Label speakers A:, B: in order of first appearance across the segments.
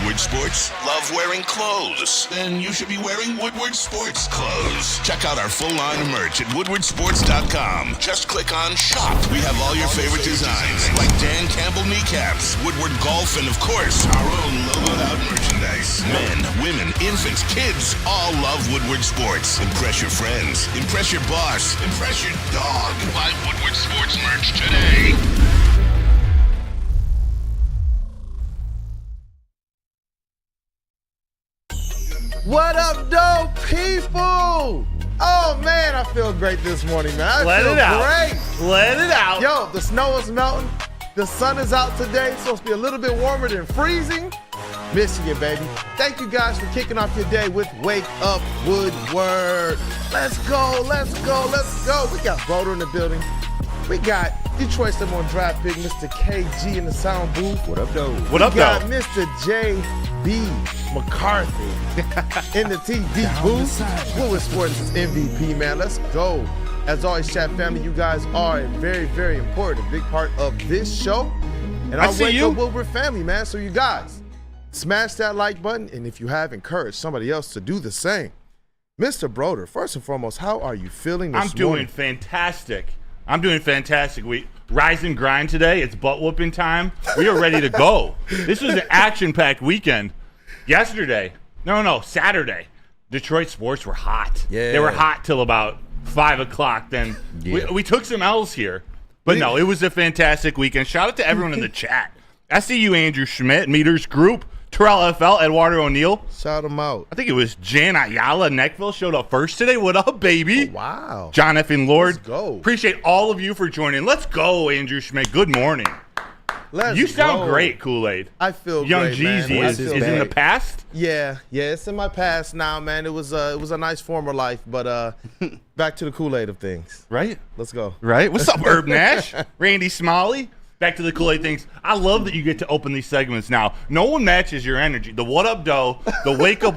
A: Woodward Sports? Love wearing clothes? Then you should be wearing Woodward Sports clothes. Check out our full line of merch at woodwardsports.com. Just click on shop. We have all your favorite designs, like Dan Campbell kneecaps, Woodward golf, and of course, our own logoed out merchandise. Men, women, infants, kids all love Woodward Sports. Impress your friends. Impress your boss. Impress your dog. Buy Woodward Sports merch today.
B: What up, dope people? Oh, man, I feel great this morning, man. I feel great.
C: Let it out.
B: Yo, the snow is melting. The sun is out today. It's supposed to be a little bit warmer than freezing. Missing it, baby. Thank you guys for kicking off your day with Wake Up Woodward. Let's go, let's go, let's go. We got Broder in the building. We got Detroit's number one draft pick, Mr. KG in the sound booth.
D: What up, though?
C: What up,
B: though? We
C: though?
B: got Mr. J.B. McCarthy in the TV booth. Woodward Sports is MVP, man. Let's go. As always, chat family, you guys are a very, very important, big part of this show. And I Wake Up Woodward family, man. So you guys, smash that like button. And if you have, encourage somebody else to do the same. Mr. Broder, first and foremost, how are you feeling this morning?
C: I'm doing fantastic. We rise and grind today. It's butt whooping time. We are ready to go. This was an action-packed weekend. Saturday, Detroit sports were hot.
B: Yeah.
C: They were hot till about 5 o'clock. Then we took some L's here. But no, it was a fantastic weekend. Shout out to everyone in the chat. SCU Andrew Schmidt, Meters Group, Terrell FL, Eduardo O'Neill.
B: Shout them out.
C: I think it was Jan Ayala Neckville showed up first today. What up, baby?
B: Oh, wow.
C: John effing Lord.
B: Let's go.
C: Appreciate all of you for joining. Let's go, Andrew Schmidt. Good morning. You sound great, Kool-Aid.
B: I feel
C: Young
B: great,
C: Jeezy
B: man.
C: is in the past?
B: Yeah, it's in my past now, man. It was a nice former life, but back to the Kool-Aid of things.
C: Right?
B: Let's go.
C: Right? What's up, Herb Nash? Randy Smalley? Back to the Kool-Aid things. I love that you get to open these segments now. No one matches your energy. The what up, dough, the wake up.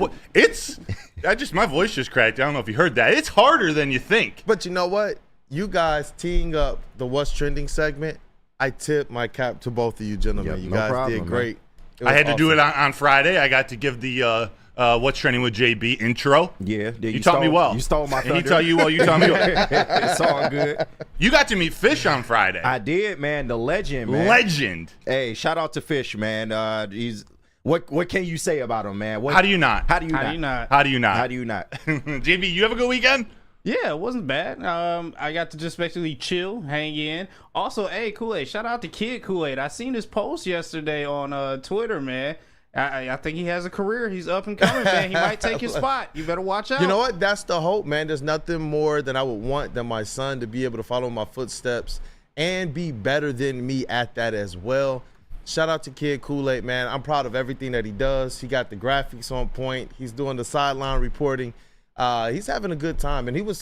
C: My voice just cracked. I don't know if you heard that. It's harder than you think.
B: But you know what? You guys teeing up the What's Trending segment, I tip my cap to both of you gentlemen.
D: Yep,
B: you
D: no
B: guys
D: problem,
B: did great.
C: I had to do it on Friday. I got to give the What's Trending with JB intro.
D: Yeah,
C: you taught me well.
D: You stole my thunder.
C: And he taught you well. You taught me well.
D: It's all good.
C: You got to meet Fish on Friday.
D: I did, man. The legend, man.
C: Legend.
D: Hey, shout out to Fish, man. He's what can you say about him, man?
C: How do you not?
D: How do you not?
C: JB, you have a good weekend?
E: Yeah, it wasn't bad. I got to just basically chill, hang in. Also, hey, Kool-Aid, shout out to Kid Kool-Aid. I seen his post yesterday on Twitter, man. I think he has a career. He's up and coming, man. He might take his spot. You better watch out.
B: You know what? That's the hope, man. There's nothing more than I would want than my son to be able to follow my footsteps and be better than me at that as well. Shout out to Kid Kool-Aid, man. I'm proud of everything that he does. He got the graphics on point. He's doing the sideline reporting. He's having a good time, and he was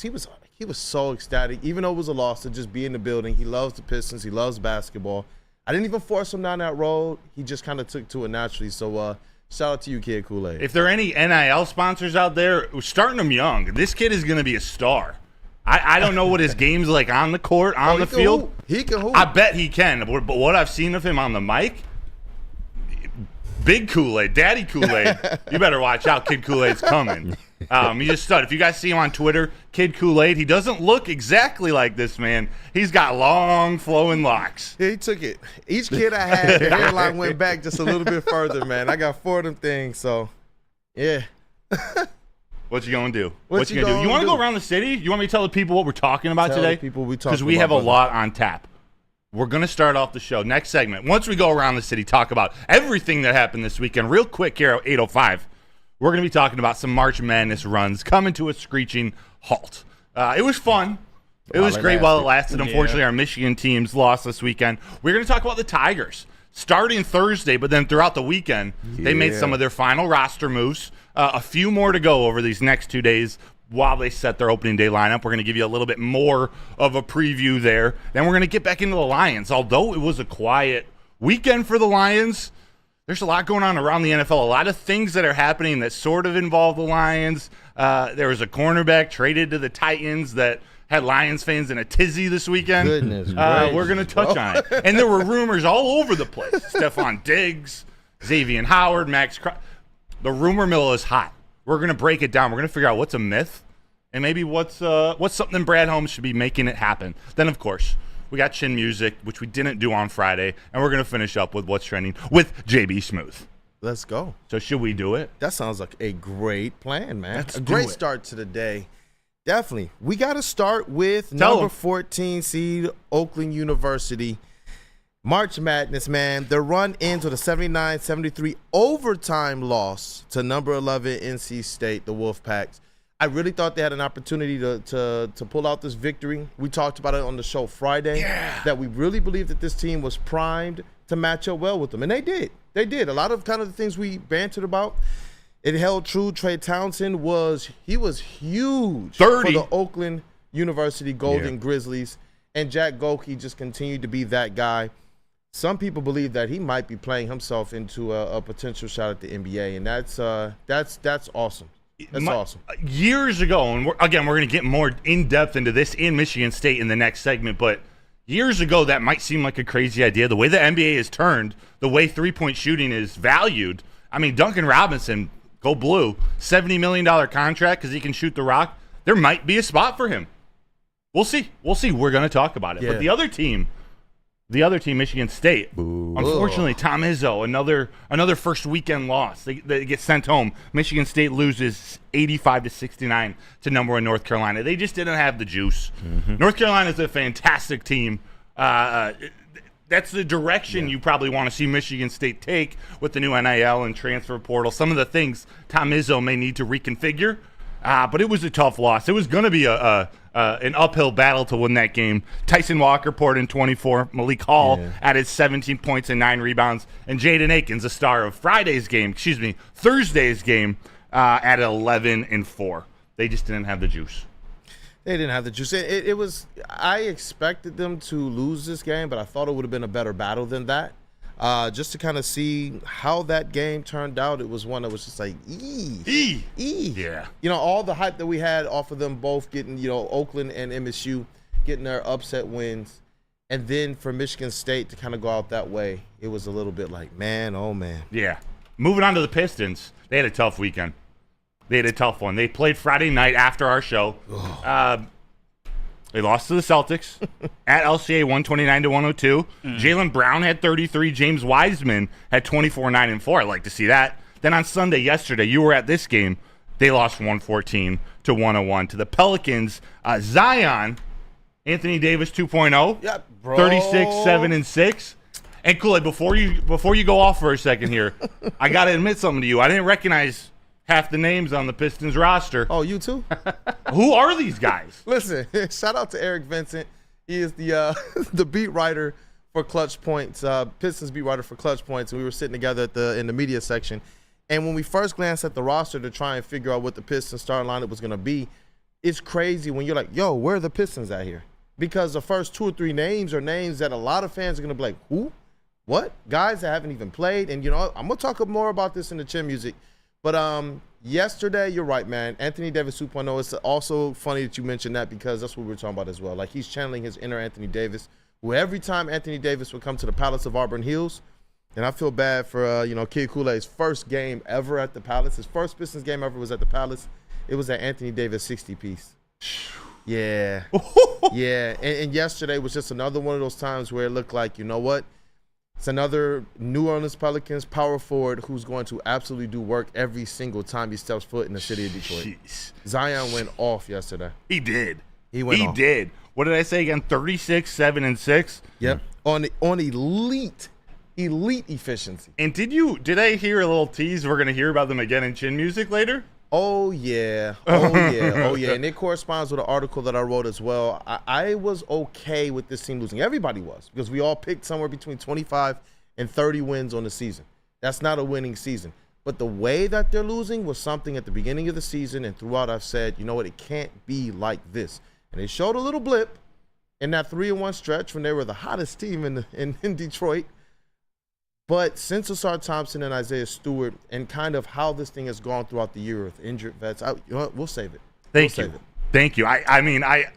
B: so ecstatic, even though it was a loss, to just be in the building. He loves the Pistons. He loves basketball. I didn't even force him down that road. He just kind of took to it naturally. So shout out to you, Kid Kool-Aid.
C: If there are any NIL sponsors out there, we're starting him young. This kid is going to be a star. I don't know what his game's like on the court, on the field.
B: Hoop. He can hoop.
C: I bet he can. But what I've seen of him on the mic, big Kool-Aid, Daddy Kool-Aid. You better watch out. Kid Kool-Aid's coming. He's a stud. If you guys see him on Twitter, Kid Kool-Aid, he doesn't look exactly like this man. He's got long, flowing locks.
B: Yeah, he took it. Each kid I had, the hairline went back just a little bit further, man. I got 4 of them things, so yeah.
C: What you gonna do?
B: What you gonna
C: do? You want to
B: do?
C: go around the city? You want me to tell the people what we're talking about
B: Tell
C: today?
B: the people we talking
C: because we
B: about,
C: have a
B: brother.
C: lot on tap. We're going to start off the show. Next segment, once we go around the city, talk about everything that happened this weekend. Real quick here at 8:05, we're going to be talking about some March Madness runs coming to a screeching halt. It was fun. It was great while it lasted. Unfortunately, our Michigan teams lost this weekend. We're going to talk about the Tigers starting Thursday, but then throughout the weekend, they made some of their final roster moves. A few more to go over these next 2 days while they set their opening day lineup. We're going to give you a little bit more of a preview there. Then we're going to get back into the Lions. Although it was a quiet weekend for the Lions, there's a lot going on around the NFL. A lot of things that are happening that sort of involve the Lions. There was a cornerback traded to the Titans that had Lions fans in a tizzy this weekend.
B: Goodness gracious.
C: We're going to touch on it. And there were rumors all over the place. Stephon Diggs, Xavier Howard, the rumor mill is hot. We're going to break it down. We're going to figure out what's a myth and maybe what's something Brad Holmes should be making it happen. Then, of course, we got Chin Music, which we didn't do on Friday, and we're going to finish up with what's trending with JB Smooth.
B: Let's go.
C: So should we do it?
B: That sounds like a great plan, man.
C: Let's
B: a
C: do
B: great
C: it.
B: start to the day. Definitely. We got to start with
C: Tell
B: number
C: 'em.
B: 14 seed Oakland University. March Madness, man. Their run ends with a 79-73 overtime loss to number 11 NC State, the Wolfpacks. I really thought they had an opportunity to pull out this victory. We talked about it on the show Friday, that we really believed that this team was primed to match up well with them, and they did. They did. A lot of kind of the things we bantered about, it held true. Trey Townsend was huge
C: 30
B: for the Oakland University Golden Grizzlies, and Jack Gohlke just continued to be that guy. Some people believe that he might be playing himself into a potential shot at the NBA, and that's awesome. That's awesome.
C: Years ago, and we're going to get more in-depth into this in Michigan State in the next segment, but years ago, that might seem like a crazy idea. The way the NBA is turned, the way three-point shooting is valued. I mean, Duncan Robinson, go blue, $70 million contract because he can shoot the rock. There might be a spot for him. We'll see. We're going to talk about it.
B: Yeah.
C: But the other team, Michigan State, unfortunately, Tom Izzo, another first weekend loss. They get sent home. Michigan State loses 85-69 to number 1 North Carolina. They just didn't have the juice. North Carolina is a fantastic team. That's the direction you probably want to see Michigan State take with the new NIL and transfer portal. Some of the things Tom Izzo may need to reconfigure. But it was a tough loss. It was going to be an uphill battle to win that game. Tyson Walker poured in 24. Malik Hall added 17 points and 9 rebounds. And Jaden Akins, the star of Thursday's game, added 11 and 4. They just didn't have the juice.
B: They didn't have the juice. It was. I expected them to lose this game, but I thought it would have been a better battle than that. Just to kind of see how that game turned out, it was one that was just like,
C: Yeah.
B: You know, all the hype that we had off of them both getting, Oakland and MSU getting their upset wins. And then for Michigan State to kind of go out that way, it was a little bit like, man, oh, man.
C: Yeah. Moving on to the Pistons. They had a tough weekend. They had a tough one. They played Friday night after our show. They lost to the Celtics at LCA 129-102. Jaylen Brown had 33. James Wiseman had 24, 9, and 4. I'd like to see that. Then on Sunday, yesterday, you were at this game. They lost 114-101 to the Pelicans. Zion, Anthony Davis 2.0.
B: Yep, bro.
C: 36, 7, and 6. And Kool-Aid, before you go off for a second here, I got to admit something to you. I didn't recognize half the names on the Pistons roster.
B: Oh, you too?
C: Who are these guys?
B: Listen, shout out to Eric Vincent. He is the the beat writer for Clutch Points, Pistons beat writer for Clutch Points. And we were sitting together in the media section. And when we first glanced at the roster to try and figure out what the Pistons starting lineup was going to be, it's crazy when you're like, yo, where are the Pistons at here? Because the first 2 or 3 names are names that a lot of fans are going to be like, who? What? Guys that haven't even played. And, I'm going to talk more about this in the Chin Music. But yesterday, you're right, man. Anthony Davis 2.0. It's also funny that you mentioned that because that's what we were talking about as well. Like, he's channeling his inner Anthony Davis, who every time Anthony Davis would come to the Palace of Auburn Hills, and I feel bad for, Kid Kool-Aid's first game ever at the Palace. His first Pistons game ever was at the Palace. It was at Anthony Davis 60-piece. Yeah. Yeah. And yesterday was just another one of those times where it looked like, you know what? It's another New Orleans Pelicans power forward who's going to absolutely do work every single time he steps foot in the city of Detroit.
C: Jeez.
B: Zion went off yesterday.
C: He did.
B: He went off.
C: What did I say again? 36, 7, and 6?
B: Yep. On elite efficiency.
C: And did I hear a little tease? We're going to hear about them again in Chin Music later?
B: Oh, yeah. And it corresponds with an article that I wrote as well. I was okay with this team losing. Everybody was, because we all picked somewhere between 25 and 30 wins on the season. That's not a winning season. But the way that they're losing was something at the beginning of the season, and throughout I've said, you know what, it can't be like this. And they showed a little blip in that 3-1 stretch when they were the hottest team in Detroit. But since Asar Thompson and Isaiah Stewart and kind of how this thing has gone throughout the year with injured vets, we'll save it.
C: Thank you.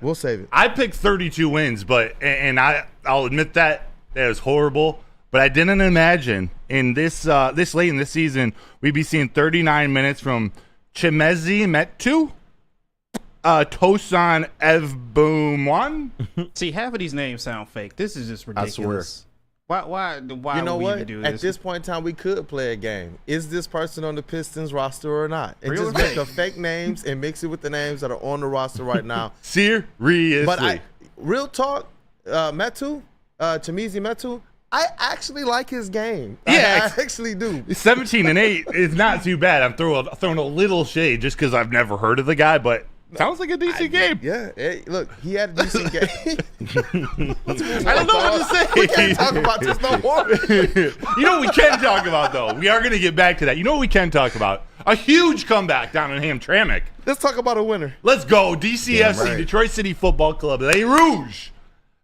B: We'll save it.
C: I picked 32 wins, but I'll admit that was horrible. but I didn't imagine in this late in the season we'd be seeing 39 minutes from Chimezi Metu, Tosan Evboomwan.
E: See, half of these names sound fake. This is just
D: I swear.
E: ridiculous. Why
B: You know
E: would we
B: what?
E: even do
B: At
E: this?
B: this point in time, we could play a game. Is this person on the Pistons roster or not? And
E: Real
B: just make
E: fake.
B: the fake names and mix it with the names that are on the roster right now.
C: Seriously.
B: But real talk, Metu, Chimizi Metu, I actually like his game.
C: Yeah,
B: I actually do.
C: 17-8 is not too bad. I'm throwing a little shade just because I've never heard of the guy, but sounds like a decent game.
B: Yeah, hey, look, he had a decent game.
C: I don't know what to say.
B: We can't talk about this no more.
C: You know what we can talk about, though? We are going to get back to that. You know what we can talk about? A huge comeback down in Hamtramck.
B: Let's talk about a winner.
C: Let's go. DCFC,
D: right.
C: Detroit City Football Club. Les Rouges.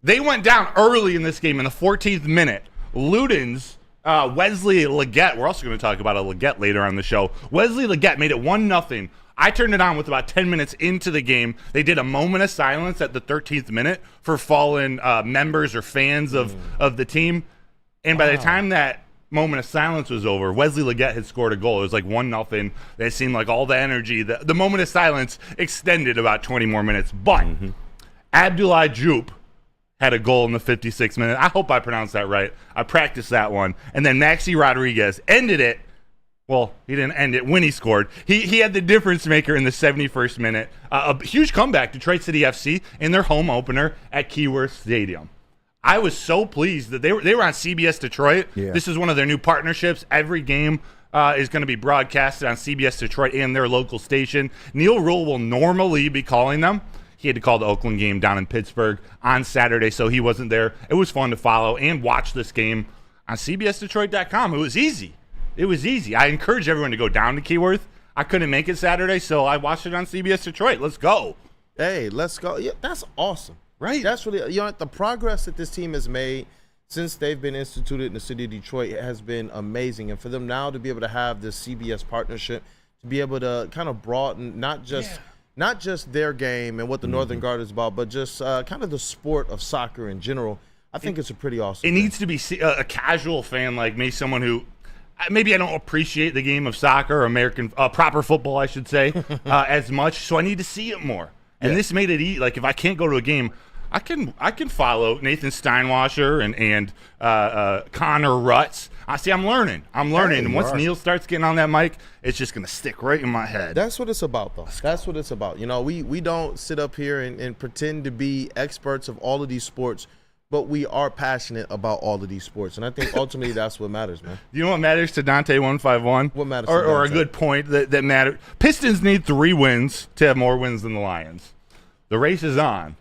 C: They went down early in this game in the 14th minute. Luden's Wesley Leggett. We're also going to talk about a Leggett later on the show. Wesley Leggett made it 1-0. I turned it on with about 10 minutes into the game. They did a moment of silence at the 13th minute for fallen members or fans of the team. And by the time that moment of silence was over, Wesley Leggett had scored a goal. It was like 1-0. It seemed like all the energy. The moment of silence extended about 20 more minutes. But Abdullah Jupe had a goal in the 56th minute. I hope I pronounced that right. I practiced that one. And then Maxi Rodriguez ended it. Well, he didn't end it when he scored. He had the difference maker in the 71st minute. A huge comeback, Detroit City FC, in their home opener at Keyworth Stadium. I was so pleased that they were on CBS Detroit.
D: Yeah.
C: This is one of their new partnerships. Every game is going to be broadcasted on CBS Detroit and their local station. Neil Rule will normally be calling them. He had to call the Oakland game down in Pittsburgh on Saturday, so he wasn't there. It was fun to follow and watch this game on CBSDetroit.com. It was easy. It was easy. I encourage everyone to go down to Keyworth. I couldn't make it Saturday, so I watched it on CBS Detroit. Let's go.
B: Hey, let's go. Yeah, that's awesome.
C: Right.
B: That's really, the progress that this team has made since they've been instituted in the city of Detroit has been amazing. And for them now to be able to have this CBS partnership, to be able to kind of broaden not just their game and what the Northern Guard is about, but just kind of the sport of soccer in general, I think it's a pretty awesome
C: It
B: thing.
C: needs to be a casual fan like me, someone who maybe I don't appreciate the game of soccer or American proper football, I should say, as much. So I need to see it more. And this made it like if I can't go to a game, I can follow Nathan Steinwasser and Connor Rutz. I'm learning. And once Neil starts getting on that mic, it's just gonna stick right in my head.
B: That's what it's about, though. That's what it's about. We don't sit up here and pretend to be experts of all of these sports, but we are passionate about all of these sports. And I think ultimately that's what matters, man.
C: You know what matters to Dante 151?
B: What matters to
C: or a
B: Dante?
C: good point that matters. Pistons need 3 wins to have more wins than the Lions. The race is on.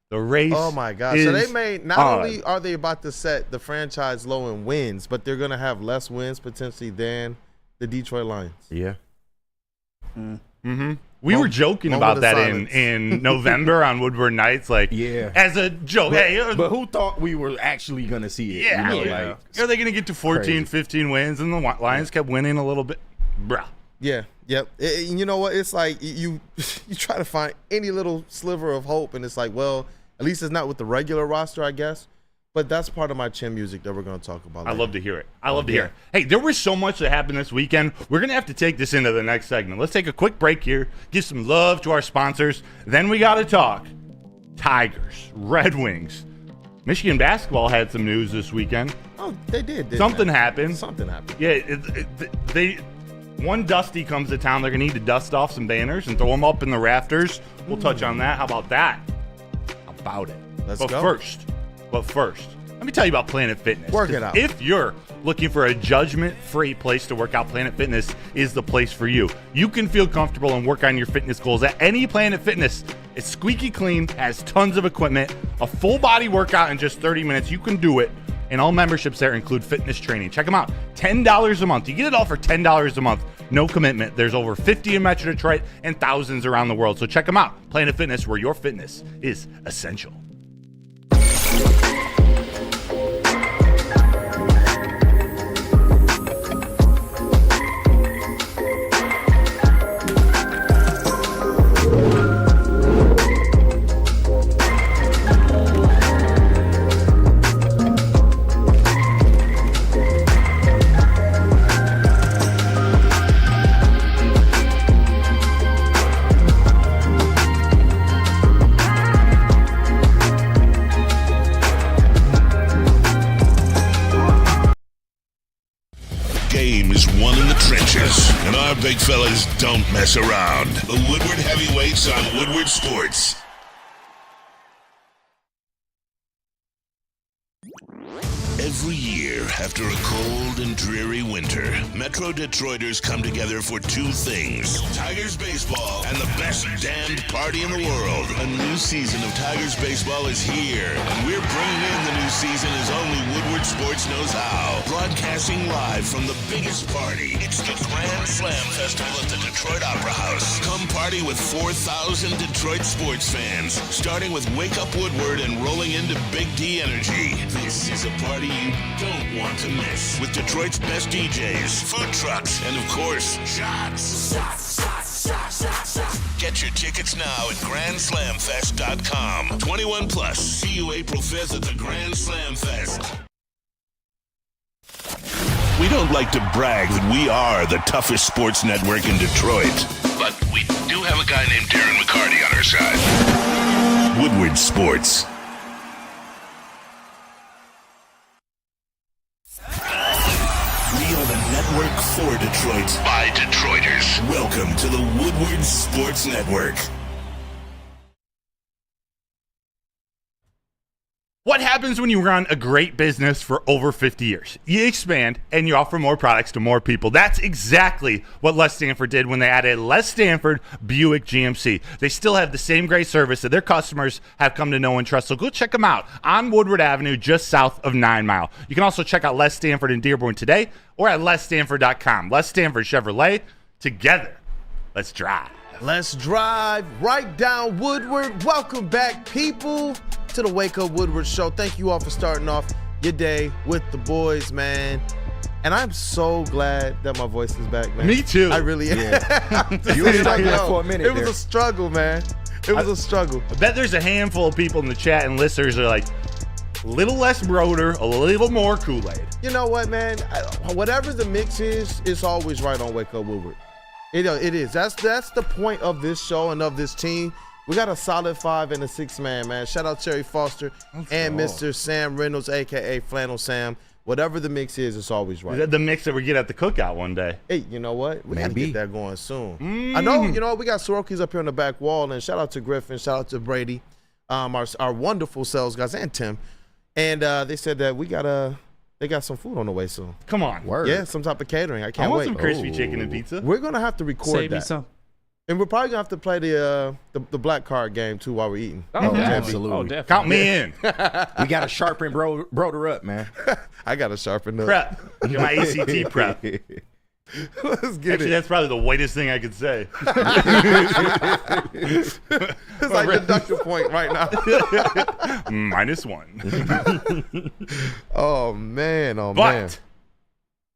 C: The race.
B: Oh my gosh! So they may not only are they about to set the franchise low in wins, but they're going to have less wins potentially than the Detroit Lions.
D: Yeah.
C: We were joking
B: moment
C: about
B: of
C: that
B: silence.
C: in November on Woodward Nights, like as a joke.
D: But who thought we were actually going to see it?
C: Yeah,
D: Like,
C: are they going to get to 14,
D: crazy.
C: 15 wins? And the Lions kept winning a little bit. Bruh.
B: Yeah, yep. You know what? It's like you try to find any little sliver of hope, and it's like, well, at least it's not with the regular roster, I guess. But that's part of my chin music that we're going to talk about.
C: I
B: later.
C: love to hear it. I love to hear it. Hey, there was so much that happened this weekend. We're going to have to take this into the next segment. Let's take a quick break here, give some love to our sponsors. Then we got to talk Tigers, Red Wings. Michigan basketball had some news this weekend.
B: Oh, they did.
C: Something happened.
B: Something happened.
C: Yeah, one Dusty comes to town. They're going to need to dust off some banners and throw them up in the rafters. We'll touch on that. How about that? About it.
B: Let's
C: But
B: go.
C: first, let me tell you about Planet Fitness.
B: Work it out.
C: If you're looking for a judgment-free place to work out, Planet Fitness is the place for you. You can feel comfortable and work on your fitness goals at any Planet Fitness. It's squeaky clean, has tons of equipment, a full body workout in just 30 minutes. You can do it. And all memberships there include fitness training. Check them out. $10 a month. You get it all for $10 a month. No commitment. There's over 50 in Metro Detroit and thousands around the world. So check them out. Planet Fitness, where your fitness is essential.
A: Our big fellas don't mess around. The Woodward Heavyweights on Woodward Sports. Every year, after a cold and dreary winter, Metro Detroiters come together for two things: Tigers baseball and the best damned party in the world. A new season of Tigers baseball is here, and we're bringing in the new season as only Woodward Sports knows how. Broadcasting live from the biggest party. It's the Grand Slam Festival at the Detroit Opera House. Come party with 4,000 Detroit sports fans, starting with Wake Up Woodward and rolling into Big D Energy. This is a party you don't want to miss, with Detroit's best DJs, food trucks, and of course, shots. Get your tickets now at GrandSlamFest.com. 21 plus. See you April 5th at the Grand Slam Fest. We don't like to brag that we are the toughest sports network in Detroit, but we do have a guy named Darren McCarty on our side. Woodward Sports. We are the network for Detroit by Detroiters. Welcome to the Woodward Sports Network.
C: What happens when you run a great business for over 50 years? You expand and you offer more products to more people. That's exactly what Les Stanford did when they added Les Stanford Buick GMC. They still have the same great service that their customers have come to know and trust. So go check them out on Woodward Avenue, just south of 9 Mile. You can also check out Les Stanford in Dearborn today or at lesstanford.com. Les Stanford Chevrolet, together. Let's drive.
B: Let's drive right down Woodward. Welcome back, people, to the Wake Up Woodward Show. Thank you all for starting off your day with the boys, man. And I'm so glad that my voice is back, man.
C: Me too.
B: I really am.
D: Yeah. You were struggling for a minute.
B: It was a struggle, man. It was a struggle.
C: I bet there's a handful of people in the chat and listeners that are like, a little less Broder, a little more Kool-Aid.
B: You know what, man? Whatever the mix is, it's always right on Wake Up Woodward. It is. That's the point of this show and of this team. We got a solid 5 and a 6-man, man. Shout out Terry Foster and Mr. Sam Reynolds, a.k.a. Flannel Sam. Whatever the mix is, it's always right.
C: Is that the mix that we get at the cookout one day?
B: Hey, you know what? We got to get that going soon.
C: Mm.
B: I know, you know what? We got Soroki's up here on the back wall, and shout out to Griffin, shout out to Brady, our wonderful sales guys, and Tim. And they said that they got some food on the way soon.
C: Come on.
D: Word.
B: Yeah, some type of catering. I
C: I
B: can't
C: want
B: wait.
C: some crispy chicken and pizza.
B: We're going to have to record
E: Save me
B: that.
E: some.
B: And we're probably going to have to play the black card game, too, while we're eating.
E: Oh,
D: Yeah,
E: definitely.
D: absolutely.
E: Oh, definitely.
C: Count me in.
D: We got to sharpen Broder up, man.
B: I got to sharpen up.
C: Prep. Get my ACT prep.
B: Let's get
C: Actually,
B: it.
C: that's probably the whitest thing I could say.
B: It's like deduction point right now.
C: -1.
B: Oh, man. Oh, man.
C: But,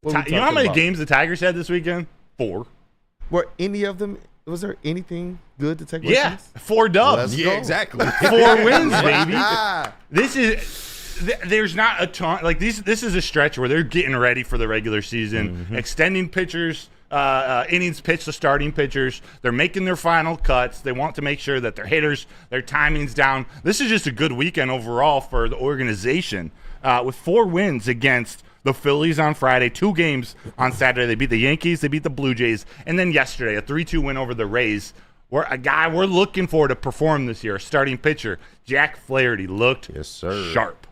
B: What we
C: you know how
B: talking
C: many
B: about?
C: games the Tigers had this weekend? 4.
B: Were any of them, was there anything good to take away
C: Yeah.
B: from this?
C: 4 dubs.
B: Let's
D: Yeah,
B: go.
D: exactly.
C: 4 wins, baby.
B: Ah,
C: This is there's not a ton like this is a stretch where they're getting ready for the regular season, extending pitchers, innings pitched to starting pitchers. They're making their final cuts. They want to make sure that their hitters, their timing's down. This is just a good weekend overall for the organization, with 4 wins against the Phillies on Friday, 2 games on Saturday. They beat the Yankees, they beat the Blue Jays, and then yesterday a 3-2 win over the Rays. Where a guy we're looking for to perform this year, a starting pitcher, Jack Flaherty, looked
D: Yes, sir.
C: sharp.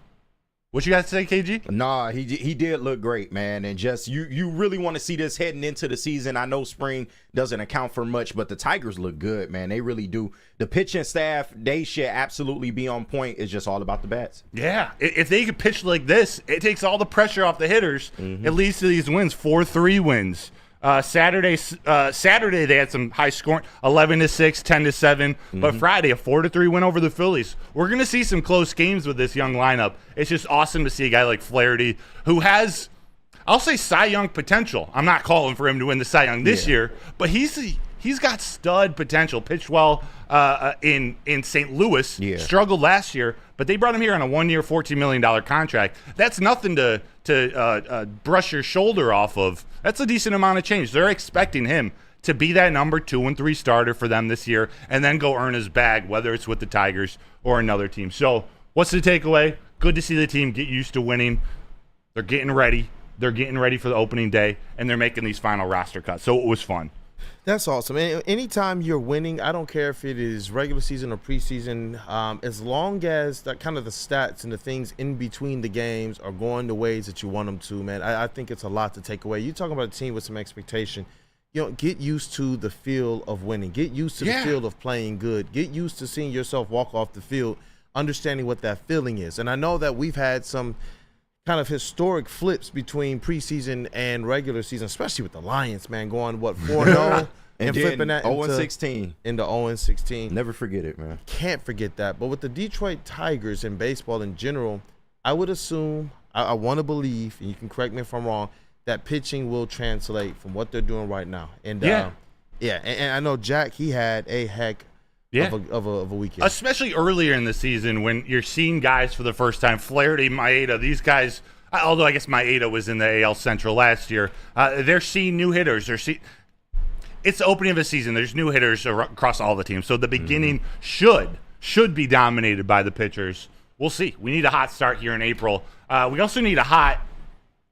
C: What you got to say, KG?
D: Nah, he did look great, man. And just you really want to see this heading into the season. I know spring doesn't account for much, but the Tigers look good, man. They really do. The pitching staff, they should absolutely be on point. It's just all about the bats.
C: Yeah. If they could pitch like this, it takes all the pressure off the hitters. It leads to these wins, 4-3 wins. Saturday they had some high scoring, 11-6, 10-7. But Friday, a 4-3 win over the Phillies. We're gonna see some close games with this young lineup. It's just awesome to see a guy like Flaherty who has, I'll say, Cy Young potential. I'm not calling for him to win the Cy Young this year, but he's got stud potential. Pitched well in St. Louis.
D: Yeah.
C: Struggled last year, but they brought him here on a 1-year, $14 million contract. That's nothing to brush your shoulder off of. That's a decent amount of change. They're expecting him to be that number 2 and 3 starter for them this year and then go earn his bag, whether it's with the Tigers or another team. So what's the takeaway? Good to see the team get used to winning. They're getting ready. They're getting ready for the opening day, and they're making these final roster cuts. So it was fun.
B: That's awesome. Anytime you're winning, I don't care if it is regular season or preseason, as long as the kind of the stats and the things in between the games are going the ways that you want them to, man, I think it's a lot to take away. You're talking about a team with some expectation. Get used to the feel of winning. Get used to the feel of playing good. Get used to seeing yourself walk off the field, understanding what that feeling is. And I know that we've had some kind of historic flips between preseason and regular season, especially with the Lions, man, going 4-0 and flipping that
D: 0-16
B: into 0-16.
D: Never forget it, man.
B: Can't forget that. But with the Detroit Tigers and baseball in general, I would assume, I want to believe, and you can correct me if I'm wrong, that pitching will translate from what they're doing right now. And and I know Jack, he had a heck of a weekend.
C: Especially earlier in the season when you're seeing guys for the first time. Flaherty, Maeda, these guys, although I guess Maeda was in the AL Central last year, they're seeing new hitters. It's the opening of the season. There's new hitters across all the teams. So the beginning should be dominated by the pitchers. We'll see. We need a hot start here in April. We also need a hot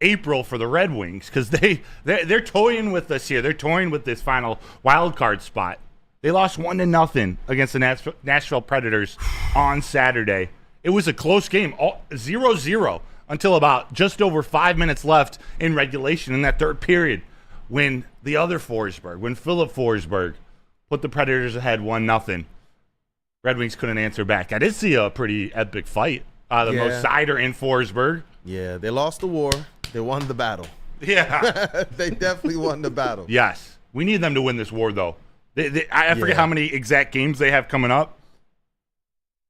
C: April for the Red Wings because they're toying with us here. They're toying with this final wild card spot. They lost 1-0 against the Nashville Predators on Saturday. It was a close game, 0-0 until about just over 5 minutes left in regulation in that third period when the other Forsberg, when Philip Forsberg put the Predators ahead 1-0. Red Wings couldn't answer back. I did see a pretty epic fight. The most Sider in Forsberg.
B: Yeah, they lost the war. They won the battle.
C: Yeah.
B: They definitely won the battle.
C: Yes. We need them to win this war, though. I forget how many exact games they have coming up,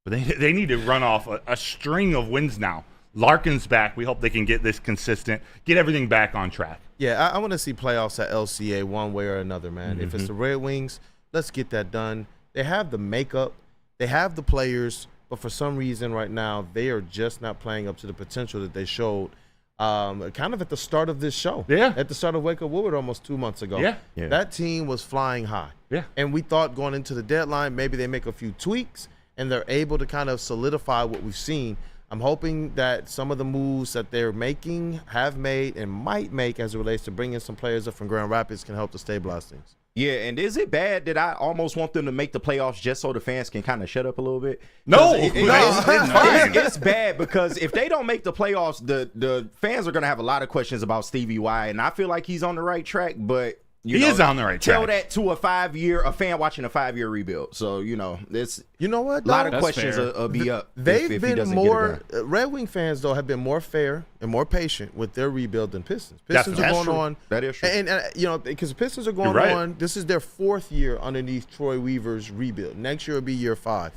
C: but they need to run off a string of wins now. Larkin's back. We hope they can get this consistent, get everything back on track.
B: Yeah, I want to see playoffs at LCA one way or another, man. If it's the Red Wings, let's get that done. They have the makeup. They have the players, but for some reason right now, they are just not playing up to the potential that they showed kind of at the start of this show.
C: Yeah.
B: At the start of Wake Up Woodward almost 2 months ago.
C: Yeah.
B: That team was flying high.
C: Yeah.
B: And we thought going into the deadline, maybe they make a few tweaks and they're able to kind of solidify what we've seen. I'm hoping that some of the moves that they're making, have made, and might make as it relates to bringing some players up from Grand Rapids can help to stabilize things.
D: Yeah, and is it bad that I almost want them to make the playoffs just so the fans can kind of shut up a little bit?
C: No,
D: it's bad because if they don't make the playoffs, the fans are going to have a lot of questions about Stevie Y, and I feel like he's on the right track, but
C: he is on the right track.
D: Tell that to a fan watching a 5-year rebuild. So, it's
B: you know what?
D: A lot of questions will be up.
B: They've been more Red Wing fans though have been more fair and more patient with their rebuild than Pistons. Pistons are going on.
D: That is true.
B: And because the Pistons are going on, this is their 4th year underneath Troy Weaver's rebuild. Next year will be year 5.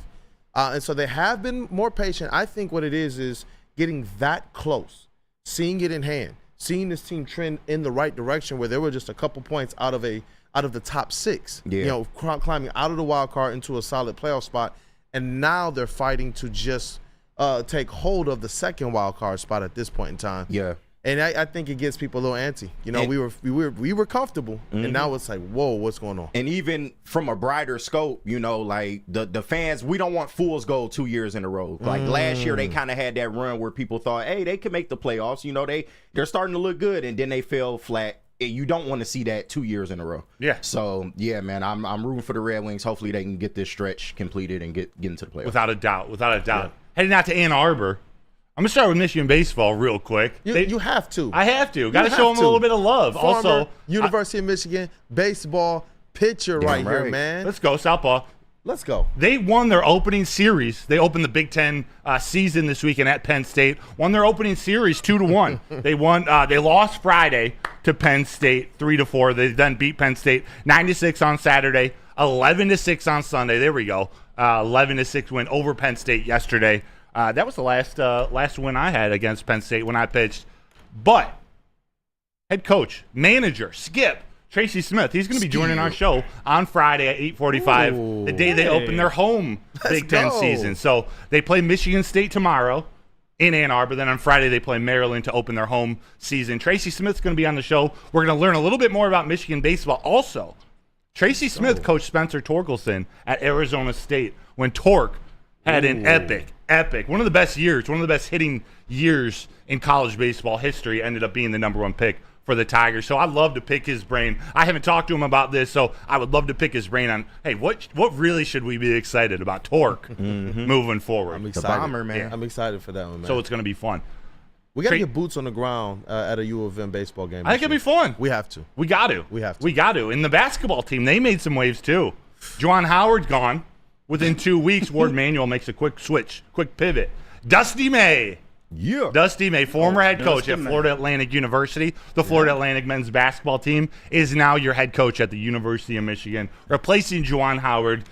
B: And so they have been more patient. I think what it is getting that close, seeing it in hand. Seeing this team trend in the right direction where they were just a couple points out of the top 6, climbing out of the wild card into a solid playoff spot, and now they're fighting to just take hold of the second wild card spot at this point in time.
D: Yeah,
B: and I think it gets people a little antsy. We were comfortable, and now it's like, whoa, what's going on?
D: And even from a brighter scope, like the fans, we don't want fool's gold 2 years in a row. Like last year, they kind of had that run where people thought, hey, they could make the playoffs. They're starting to look good, and then they fell flat. You don't want to see that 2 years in a row.
C: Yeah.
D: So yeah, man, I'm rooting for the Red Wings. Hopefully, they can get this stretch completed and get into the playoffs.
C: Without a doubt. Yeah. Heading out to Ann Arbor. I'm going to start with Michigan baseball real quick.
B: You have to.
C: I have to. Got to show them a little bit of love.
B: Former
C: also,
B: University of Michigan baseball pitcher here, man.
C: Let's go, Southpaw.
B: Let's go.
C: They won their opening series. They opened the Big Ten season this weekend at Penn State. Won their opening series 2-1. They won. They lost Friday to Penn State 3-4. They then beat Penn State 9-6 on Saturday, 11-6 on Sunday. There we go. 11-6 win over Penn State yesterday. That was the last win I had against Penn State when I pitched. But head coach, manager, Skip, Tracy Smith, he's going to be joining our show on Friday at 8:45, the day they open their home Big Ten season. So they play Michigan State tomorrow in Ann Arbor. Then on Friday they play Maryland to open their home season. Tracy Smith's going to be on the show. We're going to learn a little bit more about Michigan baseball. Also, Tracy Smith coached Spencer Torkelson at Arizona State when Torque had an epic epic. One of the best years, one of the best hitting years in college baseball history, ended up being the number 1 pick for the Tigers. So I'd love to pick his brain. I haven't talked to him about this, so I would love to pick his brain on, hey, what really should we be excited about Torque moving forward?
B: I'm excited.
D: The bomber, man.
B: I'm excited for that one, man.
C: So it's going to be fun.
B: We got to get boots on the ground at a U of M baseball game.
C: I think it'll be fun.
B: We have to.
C: We got to.
B: We have to.
C: We got to. And the basketball team, they made some waves too. Juwan Howard's gone. Within 2 weeks, Ward Manuel makes a quick switch, quick pivot. Dusty May.
D: Yeah.
C: Dusty May, former head coach
E: Dusty
C: at
E: May.
C: Florida Atlantic University. The Florida Atlantic men's basketball team is now your head coach at the University of Michigan, replacing Juwan Howard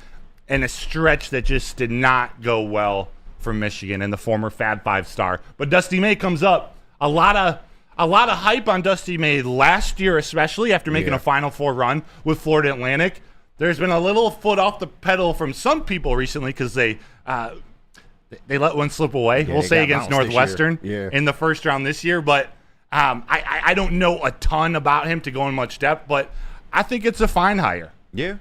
C: in a stretch that just did not go well for Michigan and the former Fab 5 star. But Dusty May comes up. A lot of hype on Dusty May last year, especially after making a Final Four run with Florida Atlantic. There's been a little foot off the pedal from some people recently because they let one slip away.
D: Yeah,
C: we'll say against
D: bounced this
C: Northwestern
D: year.
C: in the first round this year. But I don't know a ton about him to go in much depth, but I think it's a fine hire.
D: Yeah.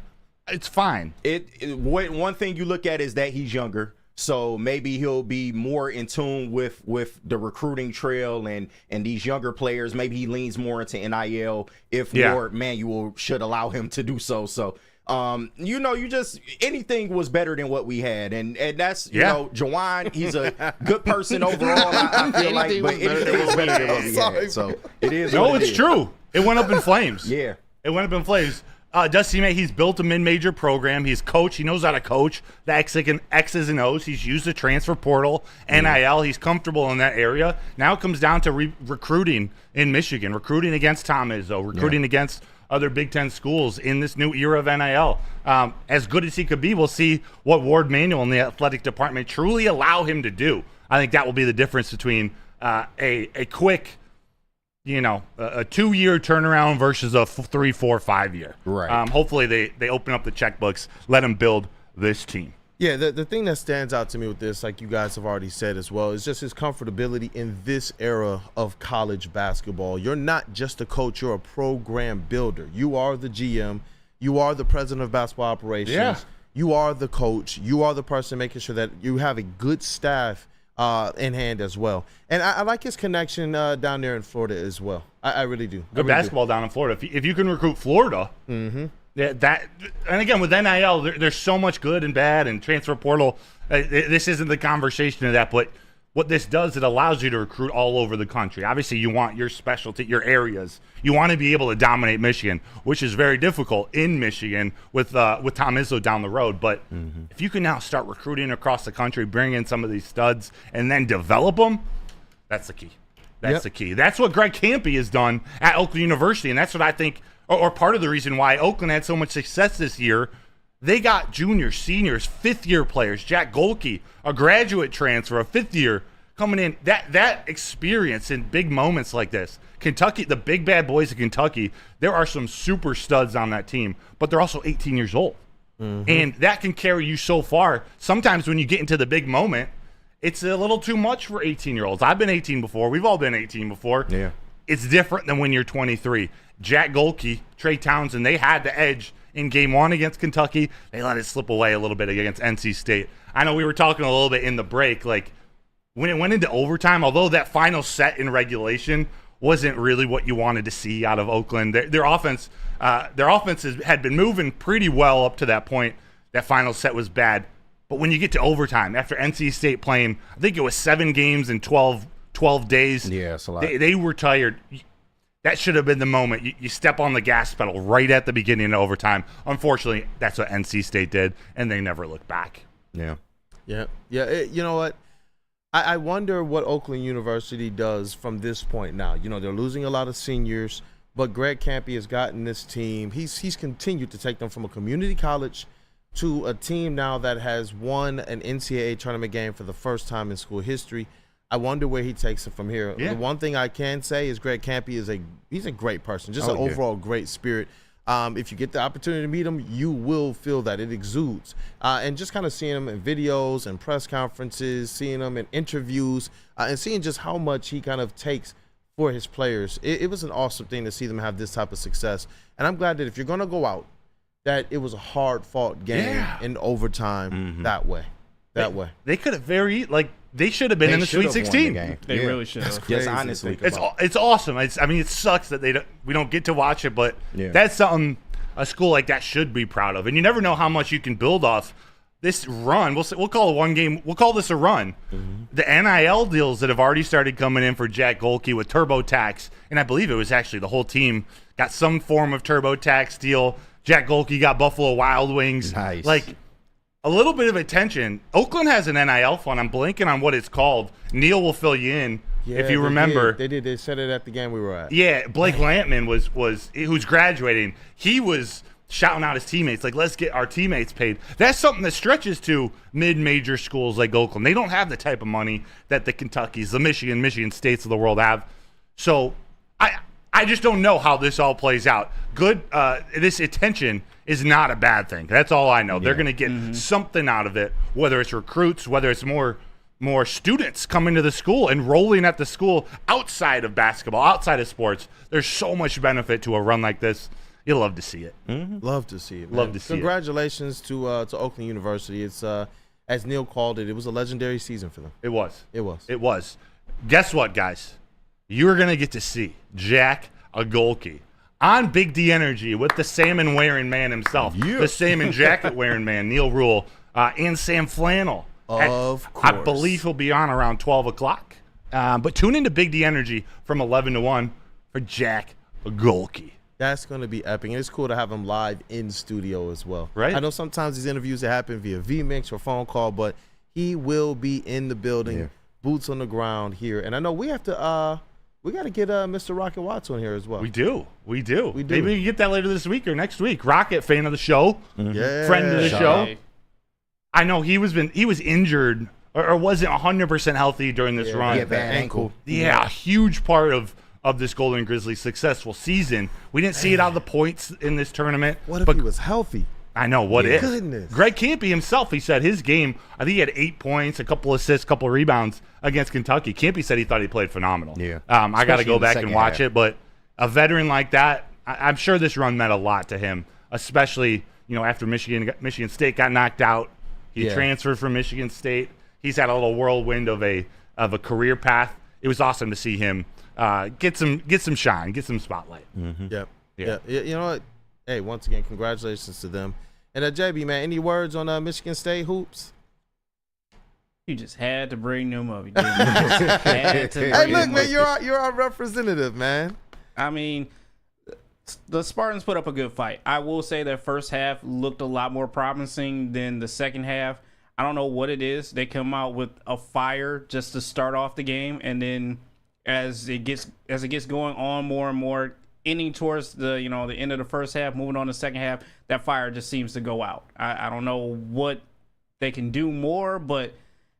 C: It's fine.
D: One thing you look at is that he's younger. So maybe he'll be more in tune with the recruiting trail and these younger players. Maybe he leans more into NIL if Ward Manuel should allow him to do so. So, anything was better than what we had. And that's, Juwan, he's a good person overall, I feel like. But anything was better than what we had. So it is.
C: No, it's true. It went up in flames.
D: Yeah.
C: It went up in flames. Dusty May, he's built a mid-major program. He's coached. He knows how to coach the X's and O's. He's used the transfer portal, NIL. He's comfortable in that area. Now it comes down to recruiting in Michigan, recruiting against Tom Izzo, recruiting against other Big Ten schools in this new era of NIL. As good as he could be, we'll see what Ward Manuel and the athletic department truly allow him to do. I think that will be the difference between a quick – a 2-year turnaround versus a 3, 4, 5 year.
D: Right.
C: Hopefully they open up the checkbooks, let him build this team.
B: Yeah, the thing that stands out to me with this, like you guys have already said as well, is just his comfortability in this era of college basketball. You're not just a coach, you're a program builder. You are the GM. You are the president of basketball operations.
C: Yeah.
B: You are the coach. You are the person making sure that you have a good staff in hand as well. And I like his connection down there in Florida as well. I really do.
C: Good basketball down in Florida. If you can recruit Florida, and again, with NIL, there's so much good and bad and transfer portal. This isn't the conversation of that, but what this does, it allows you to recruit all over the country. Obviously, you want your specialty, your areas. You want to be able to dominate Michigan, which is very difficult in Michigan with Tom Izzo down the road. But if you can now start recruiting across the country, bring in some of these studs, and then develop them, that's the key. That's the key. That's what Greg Campy has done at Oakland University, and that's what I think, or part of the reason why Oakland had so much success this year. They got juniors, seniors, fifth-year players. Jack Golke, a graduate transfer, a fifth-year coming in. That experience in big moments like this. Kentucky, the big bad boys of Kentucky, there are some super studs on that team, but they're also 18 years old. And that can carry you so far. Sometimes when you get into the big moment, it's a little too much for 18-year-olds. I've been 18 before. We've all been 18 before.
D: Yeah.
C: It's different than when you're 23. Jack Golke, Trey Townsend, they had the edge in game 1 against Kentucky. They let it slip away a little bit against NC State. I know we were talking a little bit in the break, like when it went into overtime, although that final set in regulation wasn't really what you wanted to see out of Oakland. Their offense had been moving pretty well up to that point. That final set was bad. But when you get to overtime, after NC State playing, I think it was 7 games in 12 days.
D: Yeah, it's a lot.
C: They were tired. That should have been the moment. You step on the gas pedal right at the beginning of overtime. Unfortunately, that's what NC State did, and they never looked back.
D: Yeah.
B: You know what? I wonder what Oakland University does from this point now. They're losing a lot of seniors, but Greg Campy has gotten this team. He's continued to take them from a community college to a team now that has won an NCAA tournament game for the first time in school history. I wonder where he takes it from here.
C: Yeah.
B: The one thing I can say is Greg Campy he's a great person, just an overall great spirit. If you get the opportunity to meet him, you will feel that it exudes. And just kind of seeing him in videos and press conferences, seeing him in interviews, and seeing just how much he kind of takes for his players. It was an awesome thing to see them have this type of success. And I'm glad that if you're going to go out, that it was a hard-fought game in overtime that way. that way.
C: They could have they should have been in the Sweet 16.
E: They really should have.
D: Yes, honestly.
C: It's awesome. It sucks that we don't get to watch it, but that's something a school like that should be proud of. And you never know how much you can build off this run. We'll call it one game. We'll call this a run. Mm-hmm. The NIL deals that have already started coming in for Jack Golke with TurboTax, and I believe it was actually the whole team got some form of TurboTax deal. Jack Golke got Buffalo Wild Wings.
D: Nice.
C: Like a little bit of attention. Oakland has an NIL fund. I'm blanking on what it's called. Neil will fill you in if you remember.
B: They did. They said it at the game we were at.
C: Yeah, Blake Lampman was who's graduating. He was shouting out his teammates, like, let's get our teammates paid. That's something that stretches to mid-major schools like Oakland. They don't have the type of money that the Kentuckys, the Michigan States of the world have. So I just don't know how this all plays out. This attention is not a bad thing. That's all I know. Yeah. They're going to get something out of it, whether it's recruits, whether it's more students coming to the school, enrolling at the school outside of basketball, outside of sports. There's so much benefit to a run like this. You'll love to see it.
B: Mm-hmm. Love to see it. Man.
C: Love to see
B: Congratulations to Oakland University. It's as Neil called it, it was a legendary season for them.
C: It was.
B: It was.
C: It was. Guess what, guys? You're going to get to see Jack Golke on Big D Energy with the salmon-wearing man himself, the salmon jacket-wearing man, Neil Rule, and Sam Flannel.
B: Of course.
C: I believe he'll be on around 12 o'clock. But tune into Big D Energy from 11 to 1 for Jack Golke.
B: That's going to be epic. And it's cool to have him live in studio as well.
C: Right.
B: I know sometimes these interviews that happen via vMix or phone call, but he will be in the building, boots on the ground here. And I know we have to we got to get Mr. Rocket Watts on here as well.
C: We do. Maybe we can get that later this week or next week. Rocket, fan of the show, friend of the show. I know he was injured or wasn't 100% healthy during this run.
D: Yeah, bad ankle.
C: Yeah, a huge part of this Golden Grizzlies successful season. We didn't see it out of the points in this tournament.
B: What if he was healthy?
C: I know, what if?
B: Goodness.
C: Greg Campy himself, he said his game, I think he had 8 points, a couple assists, a couple rebounds against Kentucky. Campy said he thought he played phenomenal.
D: Yeah.
C: I got to go back and watch it, but a veteran like that, I'm sure this run meant a lot to him, especially, after Michigan State got knocked out. He transferred from Michigan State. He's had a little whirlwind of a career path. It was awesome to see him get some shine, get some spotlight.
B: Mm-hmm. Yep. Yeah. You know what? Hey, once again, congratulations to them. And JB, man, any words on Michigan State hoops?
E: You just had to bring them up. You just had to
B: hey, look, man, you're our representative, man.
E: I mean, the Spartans put up a good fight. I will say their first half looked a lot more promising than the second half. I don't know what it is. They come out with a fire just to start off the game, and then as it gets going on more and more, ending towards the end of the first half, moving on to the second half, that fire just seems to go out. I don't know what they can do more, but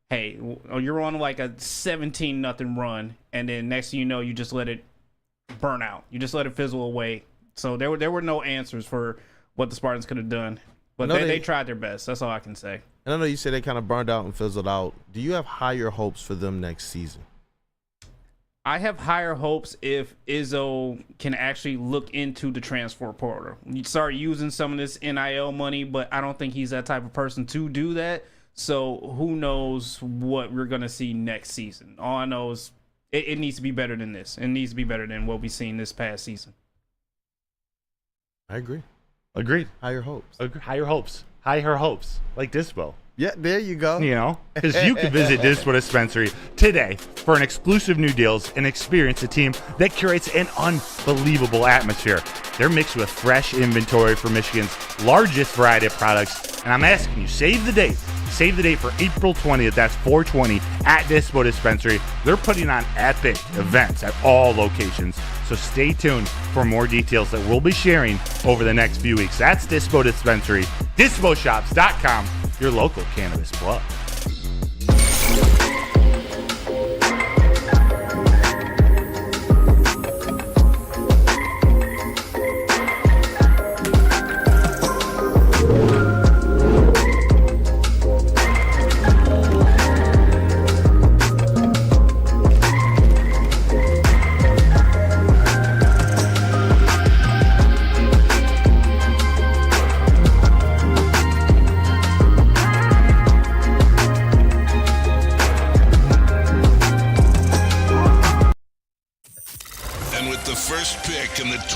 E: hey, you're on like a 17-0 run, and then next thing you know, you just let it burn out. You just let it fizzle away. So there were no answers for what the Spartans could have done, but they tried their best. That's all I can say.
B: And I know you said they kind of burned out and fizzled out. Do you have higher hopes for them next season?
E: I have higher hopes if Izzo can actually look into the transfer portal. You start using some of this NIL money, but I don't think he's that type of person to do that. So who knows what we're going to see next season. All I know is it needs to be better than this. It needs to be better than what we've seen this past season.
B: I agree.
C: Agreed.
B: Higher hopes.
C: Higher hopes. Higher hopes. Like Dispo.
B: Yeah, there you go.
C: Because you can visit Dispo Dispensary today for an exclusive new deals and experience a team that curates an unbelievable atmosphere. They're mixed with fresh inventory for Michigan's largest variety of products. And I'm asking you, save the date. Save the date for April 20th. That's 4/20 at Dispo Dispensary. They're putting on epic events at all locations. So stay tuned for more details that we'll be sharing over the next few weeks. That's Dispo Dispensary, DispoShops.com, your local cannabis plug.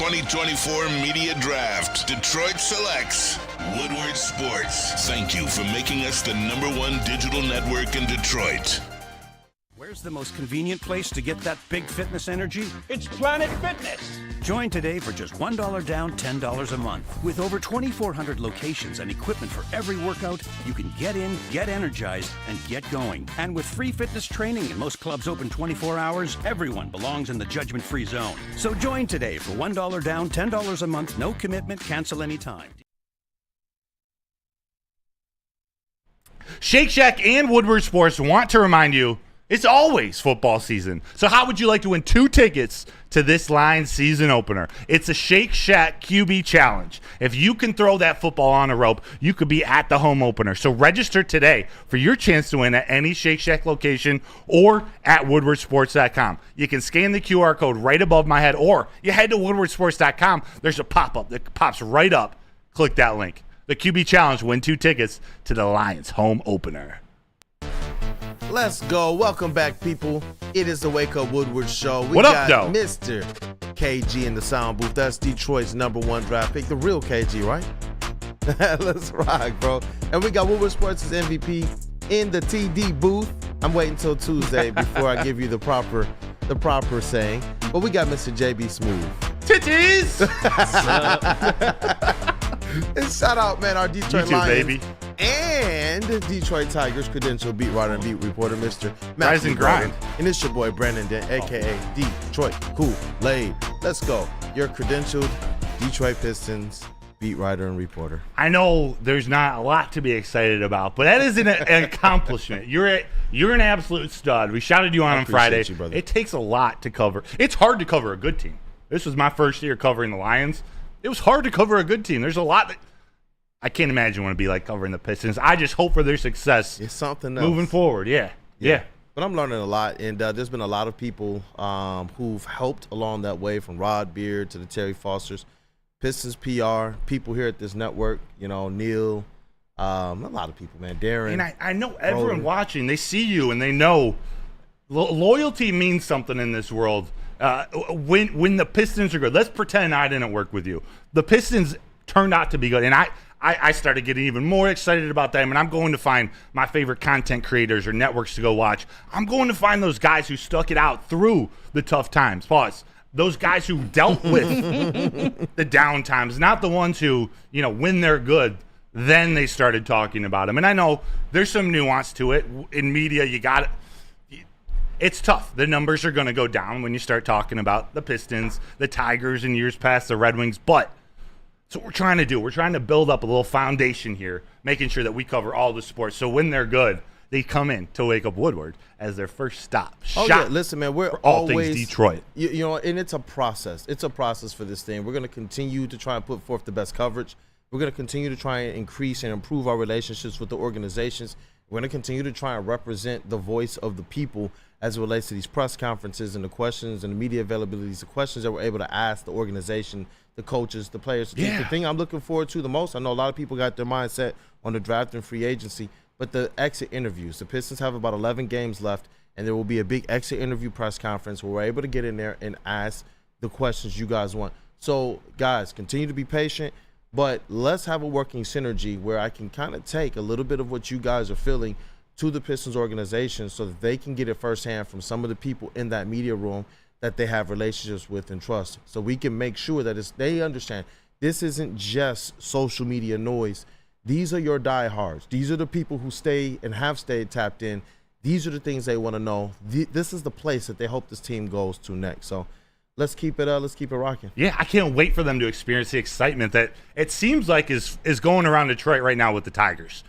A: 2024 Media Draft. Detroit selects Woodward Sports. Thank you for making us the #1 digital network in Detroit.
F: Where's the most convenient place to get that big fitness energy?
G: It's Planet Fitness.
F: Join today for just $1 down, $10 a month. With over 2,400 locations and equipment for every workout, you can get in, get energized, and get going. And with free fitness training and most clubs open 24 hours, everyone belongs in the judgment-free zone. So join today for $1 down, $10 a month, no commitment, cancel anytime.
C: Shake Shack and Woodward Sports want to remind you it's always football season. So how would you like to win 2 tickets to this Lions season opener? It's a Shake Shack QB challenge. If you can throw that football on a rope, you could be at the home opener. So register today for your chance to win at any Shake Shack location or at woodwardsports.com. You can scan the QR code right above my head, or you head to woodwardsports.com. There's a pop-up that pops right up. Click that link. The QB challenge, win 2 tickets to the Lions home opener.
B: Let's go. Welcome back, people. It is the Wake Up Woodward Show. We
C: What up,
B: got
C: though?
B: Mr. KG in the sound booth. That's Detroit's #1 draft pick. The real KG, right? Let's rock, bro. And we got Woodward Sports' MVP in the TD booth. I'm waiting until Tuesday before I give you the proper saying. But we got Mr. JB Smooth.
C: Titties!
B: And shout out, man, our Detroit
C: You too,
B: Lions
C: baby.
B: and Detroit Tigers credential beat writer and beat reporter, Mr.
C: Rise and grind.
B: And it's your boy Brandon Dent, a.k.a. Detroit Kool-Aid. Let's go. Your credentialed Detroit Pistons beat writer and reporter.
C: I know there's not a lot to be excited about, but that is an accomplishment. You're an absolute stud. We shouted you on Friday.
B: You, brother.
C: It takes a lot to cover. It's hard to cover a good team. This was my first year covering the Lions. It was hard to cover a good team. There's a lot that I can't imagine what it'd be like covering the Pistons. I just hope for their success.
B: It's something else.
C: Moving forward. Yeah.
B: But I'm learning a lot, and there's been a lot of people who've helped along that way, from Rod Beard to the Terry Fosters, Pistons PR, people here at this network, Neil, a lot of people, man, Darren.
C: And I know everyone
B: Roland.
C: watching, they see you and they know loyalty means something in this world. When the Pistons are good, let's pretend I didn't work with you. The Pistons turned out to be good, and I started getting even more excited about them, and I'm going to find my favorite content creators or networks to go watch. I'm going to find those guys who stuck it out through the tough times. Pause. Those guys who dealt with the down times, not the ones who, when they're good, then they started talking about them. And I know there's some nuance to it. In media, it's tough. The numbers are going to go down when you start talking about the Pistons, the Tigers, in years past, the Red Wings. But that's what we're trying to do. We're trying to build up a little foundation here, making sure that we cover all the sports. So when they're good, they come in to Wake Up Woodward as their first stop.
B: Oh, yeah. Listen, man, we're
C: all
B: always
C: things Detroit.
B: And it's a process. It's a process for this thing. We're going to continue to try and put forth the best coverage. We're going to continue to try and increase and improve our relationships with the organizations. We're going to continue to try and represent the voice of the people as it relates to these press conferences and the questions and the media availabilities, the questions that we're able to ask the organization, the coaches, the players.
C: Yeah.
B: The thing I'm looking forward to the most, I know a lot of people got their mindset on the draft and free agency, but the exit interviews. The Pistons have about 11 games left, and there will be a big exit interview press conference where we're able to get in there and ask the questions you guys want. So, guys, continue to be patient, but let's have a working synergy where I can kind of take a little bit of what you guys are feeling to the Pistons organization so that they can get it firsthand from some of the people in that media room that they have relationships with and trust. So we can make sure that they understand this isn't just social media noise. These are your diehards. These are the people who stay and have stayed tapped in. These are the things they want to know. This is the place that they hope this team goes to next. So let's keep it rocking.
C: Yeah, I can't wait for them to experience the excitement that it seems like is going around Detroit right now with the Tigers.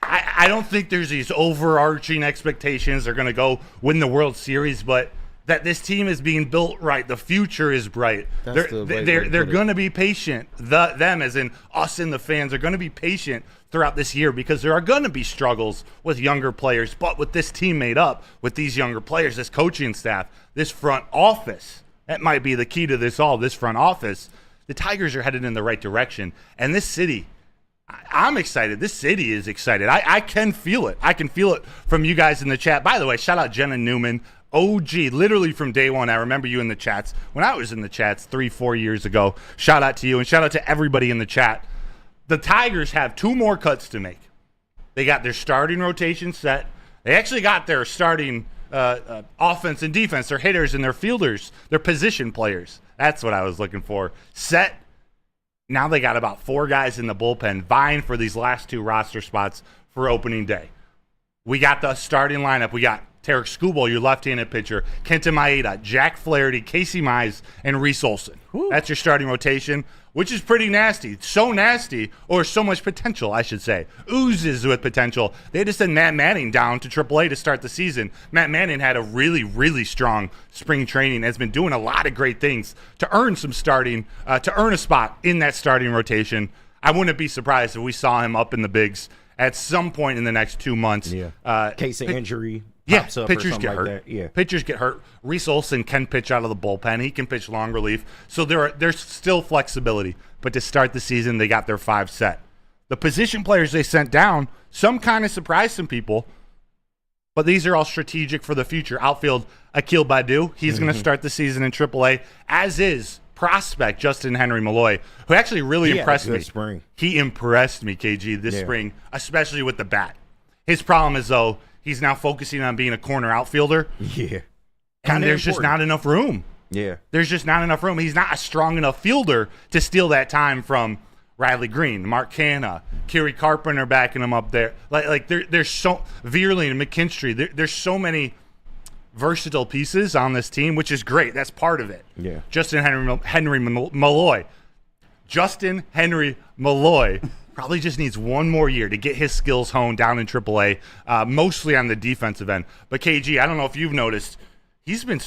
C: I don't think there's these overarching expectations they're going to go win the World Series, but that this team is being built right. The future is bright. They're going to be patient. Them, as in us and the fans, are going to be patient throughout this year because there are going to be struggles with younger players. But with this team made up, with these younger players, this coaching staff, this front office, that might be the key to this all, this front office. The Tigers are headed in the right direction. And this city, I'm excited. This city is excited. I can feel it. I can feel it from you guys in the chat. By the way, shout out Jenna Newman. OG, literally from day one. I remember you in the chats when I was in the chats 3-4 years ago. Shout out to you and shout out to everybody in the chat. The Tigers have 2 more cuts to make. They got their starting rotation set. They actually got their starting offense and defense, their hitters and their fielders, their position players. That's what I was looking for. Set. Now they got about 4 guys in the bullpen vying for these last 2 roster spots for opening day. We got the starting lineup. We got Tarek Skubal, your left-handed pitcher, Kenta Maeda, Jack Flaherty, Casey Mize, and Reese Olson. That's your starting rotation, which is pretty nasty. So nasty, or so much potential, I should say. Oozes with potential. They just sent Matt Manning down to AAA to start the season. Matt Manning had a really, really strong spring training, has been doing a lot of great things to earn some starting, to earn a spot in that starting rotation. I wouldn't be surprised if we saw him up in the bigs at some point in the next 2 months.
D: Case of injury.
C: Yeah,
D: Up
C: pitchers get
D: like
C: hurt.
D: That. Yeah,
C: pitchers get hurt. Reese Olson can pitch out of the bullpen. He can pitch long relief. So there's still flexibility. But to start the season, they got their 5 set. The position players they sent down, some kind of surprised some people. But these are all strategic for the future. Outfield, Akil Badu. He's going to start the season in AAA, as is prospect Justin Henry Malloy, who actually really impressed me.
D: Spring.
C: He impressed me, KG, this spring, especially with the bat. His problem is, though, he's now focusing on being a corner outfielder.
D: Yeah.
C: And there's just not enough room.
D: Yeah.
C: There's just not enough room. He's not a strong enough fielder to steal that time from Riley Green, Mark Canha, Kerry Carpenter backing him up there. There's so Veerling and McKinstry. There's so many versatile pieces on this team, which is great. That's part of it.
D: Yeah.
C: Justin Henry Malloy. Justin Henry Malloy probably just needs 1 more year to get his skills honed down in AAA, mostly on the defensive end. But KG, I don't know if you've noticed, he's been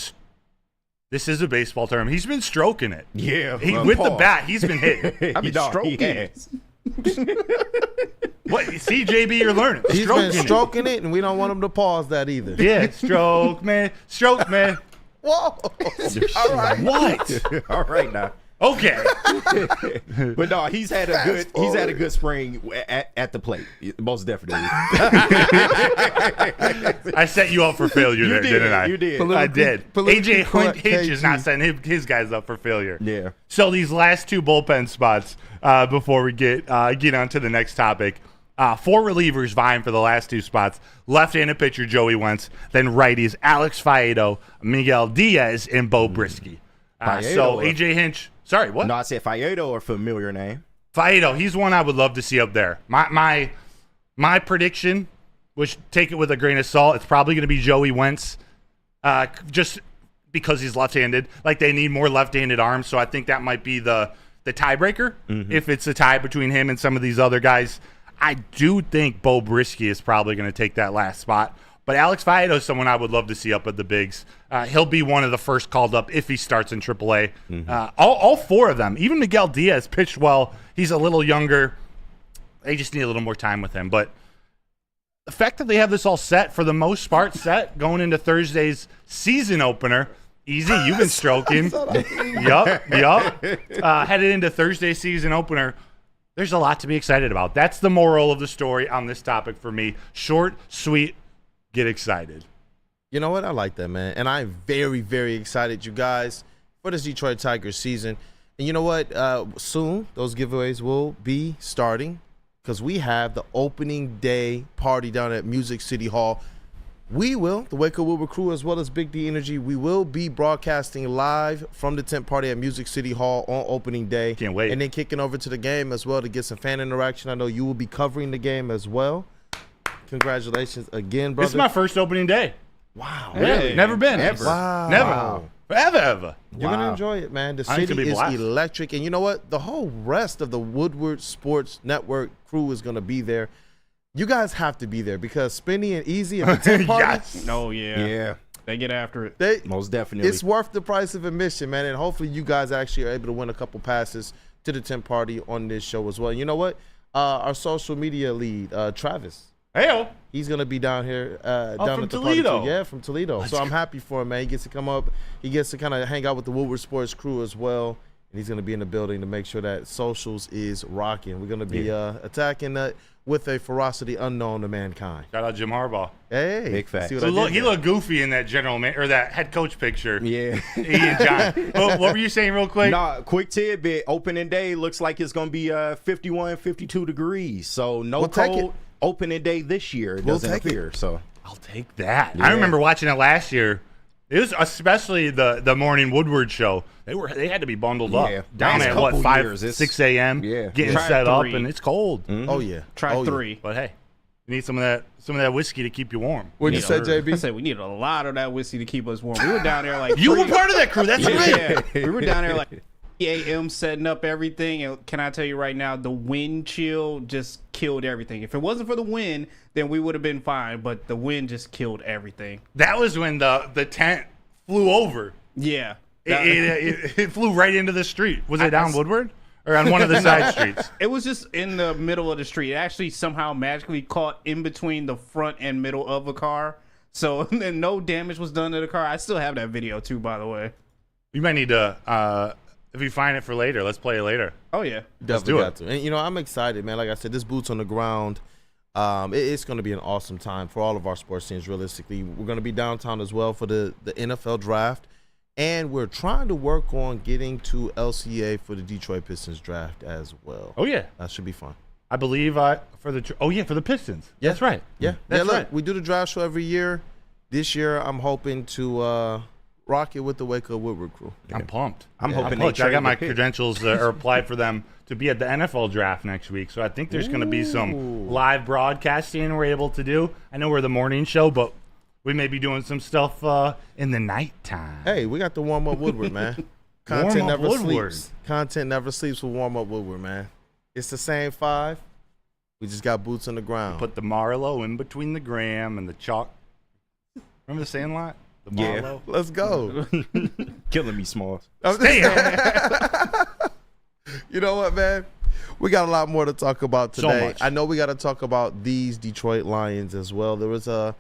C: this is a baseball term. He's been stroking it.
D: Yeah.
C: With the bat, he's been hitting.
E: I mean, stroking it.
C: What? See, JB, you're learning.
B: He's been stroking it, and we don't want him to pause that either.
C: Yeah, stroke, man. Stroke, man.
B: Whoa. All right.
C: What?
D: All right now.
C: Okay.
D: But no, he's had a good spring at the plate, most definitely.
C: I set you up for failure there, didn't I?
D: You did.
C: I did. AJ Hinch is
B: KG.
C: not setting his guys up for failure.
D: Yeah.
C: So these last 2 bullpen spots, before we get on to the next topic, 4 relievers vying for the last 2 spots. Left-handed pitcher Joey Wentz, then righties Alex Faedo, Miguel Diaz, and Bo Brisky. So AJ Hinch. Sorry, what?
D: No, I said Faedo, a familiar name.
C: Faedo, he's one I would love to see up there. My prediction, which take it with a grain of salt, it's probably going to be Joey Wentz, just because he's left-handed. Like, they need more left-handed arms, so I think that might be the tiebreaker. If it's a tie between him and some of these other guys, I do think Bo Brisky is probably going to take that last spot. But Alex Faedo is someone I would love to see up at the bigs. He'll be one of the first called up if he starts in AAA. All 4 of them. Even Miguel Diaz pitched well. He's a little younger. They just need a little more time with him. But the fact that they have this all set, for the most part, set going into Thursday's season opener. Easy, you've been stroking. Yup. Headed into Thursday's season opener. There's a lot to be excited about. That's the moral of the story on this topic for me. Short, sweet, get excited.
B: You know what? I like that, man. And I'm very, very excited, you guys, for this Detroit Tigers season. And you know what? Soon, those giveaways will be starting because we have the opening day party down at Music City Hall. We will, the Wake Up Woodward crew, as well as Big D Energy, we will be broadcasting live from the tent party at Music City Hall on opening day.
C: Can't wait.
B: And then kicking over to the game as well to get some fan interaction. I know you will be covering the game as well. Congratulations again, brother.
C: This is my first opening day.
B: Wow.
C: Really? Never been.
D: Ever.
B: Wow.
C: Never.
B: Wow.
C: Ever.
B: You're going to enjoy it, man. The
C: I think
B: city
C: it'll be
B: is
C: blast.
B: electric. And you know what? The whole rest of the Woodward Sports Network crew is going to be there. You guys have to be there because Spinny and Easy at the tent party,
C: Yes.
E: Oh, yeah.
D: Yeah,
E: They get after it.
D: most definitely.
B: it's worth the price of admission, man. And hopefully you guys actually are able to win a couple passes to the tent party on this show as well. And you know what? Our social media lead, Travis,
C: Hey-o.
B: he's going to be down here down
C: from
B: at the
C: Toledo.
B: party too. Yeah, from Toledo. So I'm happy for him, man. He gets to come up. He gets to kind of hang out with the Woodward Sports crew as well and he's going to be in the building to make sure that socials is rocking. We're going to be attacking that with a ferocity unknown to mankind.
C: Shout out Jim Harbaugh.
B: Hey,
D: Big fact.
B: see what
C: So
B: I did
C: look, he
B: there?
C: looked goofy in that that head coach picture.
D: Yeah.
C: He and John. What were you saying real quick?
D: Nah, quick tidbit. Opening day looks like it's going to be 51, 52 degrees. So no
B: We'll take
D: cold
B: it.
D: opening day this year. It
B: We'll
D: doesn't
B: take it.
D: appear. So
C: I'll take that.
D: Yeah.
C: I remember watching it last year. It was especially the morning Woodward show. They had to be bundled up
D: Yeah.
C: down
D: Last
C: at what
D: couple
C: 5,
D: years, it's-
C: 6 a.m.
D: Yeah.
C: getting
E: Try
C: set up,
E: 3.
C: and it's cold.
B: Oh, yeah.
E: Try
B: Oh, yeah.
E: 3.
C: But hey, you need some of that whiskey to keep you warm.
B: What'd you say,
E: I
B: JB?
E: said we needed a lot of that whiskey to keep us warm. We were down there like
C: You were part of that crew. That's right.
E: yeah. We were down there like 3 a.m. setting up everything, and can I tell you right now, the wind chill just killed everything. If it wasn't for the wind, then we would have been fine. But the wind just killed everything.
C: That was when the tent flew over.
E: Yeah.
C: It flew right into the street. Was it down Woodward or on one of the side streets?
E: It was just in the middle of the street. It actually somehow magically caught in between the front and middle of a car. So then no damage was done to the car. I still have that video too, by the way.
C: You might need to, if you find it for later, let's play it later.
E: Oh yeah.
B: Definitely
C: do
B: got to. And, I'm excited, man. Like I said, this boots on the ground. It's going to be an awesome time for all of our sports teams, realistically. We're going to be downtown as well for the NFL draft. And we're trying to work on getting to LCA for the Detroit Pistons draft as well.
C: Oh yeah,
B: That should be fun.
C: I believe for the Pistons.
B: Yeah.
C: That's right.
B: Yeah.
C: That's
B: look,
C: right.
B: we do the draft show every year. This year, I'm hoping to rock it with the Waco Woodward crew.
C: I'm pumped.
D: I'm hoping
C: pumped.
D: they
C: I
D: trade
C: got my
D: the pick.
C: credentials or applied for them to be at the NFL draft next week. So I think there's going to be some live broadcasting we're able to do. I know we're the morning show, but we may be doing some stuff in the nighttime.
B: Hey, we got the warm up Woodward, man. Content
C: Warm-up
B: never
C: Woodward.
B: sleeps. Content never sleeps with warm up Woodward, man. It's the same 5. We just got boots on the ground.
C: Put the Marlowe in between the Graham and the chalk. Remember the Sandlot? The
D: Yeah.
C: Marlowe?
B: Let's go.
D: killing me, Smalls.
B: You know what, man? We got a lot more to talk about
C: So
B: today.
C: much.
B: I know we got to talk about these Detroit Lions as well. There was a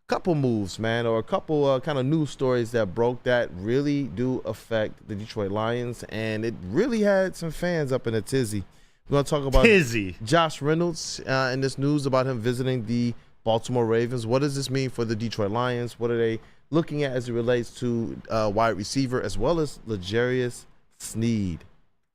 B: couple moves, man, or a couple kind of news stories that broke that really do affect the Detroit Lions, and it really had some fans up in a tizzy. We're going to talk about
C: Tizzy.
B: Josh Reynolds and this news about him visiting the Baltimore Ravens. What does this mean for the Detroit Lions? What are they looking at as it relates to wide receiver as well as L'Jarius Sneed?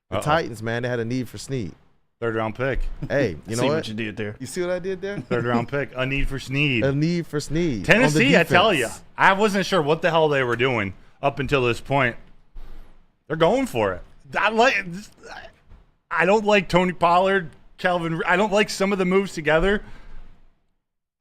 B: The Titans, man, they had a need for Sneed.
C: 3rd round pick.
B: Hey, you know
E: See
B: what?
E: what you did there.
B: You see what I did there?
C: 3rd round pick. A need for Sneed.
B: A need for Sneed.
C: Tennessee, I tell you,
B: defense.
C: I wasn't sure what the hell they were doing up until this point. They're going for it. I don't like Tony Pollard, Calvin. I don't like some of the moves together.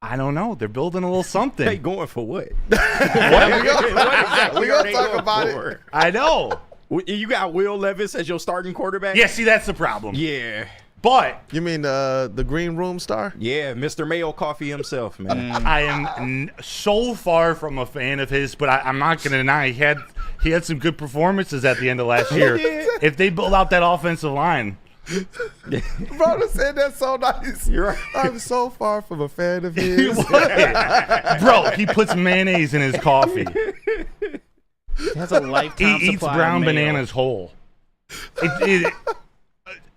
C: I don't know. They're building a little something.
D: They going for what?
B: We're going to talk about it.
C: I know.
D: You got Will Levis as your starting quarterback?
C: Yeah, see, that's the problem.
D: Yeah.
C: But
B: You mean the Green Room star?
D: Yeah, Mr. Mayo Coffee himself, man.
C: I am so far from a fan of his, but I'm not going to deny he had some good performances at the end of last year. If they build out that offensive line,
B: Bro, said that so nice.
D: You're right.
B: I'm so far from a fan of his.
C: bro, he puts mayonnaise in his coffee.
E: He has a lifetime
C: He eats
E: supply
C: brown
E: of mayo.
C: bananas whole.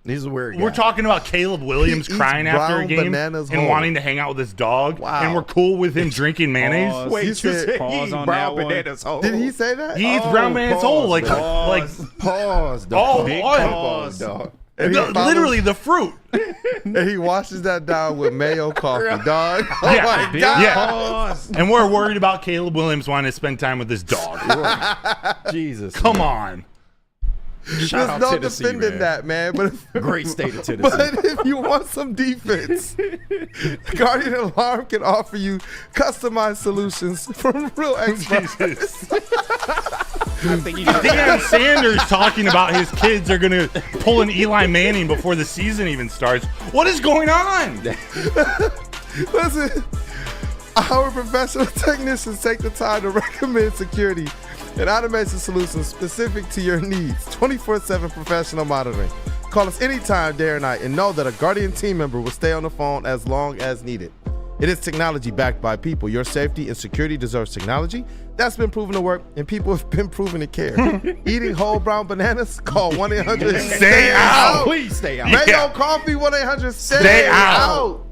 D: He's a weird guy.
C: We're talking about Caleb Williams
B: He eats
C: crying after a
B: brown
C: game
B: bananas
C: and
B: whole.
C: wanting to hang out with his dog,
B: Wow.
C: and we're cool with him drinking mayonnaise.
E: Pause.
D: Wait,
B: He
D: you
B: said-
D: said
E: Pause
D: he eat
E: on
D: brown
E: that one.
D: bananas whole.
B: Did he say that?
C: He eats brown bananas whole, like
D: Pause, dog.
C: Oh,
D: Big
C: oh.
D: pause, dog.
B: And he follows-
C: literally the fruit.
B: And he washes that down with mayo coffee, dog. Oh
C: Yeah.
B: my
E: Big
B: God.
C: Yeah.
E: pause.
C: And we're worried about Caleb Williams wanting to spend time with his dog.
D: Jesus.
C: Come on.
D: Shout
B: There's
D: out
B: no
D: Tennessee,
B: defending
D: man.
B: that, man. But if,
D: Great state of Tennessee.
B: But if you want some defense, Guardian Alarm can offer you customized solutions from real experts.
C: Jesus.
E: I think he just
C: Deion Sanders talking about his kids are going to pull an Eli Manning before the season even starts. What is going on?
B: Listen, our professional technicians take the time to recommend security and automation solutions specific to your needs. 24/7 professional monitoring. Call us anytime, day or night, and know that a Guardian team member will stay on the phone as long as needed. It is technology backed by people. Your safety and security deserves technology that's been proven to work, and people have been proven to care. Eating whole brown bananas? Call 1-800
C: Stay out.
D: Please stay out.
B: Mango coffee? 1-800 stay out.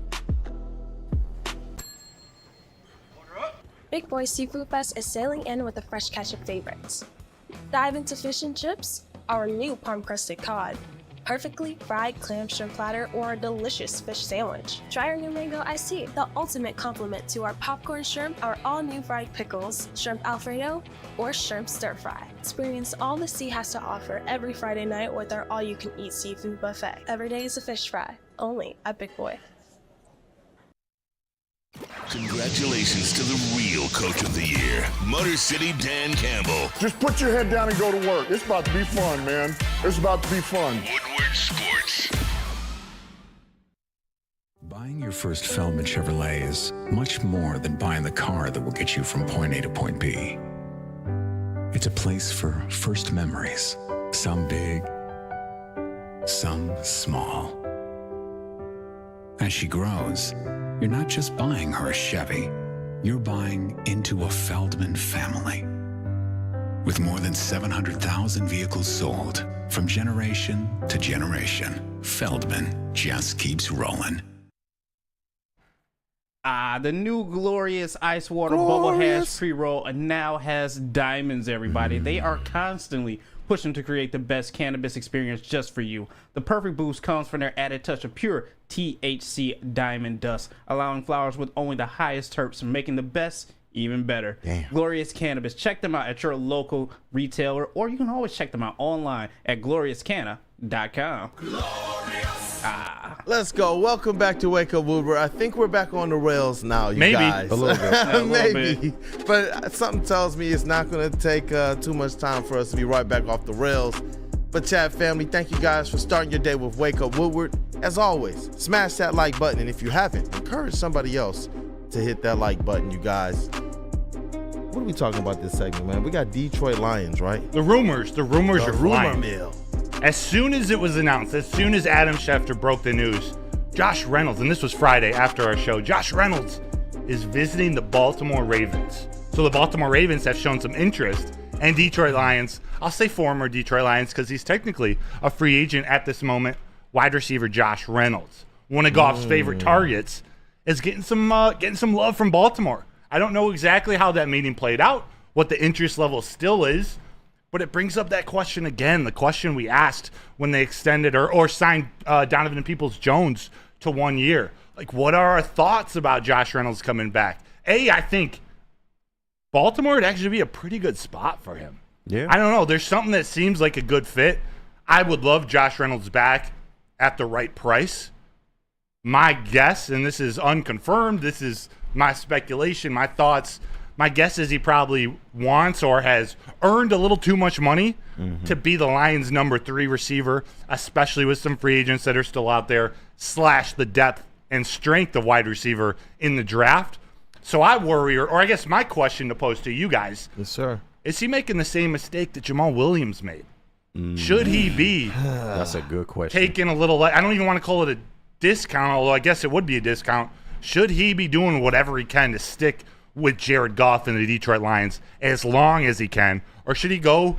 G: Big Boy Seafood Fest is sailing in with a fresh catch of favorites. Dive into fish and chips, our new palm-crusted cod, perfectly fried clam shrimp platter, or a delicious fish sandwich. Try our new mango iced tea, the ultimate complement to our popcorn shrimp, our all-new fried pickles, shrimp alfredo, or shrimp stir-fry. Experience all the sea has to offer every Friday night with our all-you-can-eat seafood buffet. Every day is a fish fry, only at Big Boy.
A: Congratulations to the real coach of the year, Motor City Dan Campbell.
H: Just put your head down and go to work. It's about to be fun, man. It's about to be fun.
A: Woodward Sports.
I: Buying your first Feldman Chevrolet is much more than buying the car that will get you from point A to point B. It's a place for first memories, some big, some small. As she grows, you're not just buying her a Chevy, you're buying into a Feldman family. With more than 700,000 vehicles sold, from generation to generation, Feldman just keeps rolling.
E: The new Glorious Ice Water Bubble Hash pre-roll now has diamonds, everybody. They are constantly pushing to create the best cannabis experience just for you. The perfect boost comes from their added touch of pure THC diamond dust, allowing flowers with only the highest terps, making the best even better.
D: Damn.
E: Glorious Cannabis. Check them out at your local retailer, or you can always check them out online at gloriouscanna.com.
B: Let's go. Welcome back to Wake Up Woodward. I think we're back on the rails now, you
C: Maybe.
B: guys.
C: A little
E: bit. Yeah, a little
B: Maybe. But something tells me it's not going to take too much time for us to be right back off the rails. But Chat family, thank you guys for starting your day with Wake Up Woodward. As always, smash that like button. And if you haven't, encourage somebody else to hit that like button, you guys. What are we talking about this segment, man? We got Detroit Lions, right?
C: The rumors are
B: rumor
C: flying.
B: mill.
C: As soon as it was announced, as soon as Adam Schefter broke the news, Josh Reynolds, and this was Friday after our show, Josh Reynolds is visiting the Baltimore Ravens. So the Baltimore Ravens have shown some interest, and Detroit Lions, I'll say former Detroit Lions because he's technically a free agent at this moment, wide receiver Josh Reynolds, one of Goff's favorite targets, is getting some love from Baltimore. I don't know exactly how that meeting played out, what the interest level still is, but it brings up that question again, the question we asked when they extended or signed Donovan Peoples-Jones to 1 year. Like, what are our thoughts about Josh Reynolds coming back? I think Baltimore would actually be a pretty good spot for him.
D: Yeah.
C: I don't know. There's something that seems like a good fit. I would love Josh Reynolds back at the right price. My guess, and this is unconfirmed, this is my speculation, my thoughts, my guess is he probably wants or has earned a little too much money to be the Lions' number 3 receiver, especially with some free agents that are still out there, / the depth and strength of wide receiver in the draft. So I worry, or I guess my question to pose to you guys,
B: Yes, sir.
C: is he making the same mistake that Jamal Williams made? Should he be
D: That's a good question.
C: taking a little, I don't even want to call it a discount, although I guess it would be a discount. Should he be doing whatever he can to stick with Jared Goff and the Detroit Lions as long as he can? Or should he go,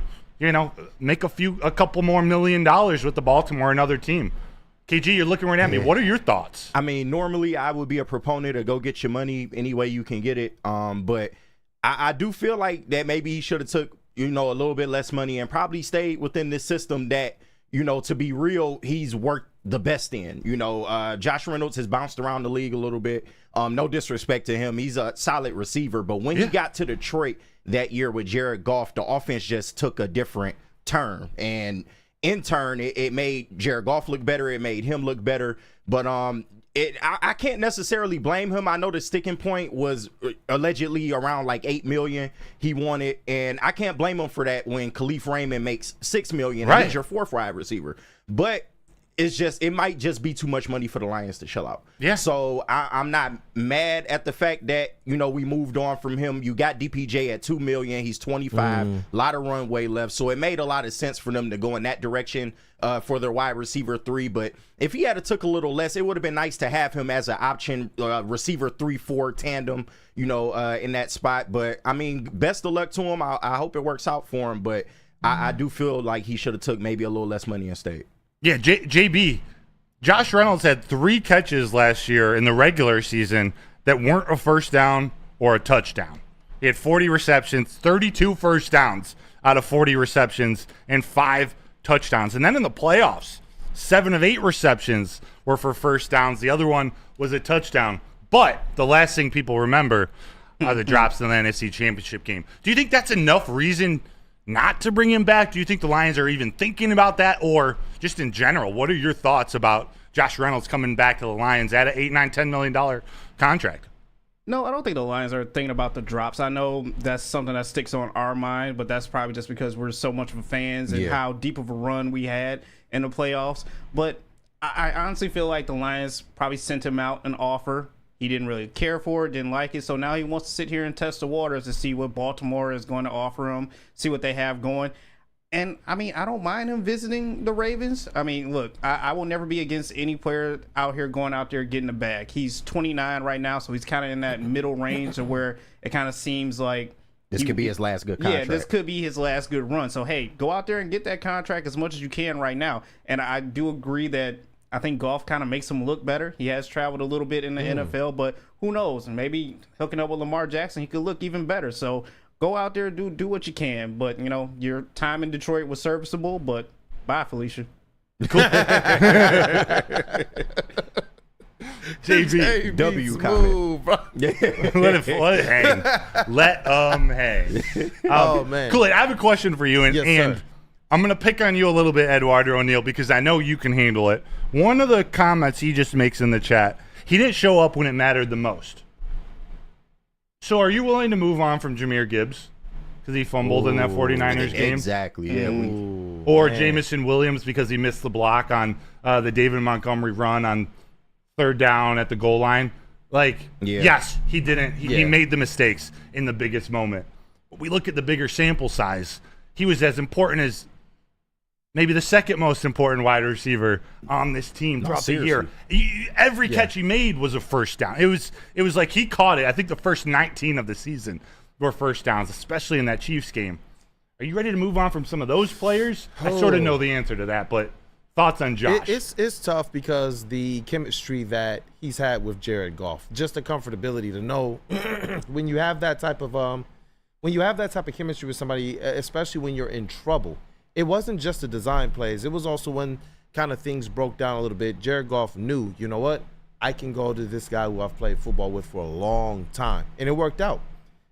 C: make a couple more $1 million with the Baltimore, another team? KG, you're looking right at me. What are your thoughts?
D: I mean, normally I would be a proponent of go get your money any way you can get it. But I do feel like that maybe he should have took, a little bit less money and probably stayed within this system that, to be real, he's worked the best in. Josh Reynolds has bounced around the league a little bit. No disrespect to him. He's a solid receiver. But when he got to Detroit that year with Jared Goff, the offense just took a different turn. And in turn, it made Jared Goff look better. It made him look better. But I can't necessarily blame him. I know the sticking point was allegedly around like $8 million he wanted, and I can't blame him for that when Khalif Raymond makes $6 million and he's your 4th wide receiver. But it might just be too much money for the Lions to shell out.
C: Yeah.
D: So I'm not mad at the fact that, we moved on from him. You got DPJ at $2 million. He's 25. A lot of runway left. So it made a lot of sense for them to go in that direction for their wide receiver 3. But if he had took a little less, it would have been nice to have him as an option receiver 3-4 tandem, in that spot. But I mean, best of luck to him. I hope it works out for him. But I do feel like he should have took maybe a little less money instead.
C: Yeah, JB, Josh Reynolds had 3 catches last year in the regular season that weren't a first down or a touchdown. He had 40 receptions, 32 first downs out of 40 receptions, and 5 touchdowns. And then in the playoffs, 7 of 8 receptions were for first downs. The other one was a touchdown. But the last thing people remember are the drops in the NFC Championship game. Do you think that's enough reason not to bring him back? Do you think the Lions are even thinking about that? Or just in general, what are your thoughts about Josh Reynolds coming back to the Lions at an $8, $9, $10 million contract?
E: No, I don't think the Lions are thinking about the drops. I know that's something that sticks on our mind, but that's probably just because we're so much of fans and how deep of a run we had in the playoffs. But I honestly feel like the Lions probably sent him out an offer. He didn't really care for it, didn't like it. So now he wants to sit here and test the waters to see what Baltimore is going to offer him, see what they have going. And, I mean, I don't mind him visiting the Ravens. I mean, look, I will never be against any player out here going out there getting a bag. He's 29 right now, so he's kind of in that middle range of where it kind of seems like
D: this could be his last good contract.
E: Yeah, this could be his last good run. So, hey, go out there and get that contract as much as you can right now. And I do agree that I think golf kind of makes him look better. He has traveled a little bit in the NFL, but who knows? And maybe hooking up with Lamar Jackson, he could look even better. So go out there, do what you can. But, your time in Detroit was serviceable, but bye, Felicia.
C: Cool. JB,
D: W comment.
C: Let it hang. Let hang.
B: Oh, man.
C: Kool-Aid, I have a question for you, and
B: sir.
C: I'm going to pick on you a little bit, Eduardo O'Neill, because I know you can handle it. One of the comments he just makes in the chat, he didn't show up when it mattered the most. So are you willing to move on from Jahmyr Gibbs because he fumbled in that 49ers game?
D: Exactly. Yeah.
C: Or Jamison Williams because he missed the block on the David Montgomery run on 3rd down at the goal line? Yes, he didn't. He made the mistakes in the biggest moment. But we look at the bigger sample size. He was as important as maybe the second most important wide receiver on this team throughout the year. Every catch he made was a first down. It was like he caught it. I think the first 19 of the season were first downs, especially in that Chiefs game. Are you ready to move on from some of those players? I sort of know the answer to that, but thoughts on Josh?
B: It's tough because the chemistry that he's had with Jared Goff, just the comfortability to know when you have that type of chemistry with somebody, especially when you're in trouble. It wasn't just the design plays. It was also when kind of things broke down a little bit. Jared Goff knew, you know what? I can go to this guy who I've played football with for a long time. And it worked out.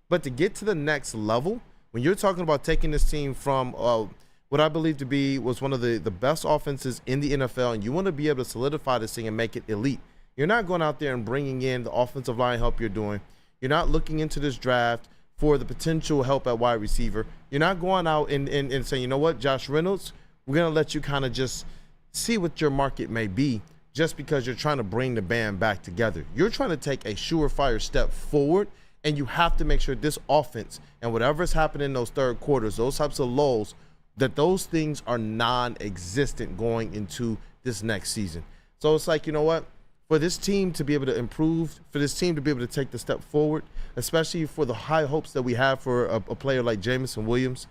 B: But to get to the next level, when you're talking about taking this team from what I believe to be was one of the best offenses in the NFL, and you want to be able to solidify this thing and make it elite, you're not going out there and bringing in the offensive line help you're doing. You're not looking into this draft for the potential help at wide receiver. You're not going out and saying, you know what, Josh Reynolds, we're going to let you kind of just see what your market may be just because you're trying to bring the band back together. You're trying to take a surefire step forward, and you have to make sure this offense and whatever's happening in those third quarters, those types of lulls, that those things are non-existent going into this next season. So it's like, you know what? For this team to be able to improve, for this team to be able to take the step forward, especially for the high hopes that we have for a player like Jamison Williams,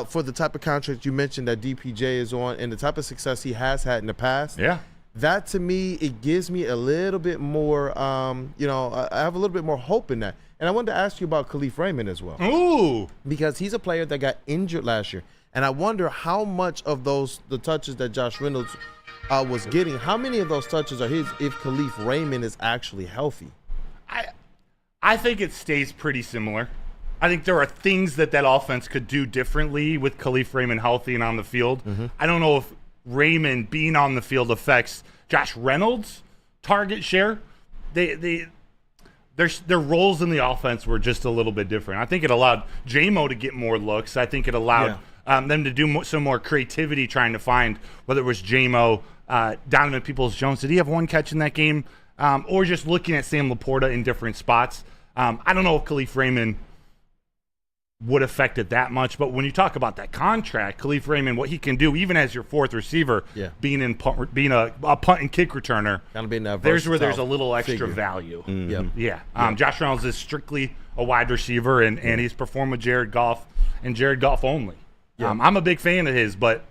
B: for the type of contract you mentioned that DPJ is on and the type of success he has had in the past, that to me, it gives me a little bit more, I have a little bit more hope in that. And I wanted to ask you about Khalif Raymond as well.
C: Ooh.
B: Because he's a player that got injured last year. And I wonder how much of the touches that Josh Reynolds was getting, how many of those touches are his if Khalif Raymond is actually healthy?
C: I think it stays pretty similar. I think there are things that offense could do differently with Khalif Raymond healthy and on the field. I don't know if Raymond being on the field affects Josh Reynolds' target share. Their roles in the offense were just a little bit different. I think it allowed J-Mo to get more looks. I think it allowed them to do some more creativity trying to find, whether it was J-Mo, Donovan Peoples-Jones. Did he have one catch in that game? Or just looking at Sam Laporta in different spots. I don't know if Khalif Raymond would affect it that much, but when you talk about that contract, Khalif Raymond, what he can do, even as your fourth receiver, being a punt and kick returner, there's where there's a little extra value. Josh Reynolds is strictly a wide receiver, and he's performed with Jared Goff and Jared Goff only. I'm a big fan of his, but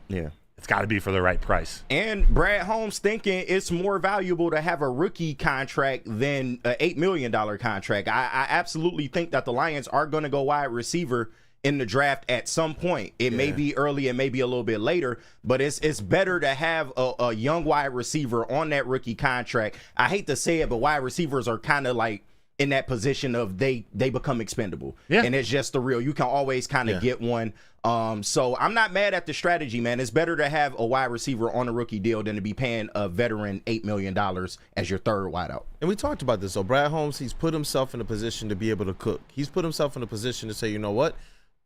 C: it's got to be for the right price.
D: And Brad Holmes thinking it's more valuable to have a rookie contract than an $8 million contract. I absolutely think that the Lions are going to go wide receiver in the draft at some point. It may be early and maybe a little bit later, but it's better to have a young wide receiver on that rookie contract. I hate to say it, but wide receivers are kind of like in that position of they become expendable. And it's just the real. You can always kind of get one. So I'm not mad at the strategy, man. It's better to have a wide receiver on a rookie deal than to be paying a veteran $8 million as your third wideout.
B: And we talked about this. So Brad Holmes, he's put himself in a position to be able to cook. He's put himself in a position to say, you know what?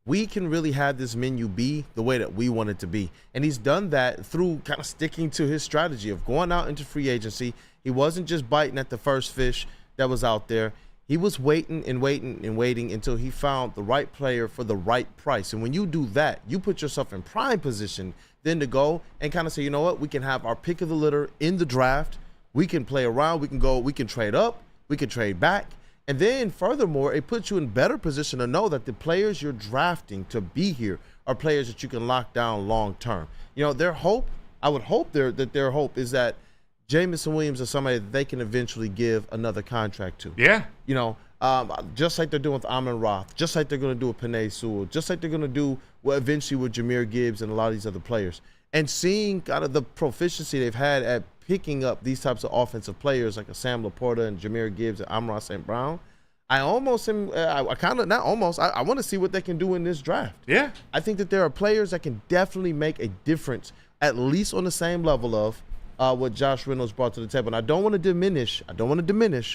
B: We can really have this menu be the way that we want it to be. And he's done that through kind of sticking to his strategy of going out into free agency. He wasn't just biting at the first fish that was out there. He was waiting and waiting and waiting until he found the right player for the right price. And when you do that, you put yourself in prime position then to go and kind of say, you know what, we can have our pick of the litter in the draft. We can play around. We can trade up. We can trade back. And then furthermore, it puts you in better position to know that the players you're drafting to be here are players that you can lock down long term. You know, their hope, I would hope that their hope is that Jamison Williams is somebody that they can eventually give another contract to. You know, just like they're doing with Amon Roth, just like they're going to do with Penei Sewell, just like they're going to do eventually with Jahmyr Gibbs and a lot of these other players. And seeing kind of the proficiency they've had at picking up these types of offensive players like a Sam Laporta and Jahmyr Gibbs and Amon-Ra St. Brown, I want to see what they can do in this draft. I think that there are players that can definitely make a difference, at least on the same level of what Josh Reynolds brought to the table. And I don't want to diminish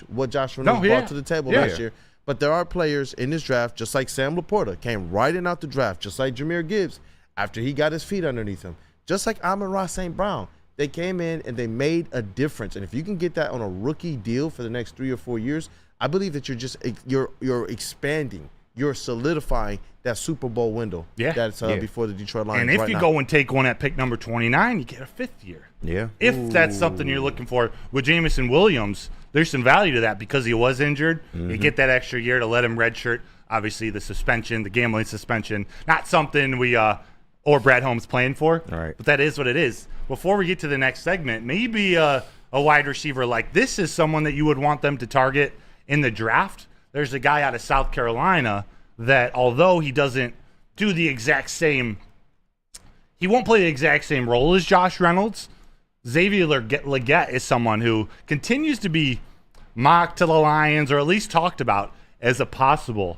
B: what Josh Reynolds brought to the table last year. But there are players in this draft, just like Sam Laporta, came right in out the draft, just like Jahmyr Gibbs, after he got his feet underneath him. Just like Amon-Ra St. Brown. They came in and they made a difference. And if you can get that on a rookie deal for the next 3 or 4 years, I believe that you're expanding, you're solidifying that Super Bowl window that's before the Detroit Lions.
C: And if you go and take one at pick number 29, you get a fifth year. If that's something you're looking for. With Jamison Williams, there's some value to that because he was injured. You get that extra year to let him redshirt. Obviously, the suspension, the gambling suspension, not something we or Brad Holmes playing for. But that is what it is. Before we get to the next segment, maybe a wide receiver like this is someone that you would want them to target in the draft. There's a guy out of South Carolina that, although he doesn't do the exact same, he won't play the exact same role as Josh Reynolds. Xavier Legette is someone who continues to be mocked to the Lions, or at least talked about as a possible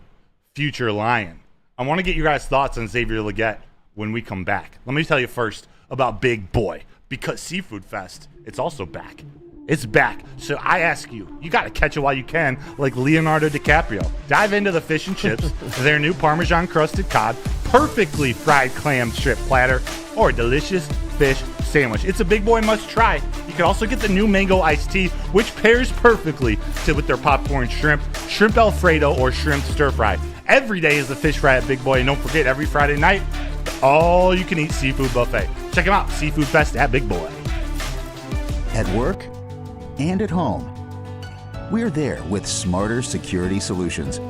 C: future Lion. I want to get your guys' thoughts on Xavier Legette when we come back. Let me tell you first about Big Boy, because Seafood Fest, it's also back. It's back. So I ask you, you got to catch it while you can, like Leonardo DiCaprio. Dive into the fish and chips, their new Parmesan-crusted cod, perfectly fried clam strip platter, or delicious fish sandwich. It's a Big Boy must-try. You can also get the new mango iced tea, which pairs perfectly with their popcorn shrimp, shrimp Alfredo, or shrimp stir-fry. Every day is the fish fry at Big Boy, and don't forget, every Friday night, all-you-can-eat seafood buffet. Check them out, Seafood Fest at Big Boy.
J: At work and at home, we're there with smarter security solutions.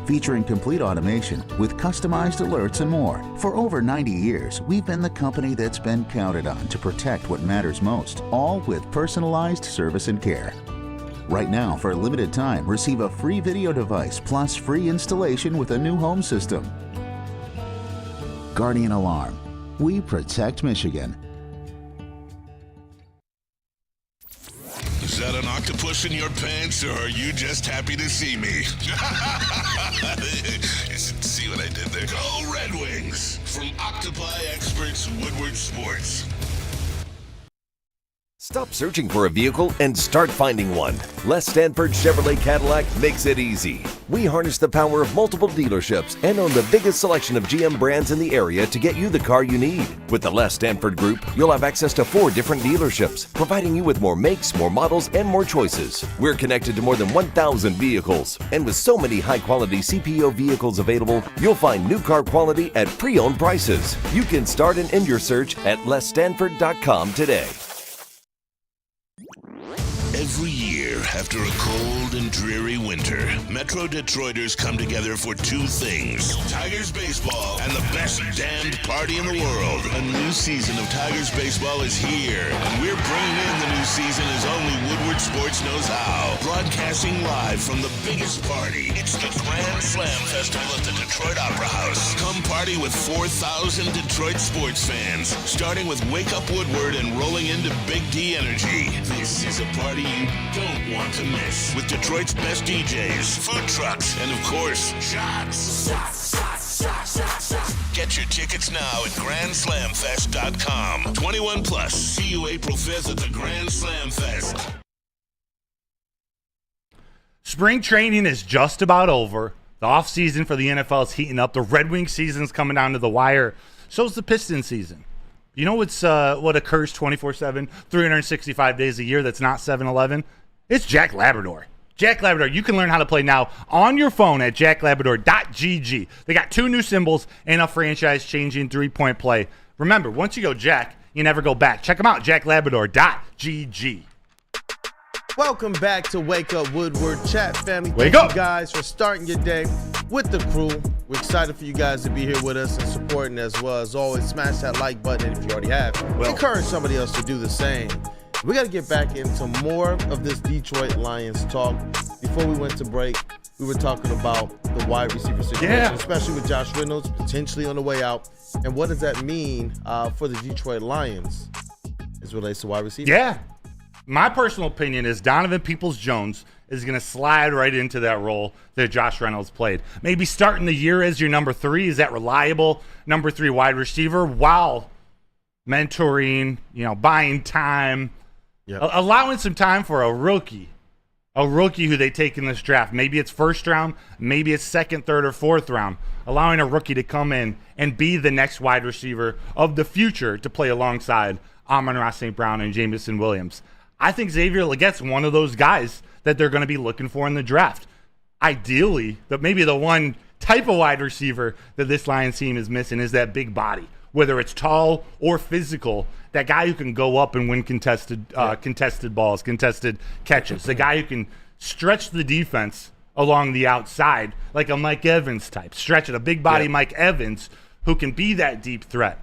J: Featuring complete automation with customized alerts and more. For over 90 years, we've been the company that's been counted on to protect what matters most, all with personalized service and care. Right now, for a limited time, receive a free video device plus free installation with a new home system. Guardian Alarm. We protect Michigan.
A: Is that an octopus in your pants, or are you just happy to see me? See what I did there? Go Red Wings! From Octopi experts Woodward Sports.
K: Stop searching for a vehicle and start finding one. Les Stanford Chevrolet Cadillac makes it easy. We harness the power of multiple dealerships and own the biggest selection of GM brands in the area to get you the car you need. With the Les Stanford Group, you'll have access to 4 different dealerships, providing you with more makes, more models, and more choices. We're connected to more than 1,000 vehicles, and with so many high-quality CPO vehicles available, you'll find new car quality at pre-owned prices. You can start and end your search at lesstanford.com today.
A: Every year, after a cold and dreary winter, Metro Detroiters come together for 2 things: Tigers baseball and the best damned party in the world. A new season of Tigers baseball is here, and we're bringing in the new season as only Woodward Sports knows how. Broadcasting live from the biggest party, it's the Grand Slam Festival at the Detroit Opera House. Come party with 4,000 Detroit sports fans, starting with Wake Up Woodward and rolling into Big D Energy. This is a party you don't want to miss, with Detroit's best DJs, food trucks, and of course, shots. Get your tickets now at GrandSlamFest.com. 21 plus. See you April 5th at the Grand Slam Fest.
C: Spring training is just about over. The offseason for the NFL is heating up. The Red Wings season's coming down to the wire. So's the Pistons season. You know what occurs 24/7, 365 days a year that's not 7-Eleven? It's Jack Labrador. Jack Labrador, you can learn how to play now on your phone at jacklabrador.gg. They got 2 new symbols and a franchise-changing 3-point play. Remember, once you go Jack, you never go back. Check them out, jacklabrador.gg.
B: Welcome back to Wake Up Woodward Chat family.
C: Wake
B: Thank
C: up.
B: you guys for starting your day with the crew. We're excited for you guys to be here with us and supporting as well. As always, smash that like button, and if you already have, encourage somebody else to do the same. We got to get back into more of this Detroit Lions talk. Before we went to break, we were talking about the wide receiver situation, especially with Josh Reynolds potentially on the way out. And what does that mean for the Detroit Lions as it relates to wide receiver?
C: Yeah. My personal opinion is Donovan Peoples-Jones is going to slide right into that role that Josh Reynolds played. Maybe starting the year as your number 3, is that reliable number 3 wide receiver, while mentoring, buying time, allowing some time for a rookie who they take in this draft. Maybe it's first round, maybe it's second, third, or fourth round. Allowing a rookie to come in and be the next wide receiver of the future to play alongside Amon-Ra St. Brown and Jameson Williams. I think Xavier Legette's one of those guys that they're going to be looking for in the draft. Ideally, maybe the one type of wide receiver that this Lions team is missing is that big body, whether it's tall or physical, that guy who can go up and win contested balls, contested catches, the guy who can stretch the defense along the outside like a Mike Evans type, stretch it, a big body Mike Evans who can be that deep threat.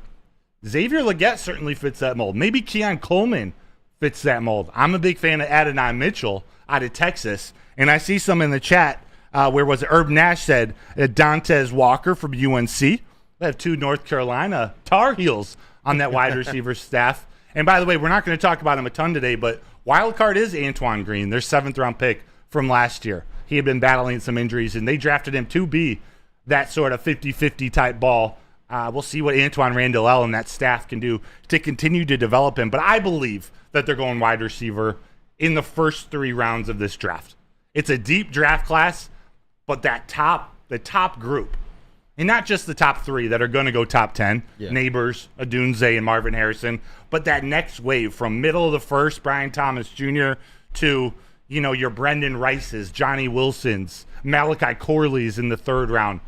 C: Xavier Legette certainly fits that mold. Maybe Keon Coleman fits that mold. I'm a big fan of Adonai Mitchell out of Texas, and I see some in the chat where was it? Herb Nash said Dantes Walker from UNC. They have 2 North Carolina Tar Heels on that wide receiver staff. And by the way, we're not going to talk about him a ton today, but wild card is Antoine Green, their 7th-round pick from last year. He had been battling some injuries, and they drafted him to be that sort of 50-50 type ball. We'll see what Antoine Randall and that staff can do to continue to develop him. But I believe that they're going wide receiver in the first 3 rounds of this draft. It's a deep draft class, but the top group, and not just the top 3 that are going to go top 10, Neighbors, Adunze, and Marvin Harrison, but that next wave from middle of the first, Brian Thomas Jr., to your Brendan Rices, Johnny Wilsons, Malachi Corleys in the 3rd round.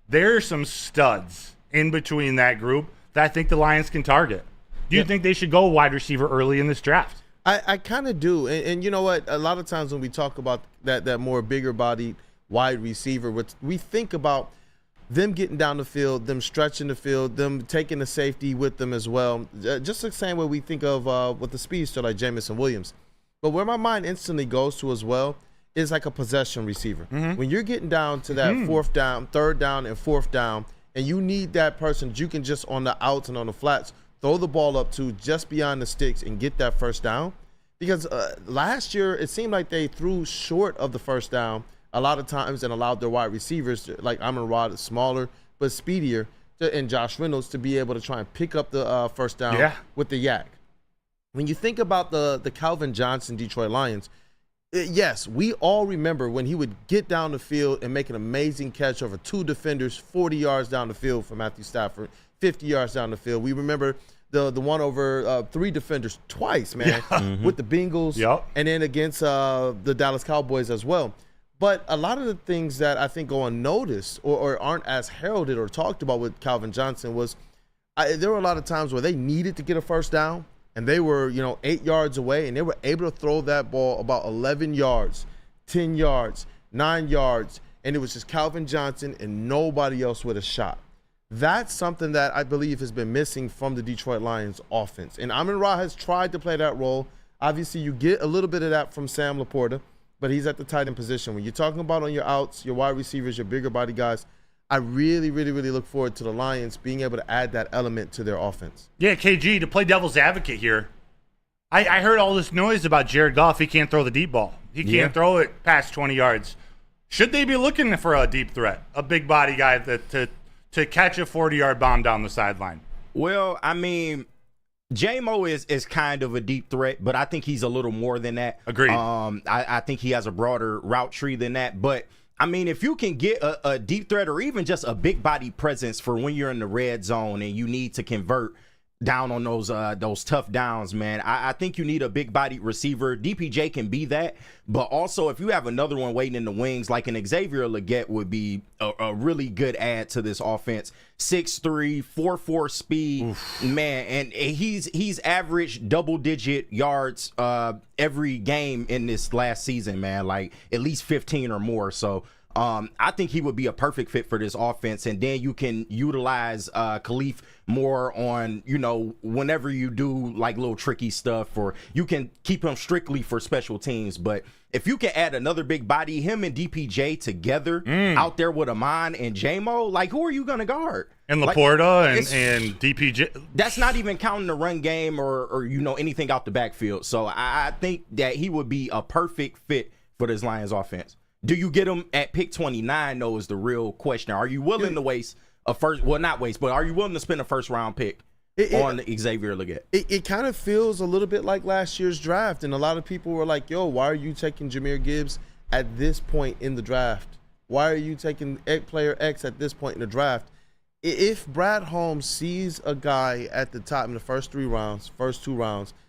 C: There are some studs in between that group that I think the Lions can target. Do you think they should go wide receiver early in this draft?
B: I kind of do. And you know what? A lot of times when we talk about that more bigger bodied wide receiver, we think about them getting down the field, them stretching the field, them taking the safety with them as well. Just the same way we think of with the speedster like Jameson Williams. But where my mind instantly goes to as well is like a possession receiver. When you're getting down to that 4th down, 3rd down, and 4th down, and you need that person that you can just on the outs and on the flats throw the ball up to just beyond the sticks and get that first down. Because last year it seemed like they threw short of the first down a lot of times and allowed their wide receivers, like Amon-Ra, smaller but speedier, and Josh Reynolds to be able to try and pick up the first down with the yak. when you think about the Calvin Johnson Detroit Lions, yes, we all remember when he would get down the field and make an amazing catch over 2 defenders 40 yards down the field for Matthew Stafford, 50 yards down the field. We remember the one over 3 defenders twice, man, with the Bengals and then against the Dallas Cowboys as well. But a lot of the things that I think go unnoticed or aren't as heralded or talked about with Calvin Johnson was there were a lot of times where they needed to get a first down and they were, 8 yards away and they were able to throw that ball about 11 yards, 10 yards, 9 yards, and it was just Calvin Johnson and nobody else with a shot. That's something that I believe has been missing from the Detroit Lions offense. And Amon-Ra has tried to play that role. Obviously, you get a little bit of that from Sam Laporta, but he's at the tight end position. When you're talking about on your outs, your wide receivers, your bigger body guys, I really, really, really look forward to the Lions being able to add that element to their offense.
C: Yeah, KG, to play devil's advocate here, I heard all this noise about Jared Goff. He can't throw the deep ball. He can't throw it past 20 yards. Should they be looking for a deep threat, a big body guy to catch a 40-yard bomb down the sideline?
D: Well, I mean, J-Mo is kind of a deep threat, but I think he's a little more than that.
C: Agreed.
D: I think he has a broader route tree than that. But, I mean, if you can get a deep threat or even just a big body presence for when you're in the red zone and you need to convert down on those tough downs, man, I think you need a big body receiver. DPJ can be that, but also if you have another one waiting in the wings, like an Xavier Legette would be a really good add to this offense. 6'3", 4.4 speed, man, and he's averaged double-digit yards every game in this last season, man, like at least 15 or more. So I think he would be a perfect fit for this offense, and then you can utilize Khalif more on, whenever you do like little tricky stuff, or you can keep him strictly for special teams. But if you can add another big body, him and DPJ together out there with Amon and J-Mo, like who are you going to guard?
C: And Laporta and DPJ.
D: That's not even counting the run game or anything out the backfield. So I think that he would be a perfect fit for this Lions offense. Do you get him at pick 29, though, is the real question. Are you willing to waste a first – well, not waste, but are you willing to spend a first-round pick on Xavier Legette?
B: It kind of feels a little bit like last year's draft, and a lot of people were like, yo, why are you taking Jahmyr Gibbs at this point in the draft? Why are you taking player X at this point in the draft? If Brad Holmes sees a guy at the top in the first 2 rounds,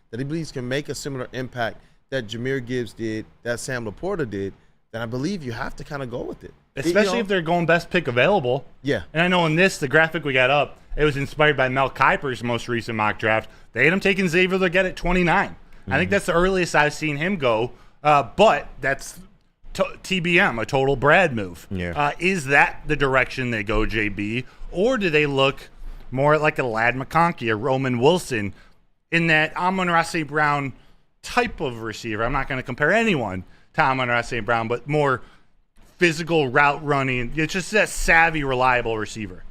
B: that he believes can make a similar impact that Jahmyr Gibbs did, that Sam Laporta did, then I believe you have to kind of go with it.
C: Especially if they're going best pick available.
B: Yeah.
C: And I know in the graphic we got up, it was inspired by Mel Kiper's most recent mock draft. They had him taking Xavier Legette at 29. I think that's the earliest I've seen him go. But that's TBM, a total Brad move.
D: Yeah.
C: Is that the direction they go, JB? Or do they look more like a Ladd McConkey, a Roman Wilson, in that Amon-Ra St. Brown type of receiver? I'm not going to compare anyone to Amon-Ra St. Brown, but more physical route running. It's just that savvy, reliable receiver.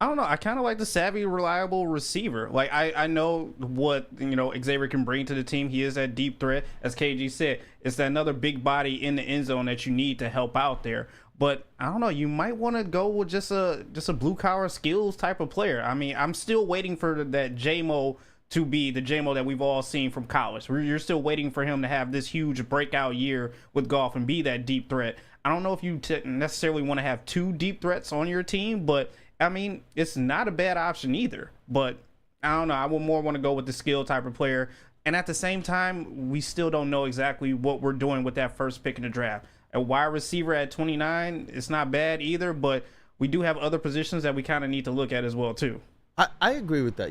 E: I don't know. I kind of like the savvy, reliable receiver. Like I know what Xavier can bring to the team. He is that deep threat, as KG said. It's that another big body in the end zone that you need to help out there. But I don't know. You might want to go with just a blue collar skills type of player. I mean, I'm still waiting for that J-Mo to be the J-Mo that we've all seen from college. You're still waiting for him to have this huge breakout year with golf and be that deep threat. I don't know if you necessarily want to have 2 deep threats on your team, but I mean, it's not a bad option either. But I don't know. I would more want to go with the skill type of player. And at the same time, we still don't know exactly what we're doing with that first pick in the draft. A wide receiver at 29, it's not bad either, but we do have other positions that we kind of need to look at as well, too.
B: I agree with that.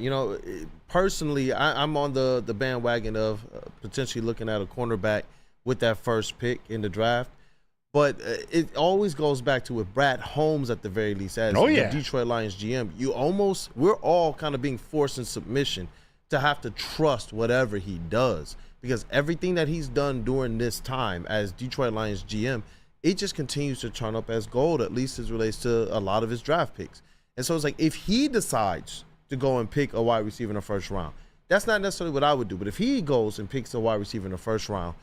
B: Personally, I'm on the bandwagon of potentially looking at a cornerback with that first pick in the draft. But it always goes back to with Brad Holmes at the very least as the Detroit Lions GM. We're all kind of being forced in submission to have to trust whatever he does, because everything that he's done during this time as Detroit Lions GM, it just continues to turn up as gold, at least as relates to a lot of his draft picks. And so it's like, if he decides to go and pick a wide receiver in the first round, that's not necessarily what I would do. But if he goes and picks a wide receiver in the first round,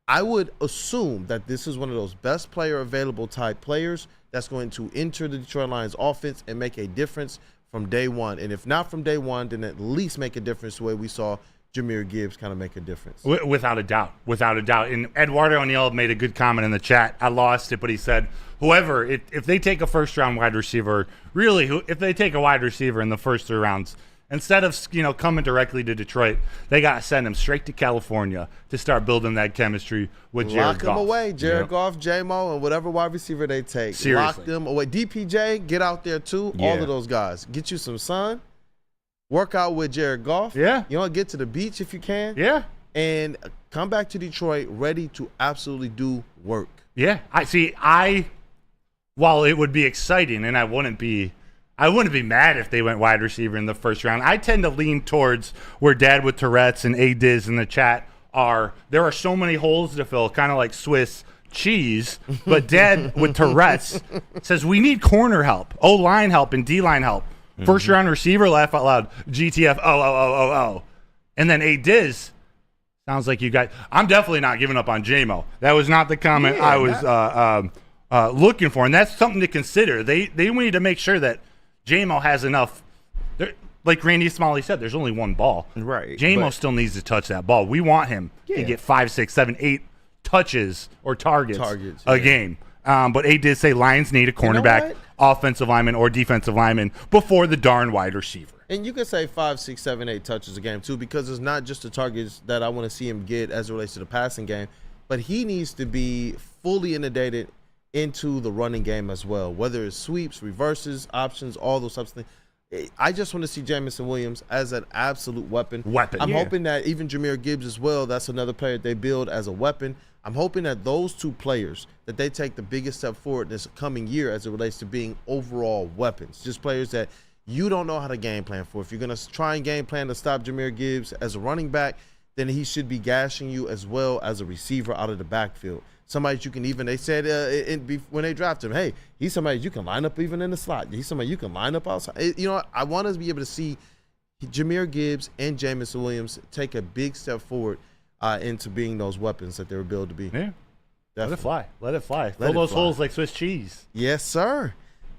B: I would assume that this is one of those best player available type players that's going to enter the Detroit Lions offense and make a difference from day one. And if not from day one, then at least make a difference the way we saw Jahmyr Gibbs kind of make a difference.
C: Without a doubt. Without a doubt. And Eduardo O'Neill made a good comment in the chat. I lost it, but he said, whoever, if they take a first-round wide receiver, really, if they take a wide receiver in the first 3 rounds, instead of coming directly to Detroit, they got to send him straight to California to start building that chemistry with Jared Goff.
B: Lock him away. Jared Goff, J-Mo, and whatever wide receiver they take.
C: Seriously.
B: Lock them away. DPJ, get out there too.
D: Yeah.
B: All of those guys. Get you some sun. Work out with Jared Goff.
C: Yeah.
B: Get to the beach if you can.
C: Yeah.
B: And come back to Detroit ready to absolutely do work.
C: Yeah. While it would be exciting, and I wouldn't be mad if they went wide receiver in the first round, I tend to lean towards where Dad with Tourette's and A-Diz in the chat are. There are so many holes to fill, kind of like Swiss cheese, but Dad with Tourette's says we need corner help, O-line help, and D-line help. First round receiver, laugh out loud, GTF, oh. And then A-Diz, sounds like you guys, I'm definitely not giving up on J-Mo. That was not the comment I was looking for, and that's something to consider. They need to make sure that J-Mo has enough. Like Randy Smalley said, there's only one ball.
D: Right.
C: J-Mo still needs to touch that ball. We want him to get 5, 6, 7, 8 touches or targets a game. But A did say Lions need a cornerback, offensive lineman, or defensive lineman before the darn wide receiver.
B: And you can say 5, 6, 7, 8 touches a game too, because it's not just the targets that I want to see him get as it relates to the passing game, but he needs to be fully inundated into the running game as well, whether it's sweeps, reverses, options, all those types of things. I just want to see Jamison Williams as an absolute weapon. I'm hoping that even Jahmyr Gibbs as well, that's another player they build as a weapon. I'm hoping that those two players, that they take the biggest step forward this coming year as it relates to being overall weapons. Just players that you don't know how to game plan for. If you're going to try and game plan to stop Jahmyr Gibbs as a running back, then he should be gashing you as well as a receiver out of the backfield. Somebody you can even, they said when they drafted him, hey, he's somebody you can line up even in the slot. He's somebody you can line up outside. I want us to be able to see Jahmyr Gibbs and Jamison Williams take a big step forward into being those weapons that they were built to be.
C: Yeah.
B: Definitely.
C: Let it fly. Fill those holes like Swiss cheese.
B: Yes, sir.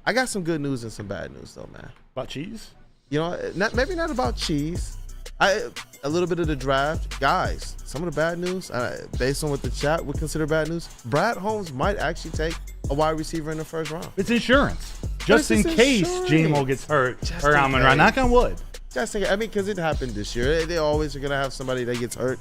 B: I got some good news and some bad news, though, man.
C: About cheese?
B: Maybe not about cheese. A little bit of the draft. Guys, some of the bad news, based on what the chat would consider bad news, Brad Holmes might actually take a wide receiver in the first round.
C: It's insurance. Just in case J-Mo gets hurt or Amon Ra. Knock on wood.
B: Just in case. Because it happened this year. They always are going to have somebody that gets hurt.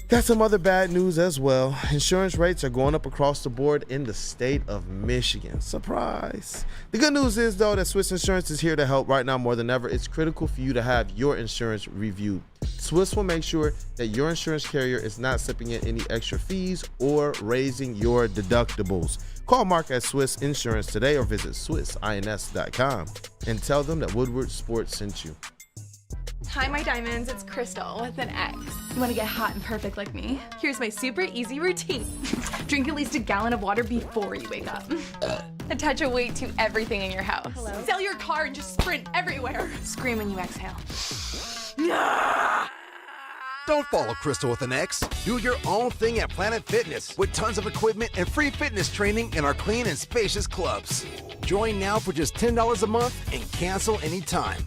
B: Got some other bad news as well. Insurance rates are going up across the board in the state of Michigan. Surprise. The good news is, though, that Swiss Insurance is here to help right now more than ever. It's critical for you to have your insurance reviewed. Swiss will make sure that your insurance carrier is not slipping in any extra fees or raising your deductibles. Call Mark at Swiss Insurance today or visit swissins.com and tell them that Woodward Sports sent you.
L: Hi, my diamonds. It's Crystal with an X. You want to get hot and perfect like me? Here's my super easy routine. Drink at least a gallon of water before you wake up. Attach a weight to everything in your house. Hello? Sell your car and just sprint everywhere. Scream when you exhale.
M: Don't follow Crystal with an X. Do your own thing at Planet Fitness with tons of equipment and free fitness training in our clean and spacious clubs. Join now for just $10 a month and cancel anytime.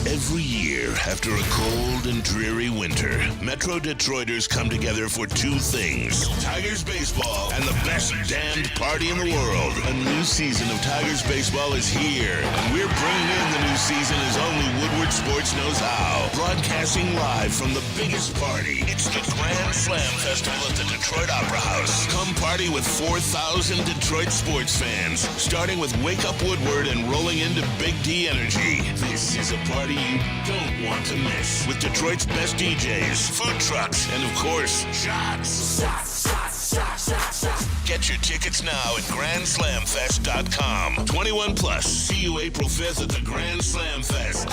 A: Every year, after a cold and dreary winter, Metro Detroiters come together for two things: Tigers baseball and the best damned party in the world. A new season of Tigers baseball is here, and we're bringing in the new season as only Woodward Sports knows how. Broadcasting live from the biggest party. It's the Grand Slam Festival at the Detroit Opera House. Come party with 4,000 Detroit sports fans, starting with Wake Up Woodward and rolling into Big D Energy. This is a party you don't want to miss, with Detroit's best DJs, food trucks, and of course, shots. Get your tickets now at GrandSlamFest.com. 21 plus. See you April 5th at the Grand Slam Fest.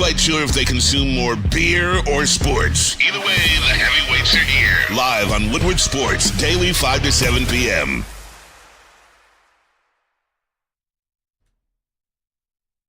A: quite sure if they consume more beer or sports. Either way, the heavyweights are here. Live on Woodward Sports, daily 5 to 7 p.m.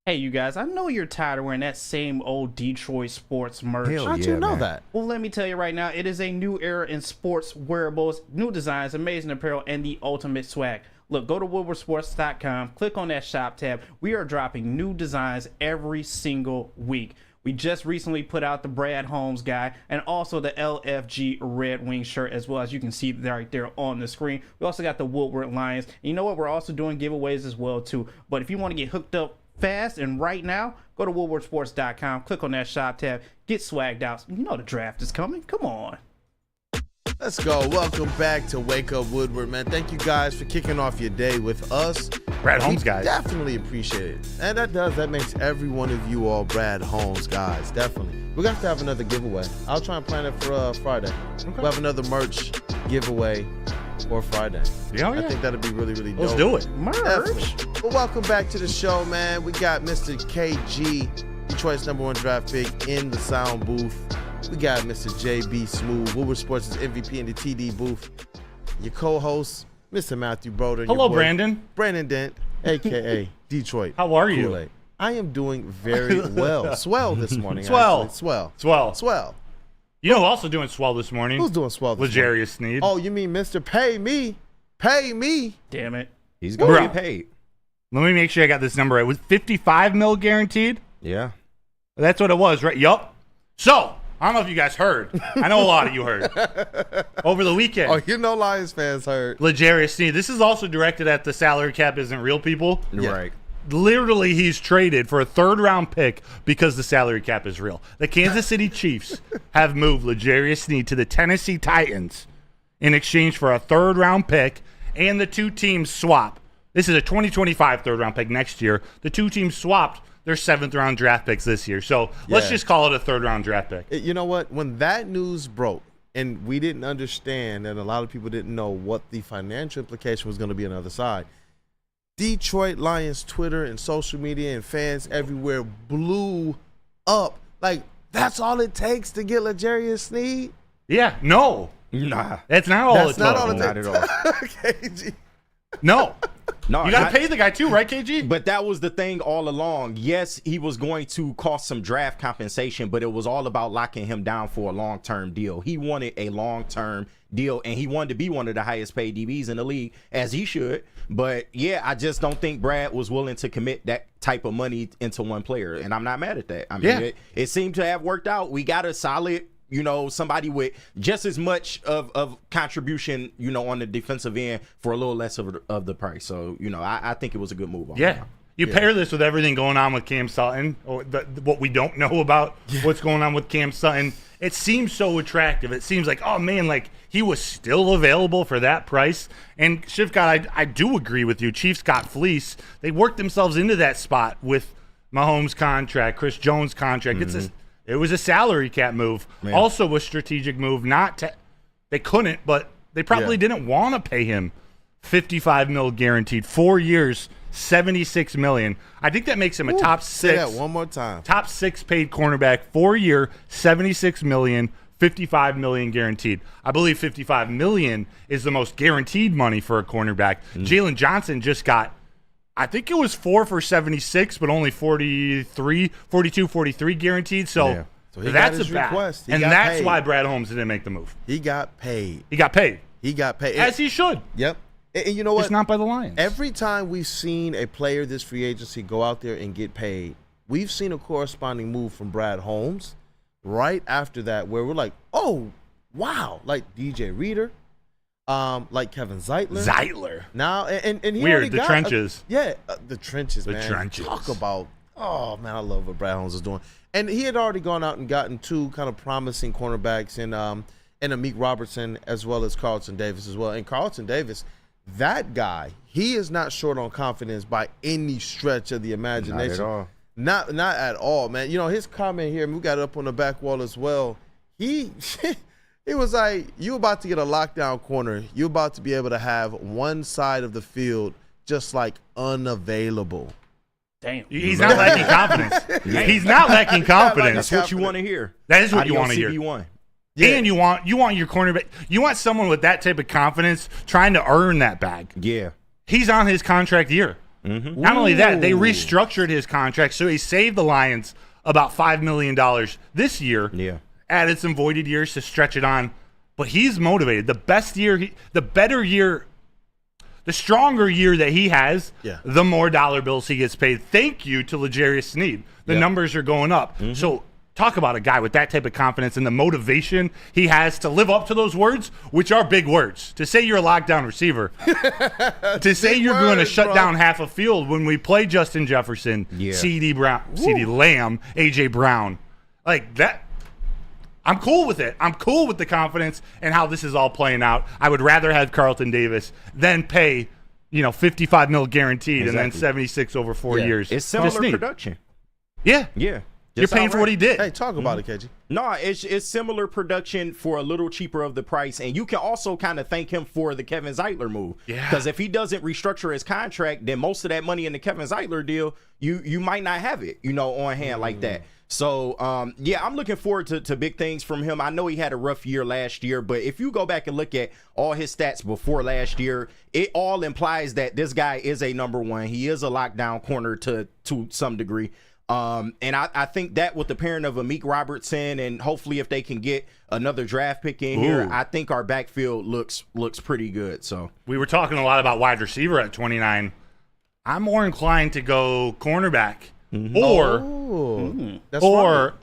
E: Hey, you guys, I know you're tired of wearing that same old Detroit sports merch.
B: How'd you know that?
E: Well, let me tell you right now, it is a new era in sports wearables, new designs, amazing apparel, and the ultimate swag. Look, go to woodwardsports.com, click on that shop tab. We are dropping new designs every single week. We just recently put out the Brad Holmes guy and also the LFG Red Wing shirt, as well, as you can see right there on the screen. We also got the Woodward Lions. And you know what? We're also doing giveaways as well, too. But if you want to get hooked up fast and right now, go to woodwardsports.com, click on that shop tab, get swagged out. You know the draft is coming. Come on.
B: Let's go. Welcome back to Wake Up Woodward, man. Thank you guys for kicking off your day with us.
C: Brad Holmes guys.
B: Definitely appreciate it. And that makes every one of you all Brad Holmes guys. Definitely. We're going to have another giveaway. I'll try and plan it for Friday. Okay. We'll have another merch giveaway for Friday.
C: Yeah,
B: I think that'd be really, really dope.
C: Let's do it.
E: Merch.
B: Well, welcome back to the show, man. We got Mr. KG, Detroit's #1 draft pick, in the sound booth. We got Mr. JB Smooth, Woodward Sports' MVP in the TD booth. Your co-host, Mr. Matthew Broder.
C: Hello, Brandon.
B: Brandon Dent, a.k.a. Detroit.
C: How are you?
B: Kool-Aid. I am doing very well. Swell this morning.
C: Swell.
B: Actually.
C: Swell. You know, also doing swell this morning.
B: Who's doing swell this morning?
C: L'Jarius Sneed.
B: Oh, you mean Mr. Pay Me? Pay me.
E: Damn it.
D: He's going to get paid.
C: Let me make sure I got this number right. Was $55 million guaranteed?
D: Yeah.
C: That's what it was, right? Yup. So, I don't know if you guys heard. I know a lot of you heard. Over the weekend.
B: Oh, you know Lions fans heard.
C: L'Jarius Sneed. This is also directed at the salary cap isn't real people.
D: Yeah. Right.
C: Literally, he's traded for a third-round pick because the salary cap is real. The Kansas City Chiefs have moved L'Jarius Sneed to the Tennessee Titans in exchange for a third-round pick, and the two teams swap. This is a 2025 third-round pick next year. The two teams swapped their seventh-round draft picks this year. So let's just call it a third-round draft pick.
B: You know what? When that news broke, and we didn't understand, and a lot of people didn't know what the financial implication was going to be on the other side, Detroit Lions Twitter and social media and fans everywhere blew up. Like, that's all it takes to get L'Jarius Sneed?
C: Yeah, no.
D: Nah.
C: That's not all it takes.
B: Not at
D: all.
B: KG.
C: No.
D: No,
C: you got to pay the guy too, right, KG?
D: But that was the thing all along. Yes, he was going to cost some draft compensation, but it was all about locking him down for a long-term deal. He wanted a long-term deal, and he wanted to be one of the highest-paid DBs in the league, as he should. But, yeah, I just don't think Brad was willing to commit that type of money into one player, and I'm not mad at that. I mean, it seemed to have worked out. We got a solid, somebody with just as much of contribution, on the defensive end for a little less of the price. So, I think it was a good move.
C: You pair this with everything going on with Cam Sutton, or what we don't know about what's going on with Cam Sutton. It seems so attractive. It seems like, oh, man, like he was still available for that price. And Shifkat, I do agree with you. Chiefs got fleeced. They worked themselves into that spot with Mahomes' contract, Chris Jones' contract. It was a salary cap move. Man. Also a strategic move. They couldn't, but they probably didn't want to pay him $55 million guaranteed. 4 years, $76 million. I think that makes him a top six.
B: Say that one more time.
C: Top six paid cornerback, 4 year, $76 million, $55 million guaranteed. I believe $55 million is the most guaranteed money for a cornerback. Jalen Johnson just got, I think it was 4 for 76, but only 42, 43 guaranteed. So that's a bad. And that's why Brad Holmes didn't make the move.
B: He got paid.
C: As he should.
B: Yep. And you know what?
C: It's not by the Lions.
B: Every time we've seen a player this free agency go out there and get paid, we've seen a corresponding move from Brad Holmes right after that where we're like, oh, wow. Like DJ Reader. Like Kevin Zeitler. Now, and he
C: weird, the trenches.
B: The trenches, man.
C: The trenches.
B: Talk about, oh, man, I love what Brad Holmes is doing. And he had already gone out and gotten two kind of promising cornerbacks in Amik Robertson as well as Carlton Davis as well. And Carlton Davis, that guy, he is not short on confidence by any stretch of the imagination.
D: Not at all.
B: Not at all, man. His comment here, and we got it up on the back wall as well. He was like, you about to get a lockdown corner. You about to be able to have one side of the field just like unavailable.
E: Damn.
C: He's not lacking confidence. He's not lacking confidence.
D: That's what you want to hear.
C: That is what you want to hear.
D: CB1.
C: Yeah. And you want your cornerback. You want someone with that type of confidence trying to earn that bag.
D: Yeah.
C: He's on his contract year. Mm-hmm. Not only that, they restructured his contract, so he saved the Lions about $5 million this year.
D: Yeah.
C: Added some voided years to stretch it on. But he's motivated. The best year, the better year, the stronger year that he has, the more dollar bills he gets paid. Thank you to L'Jarius Sneed. The numbers are going up. Mm-hmm. So talk about a guy with that type of confidence and the motivation he has to live up to those words, which are big words. To say you're a lockdown receiver, to say you're going to shut down half a field when we play Justin Jefferson, CD Lamb, AJ Brown, like that. I'm cool with it. I'm cool with the confidence and how this is all playing out. I would rather have Carlton Davis than pay, $55 million guaranteed and then 76 over 4 years.
D: It's similar production.
C: Yeah.
D: Yeah.
C: You're paying for what he did.
B: Hey, talk about it, KG.
D: No, it's similar production for a little cheaper of the price, and you can also kind of thank him for the Kevin Zeitler move. Yeah. Because if he doesn't restructure his contract, then most of that money in the Kevin Zeitler deal, you might not have it, on hand like that. So, I'm looking forward to big things from him. I know he had a rough year last year, but if you go back and look at all his stats before last year, it all implies that this guy is a number one. He is a lockdown corner to some degree. And I think that with the pairing of Amik Robertson and hopefully if they can get another draft pick in here, I think our backfield looks pretty good. So
C: we were talking a lot about wide receiver at 29. I'm more inclined to go cornerback or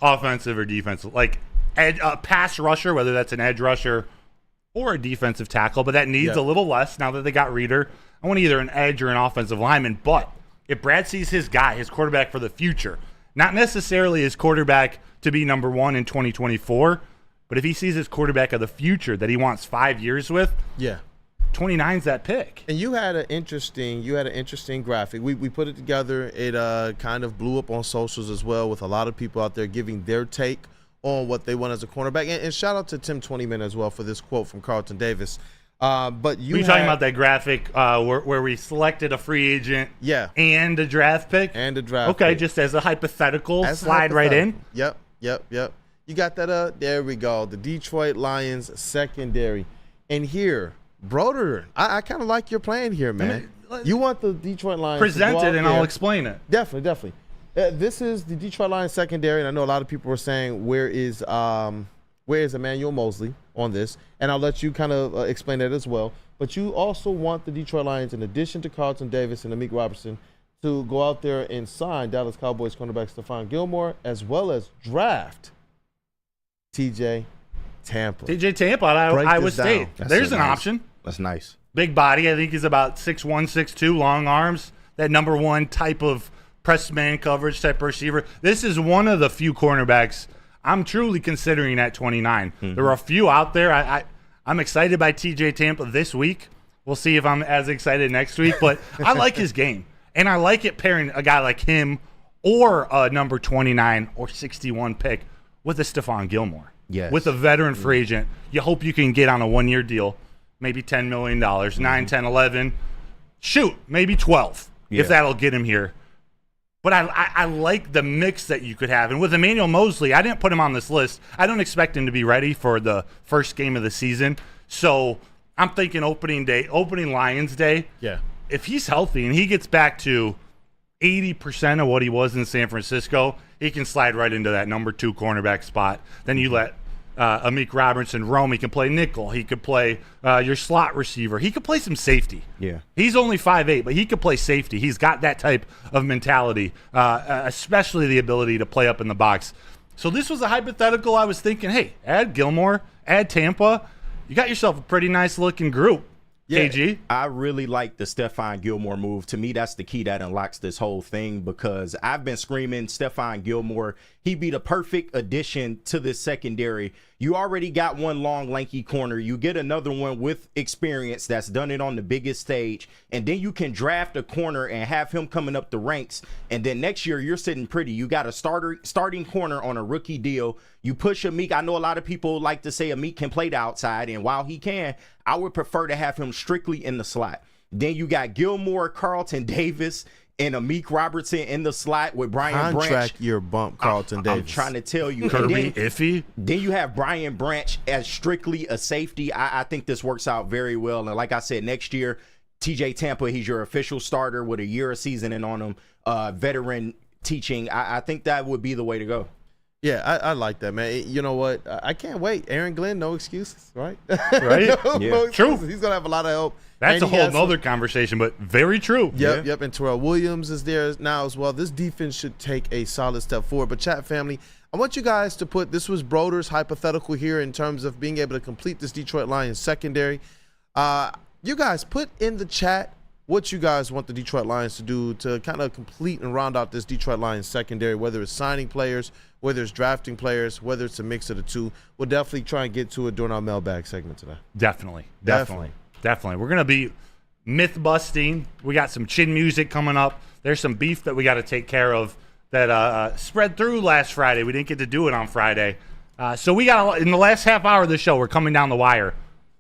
C: offensive or defensive, like pass rusher, whether that's an edge rusher or a defensive tackle, but that needs a little less now that they got Reader. I want either an edge or an offensive lineman, but if Brad sees his guy, his quarterback for the future, not necessarily his quarterback to be number one in 2024, but if he sees his quarterback of the future that he wants 5 years with, 29's that pick.
B: And you had an interesting graphic. We put it together. It kind of blew up on socials as well, with a lot of people out there giving their take on what they want as a cornerback. And shout out to Tim 20-Man as well for this quote from Carlton Davis. But you
C: were talking about that graphic where we selected a free agent and a draft pick?
B: And a draft
C: pick. Okay, just as a hypothetical, slide right in.
B: Yep. You got that there we go. The Detroit Lions secondary. And here, Broder, I kind of like your plan here, man. You want the Detroit Lions
C: present it, and I'll explain it.
B: Definitely. This is the Detroit Lions secondary, and I know a lot of people were saying, where is Emmanuel Mosley on this? And I'll let you kind of explain that as well. But you also want the Detroit Lions, in addition to Carlton Davis and Amik Robertson, to go out there and sign Dallas Cowboys cornerback Stephon Gilmore, as well as draft TJ Tampa.
C: TJ Tampa out of Iowa State. There's an option.
D: That's nice.
C: Big body. I think he's about 6'1", 6'2", long arms. That number one type of press man coverage type receiver. This is one of the few cornerbacks I'm truly considering at 29. There are a few out there. I'm excited by TJ Tampa this week. We'll see if I'm as excited next week. But I like his game. And I like it pairing a guy like him or a number 29 or 61 pick with a Stephon Gilmore.
D: Yes.
C: With a veteran free agent. You hope you can get on a one-year deal. Maybe $10 million, 9, 10, 11. Shoot, maybe 12 if that'll get him here. But I like the mix that you could have. And with Emmanuel Mosley, I didn't put him on this list. I don't expect him to be ready for the first game of the season. So I'm thinking opening Lions Day.
B: Yeah.
C: If he's healthy and he gets back to 80% of what he was in San Francisco, he can slide right into that number 2 cornerback spot. Then you let Amik Robertson roam. He can play nickel. He could play your slot receiver. He could play some safety.
D: Yeah.
C: He's only 5'8", but he could play safety. He's got that type of mentality, especially the ability to play up in the box. So this was a hypothetical. I was thinking, hey, add Gilmore, add Tampa. You got yourself a pretty nice-looking group.
D: Yeah,
C: KG?
D: I really like the Stephon Gilmore move. To me, that's the key that unlocks this whole thing, because I've been screaming Stephon Gilmore. He'd be the perfect addition to this secondary. You already got one long, lanky corner. You get another one with experience that's done it on the biggest stage, and then you can draft a corner and have him coming up the ranks, and then next year you're sitting pretty. You got a starting corner on a rookie deal. You push Amik. I know a lot of people like to say Amik can play the outside, and while he can, I would prefer to have him strictly in the slot. Then you got Gilmore, Carlton Davis, and Amik Robertson in the slot with Brian Branch.
B: Contract your bump, Carlton Davis.
D: I'm trying to tell you.
C: Kirby iffy.
D: Then you have Brian Branch as strictly a safety. I think this works out very well. And like I said, next year, TJ Tampa, he's your official starter with a year of seasoning on him, veteran teaching. I think that would be the way to go.
B: Yeah, I like that, man. You know what? I can't wait. Aaron Glenn, no excuses, right?
C: Right?
B: No
C: True.
B: excuses. He's going to have a lot of help.
C: That's
B: And
C: a
B: he
C: whole
B: has
C: nother conversation, but very true.
B: Yep. And Terrell Williams is there now as well. This defense should take a solid step forward. But chat family, I want you guys to put, this was Broder's hypothetical here in terms of being able to complete this Detroit Lions secondary. You guys put in the chat what you guys want the Detroit Lions to do to kind of complete and round out this Detroit Lions secondary, whether it's signing players, whether it's drafting players, whether it's a mix of the two. We'll definitely try and get to it during our mailbag segment today.
C: Definitely. We're going to be myth-busting. We got some chin music coming up. There's some beef that we got to take care of that spread through last Friday. We didn't get to do it on Friday. So we got in the last half hour of the show, we're coming down the wire.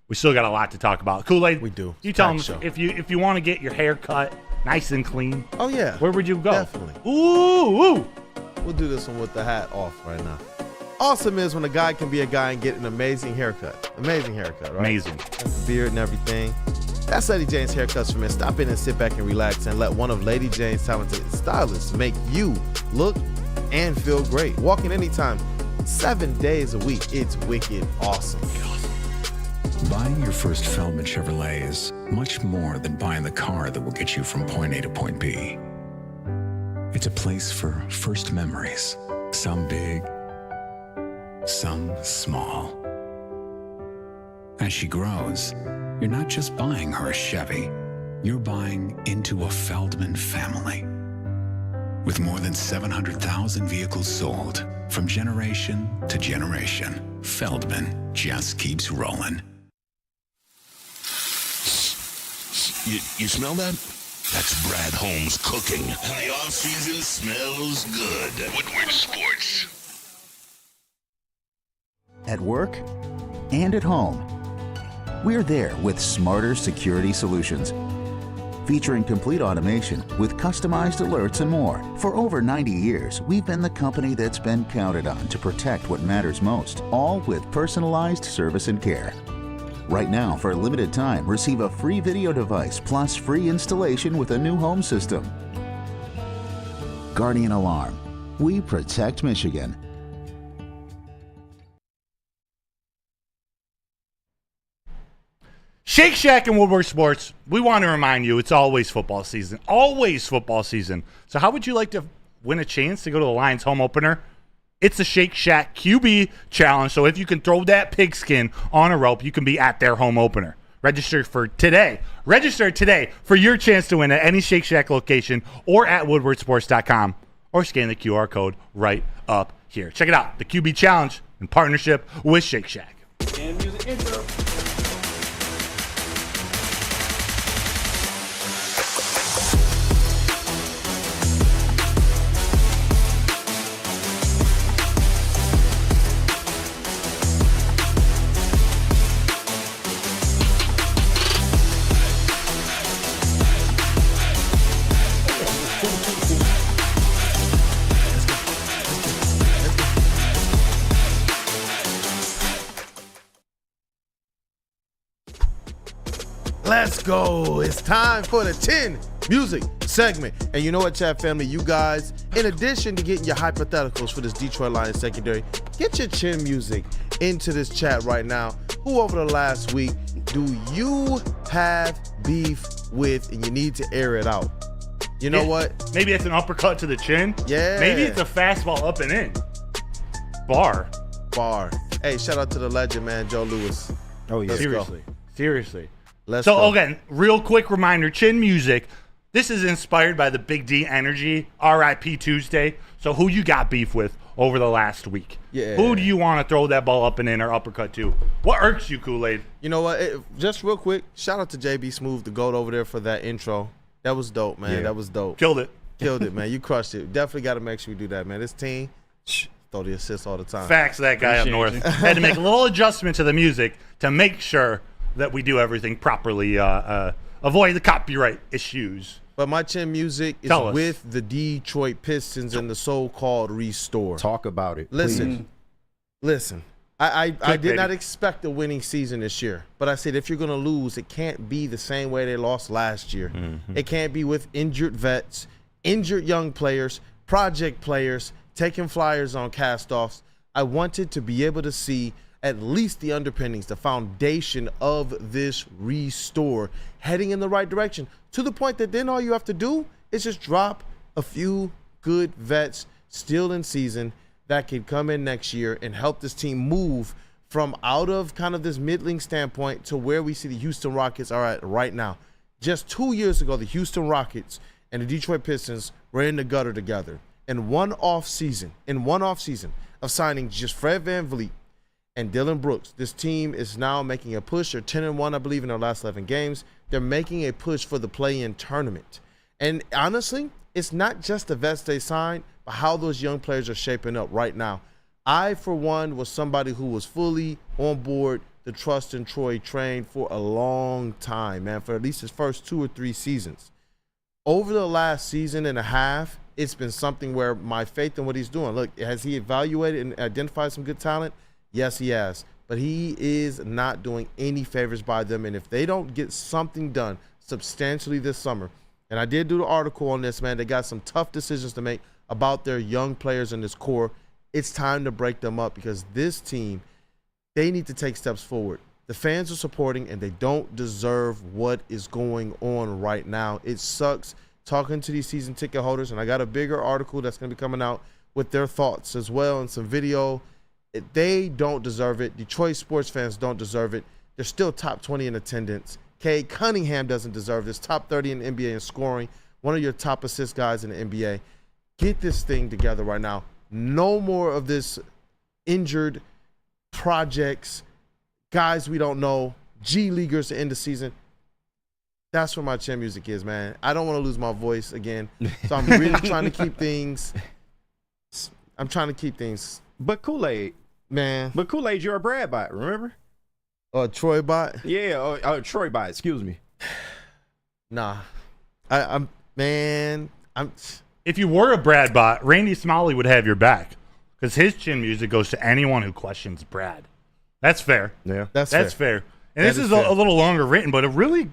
C: We still got a lot to talk about. Kool-Aid,
B: we do.
C: You tell them if you want to get your hair cut nice and clean.
B: Oh, yeah.
C: Where would you go?
B: Definitely.
C: Ooh.
B: We'll do this one with the hat off right now. Awesome is when a guy can be a guy and get an amazing haircut. Amazing haircut, right?
C: Amazing.
B: Beard and everything. That's Lady Jane's Haircuts for Men. Stop in and sit back and relax and let one of Lady Jane's talented stylists make you look and feel great. Walking anytime, 7 days a week. It's wicked awesome.
I: Buying your first Feldman Chevrolet is much more than buying the car that will get you from point A to point B. It's a place for first memories, some big, some small. As she grows, you're not just buying her a Chevy, you're buying into a Feldman family. With more than 700,000 vehicles sold, from generation to generation, Feldman just keeps rolling.
A: You smell that? That's Brad Holmes cooking. And the off-season smells good. Woodward Sports.
J: At work and at home, we're there with smarter security solutions. Featuring complete automation with customized alerts and more. For over 90 years, we've been the company that's been counted on to protect what matters most, all with personalized service and care. Right now, for a limited time, receive a free video device plus free installation with a new home system. Guardian Alarm. We protect Michigan.
C: Shake Shack and Woodward Sports, we want to remind you it's always football season. Always football season. So how would you like to win a chance to go to the Lions home opener? It's the Shake Shack QB Challenge. So if you can throw that pigskin on a rope, you can be at their home opener. Register today for your chance to win at any Shake Shack location or at woodwardsports.com or scan the QR code right up here. Check it out, the QB Challenge in partnership with Shake Shack.
E: And music intro.
B: Let's go. It's time for the 10 music segment. And you know what, chat family? You guys, in addition to getting your hypotheticals for this Detroit Lions secondary, get your chin music into this chat right now. Who over the last week do you have beef with and you need to air it out? You know what?
C: Maybe it's an uppercut to the chin.
B: Yeah.
C: Maybe it's a fastball up and in. Bar.
B: Hey, shout out to the legend, man, Joe Lewis.
D: Oh, yeah.
C: Seriously.
B: Let's go.
C: Again, real quick reminder, chin music. This is inspired by the Big D Energy RIP Tuesday. So who you got beef with over the last week?
B: Yeah.
C: Who do you want to throw that ball up and in or uppercut to? What irks you, Kool-Aid?
B: You know what? Just real quick, shout out to JB Smooth, the GOAT over there for that intro. That was dope, man.
C: Yeah.
B: That was dope.
C: Killed it,
B: man. You crushed it. Definitely got to make sure we do that, man. This team, throw the assists all the time.
C: Facts, that guy up north. Had to make a little adjustment to the music to make sure that we do everything properly, avoid the copyright issues.
B: But my chin music is with the Detroit Pistons and the so-called restore.
D: Talk about it.
B: Listen. I did not expect a winning season this year, but I said if you're going to lose, it can't be the same way they lost last year. It can't be with injured vets, injured young players, project players, taking flyers on cast-offs. I wanted to be able to see at least the underpinnings, the foundation of this restore heading in the right direction, to the point that then all you have to do is just drop a few good vets still in season that could come in next year and help this team move from out of kind of this middling standpoint to where we see the Houston Rockets are at right now. Just 2 years ago, the Houston Rockets and the Detroit Pistons were in the gutter together. In one off season of signing just Fred VanVleet and Dylan Brooks, this team is now making a push. They're 10-1, I believe, in their last 11 games. They're making a push for the play-in tournament. And honestly, it's not just the vets they signed, but how those young players are shaping up right now. I, for one, was somebody who was fully on board the Trust in Troy train for a long time, man, for at least his first 2 or 3 seasons. Over the last season and a half, it's been something where my faith in what he's doing. Look, has he evaluated and identified some good talent? Yes, he has. But he is not doing any favors by them. And if they don't get something done substantially this summer, and I did do the article on this, man, they got some tough decisions to make about their young players in this core. It's time to break them up because this team, they need to take steps forward. The fans are supporting, and they don't deserve what is going on right now. It sucks talking to these season ticket holders, and I got a bigger article that's going to be coming out with their thoughts as well and some video. They don't deserve it. Detroit sports fans don't deserve it. They're still top 20 in attendance. Cade Cunningham doesn't deserve this. Top 30 in the NBA in scoring. One of your top assist guys in the NBA. Get this thing together right now. No more of this injured projects, guys we don't know, G Leaguers to end the season. That's where my chin music is, man. I don't want to lose my voice again. So I'm really trying to keep things.
D: But Kool-Aid.
B: Man.
D: But Kool-Aid, you're a Brad bot, remember?
B: Troy bot?
D: Yeah, Troy bot, excuse me.
B: Nah.
C: If you were a Brad bot, Randy Smalley would have your back because his chin music goes to anyone who questions Brad. That's fair.
D: Yeah.
C: That's fair. And this is a little longer written, but a really,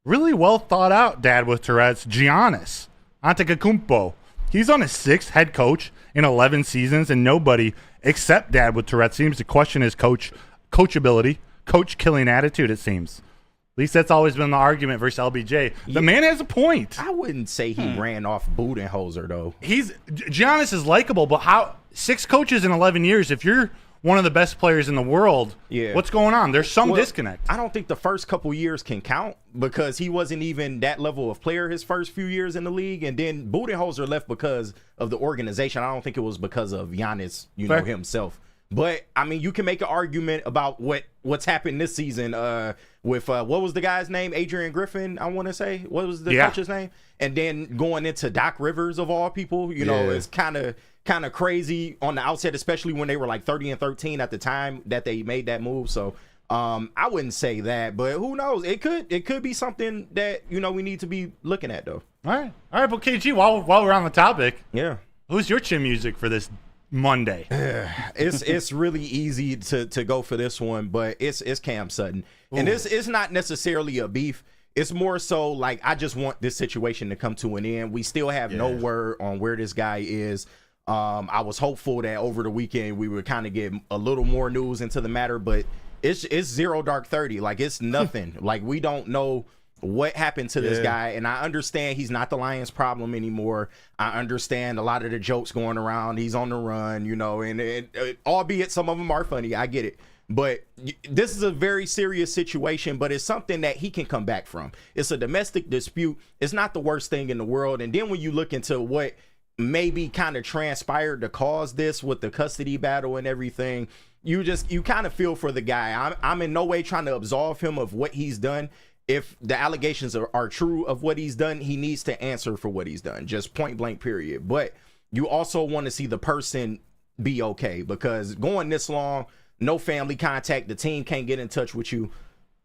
C: really well thought out dad with Tourette's, Giannis Antetokounmpo. He's on his 6th head coach in 11 seasons, and nobody except dad with Tourette's seems to question his coachability, coach-killing attitude, it seems. At least that's always been the argument versus LBJ. The man has a point.
D: I wouldn't say he ran off Budenholzer, though.
C: Giannis is likable, but how 6 coaches in 11 years, if you're one of the best players in the world, what's going on? There's some disconnect.
D: I don't think the first couple years can count because he wasn't even that level of player his first few years in the league. And then Budenholzer left because of the organization. I don't think it was because of Giannis, himself. But, I mean, you can make an argument about what's happened this season with, what was the guy's name? Adrian Griffin, I want to say. What was the coach's name? And then going into Doc Rivers, of all people, is kind of crazy on the outset, especially when they were like 30-13 at the time that they made that move. So I wouldn't say that, but who knows? It could be something that, we need to be looking at, though.
C: All right. But KG, while we're on the topic, who's your chin music for this Monday?
D: It's really easy to go for this one, but it's Cam Sutton. Ooh. And it's not necessarily a beef. It's more so like I just want this situation to come to an end. We still have no word on where this guy is. I was hopeful that over the weekend we would kind of get a little more news into the matter, but it's 0 dark 30. Like it's nothing. Like we don't know what happened to this guy, and I understand he's not the Lions' problem anymore. I understand a lot of the jokes going around. He's on the run, and albeit some of them are funny. I get it. But this is a very serious situation, but it's something that he can come back from. It's a domestic dispute. It's not the worst thing in the world. And then when you look into what maybe kind of transpired to cause this with the custody battle and everything, you kind of feel for the guy. I'm in no way trying to absolve him of what he's done. If the allegations are true of what he's done, he needs to answer for what he's done, just point blank, period. But you also want to see the person be okay, because going this long, no family contact, the team can't get in touch with you.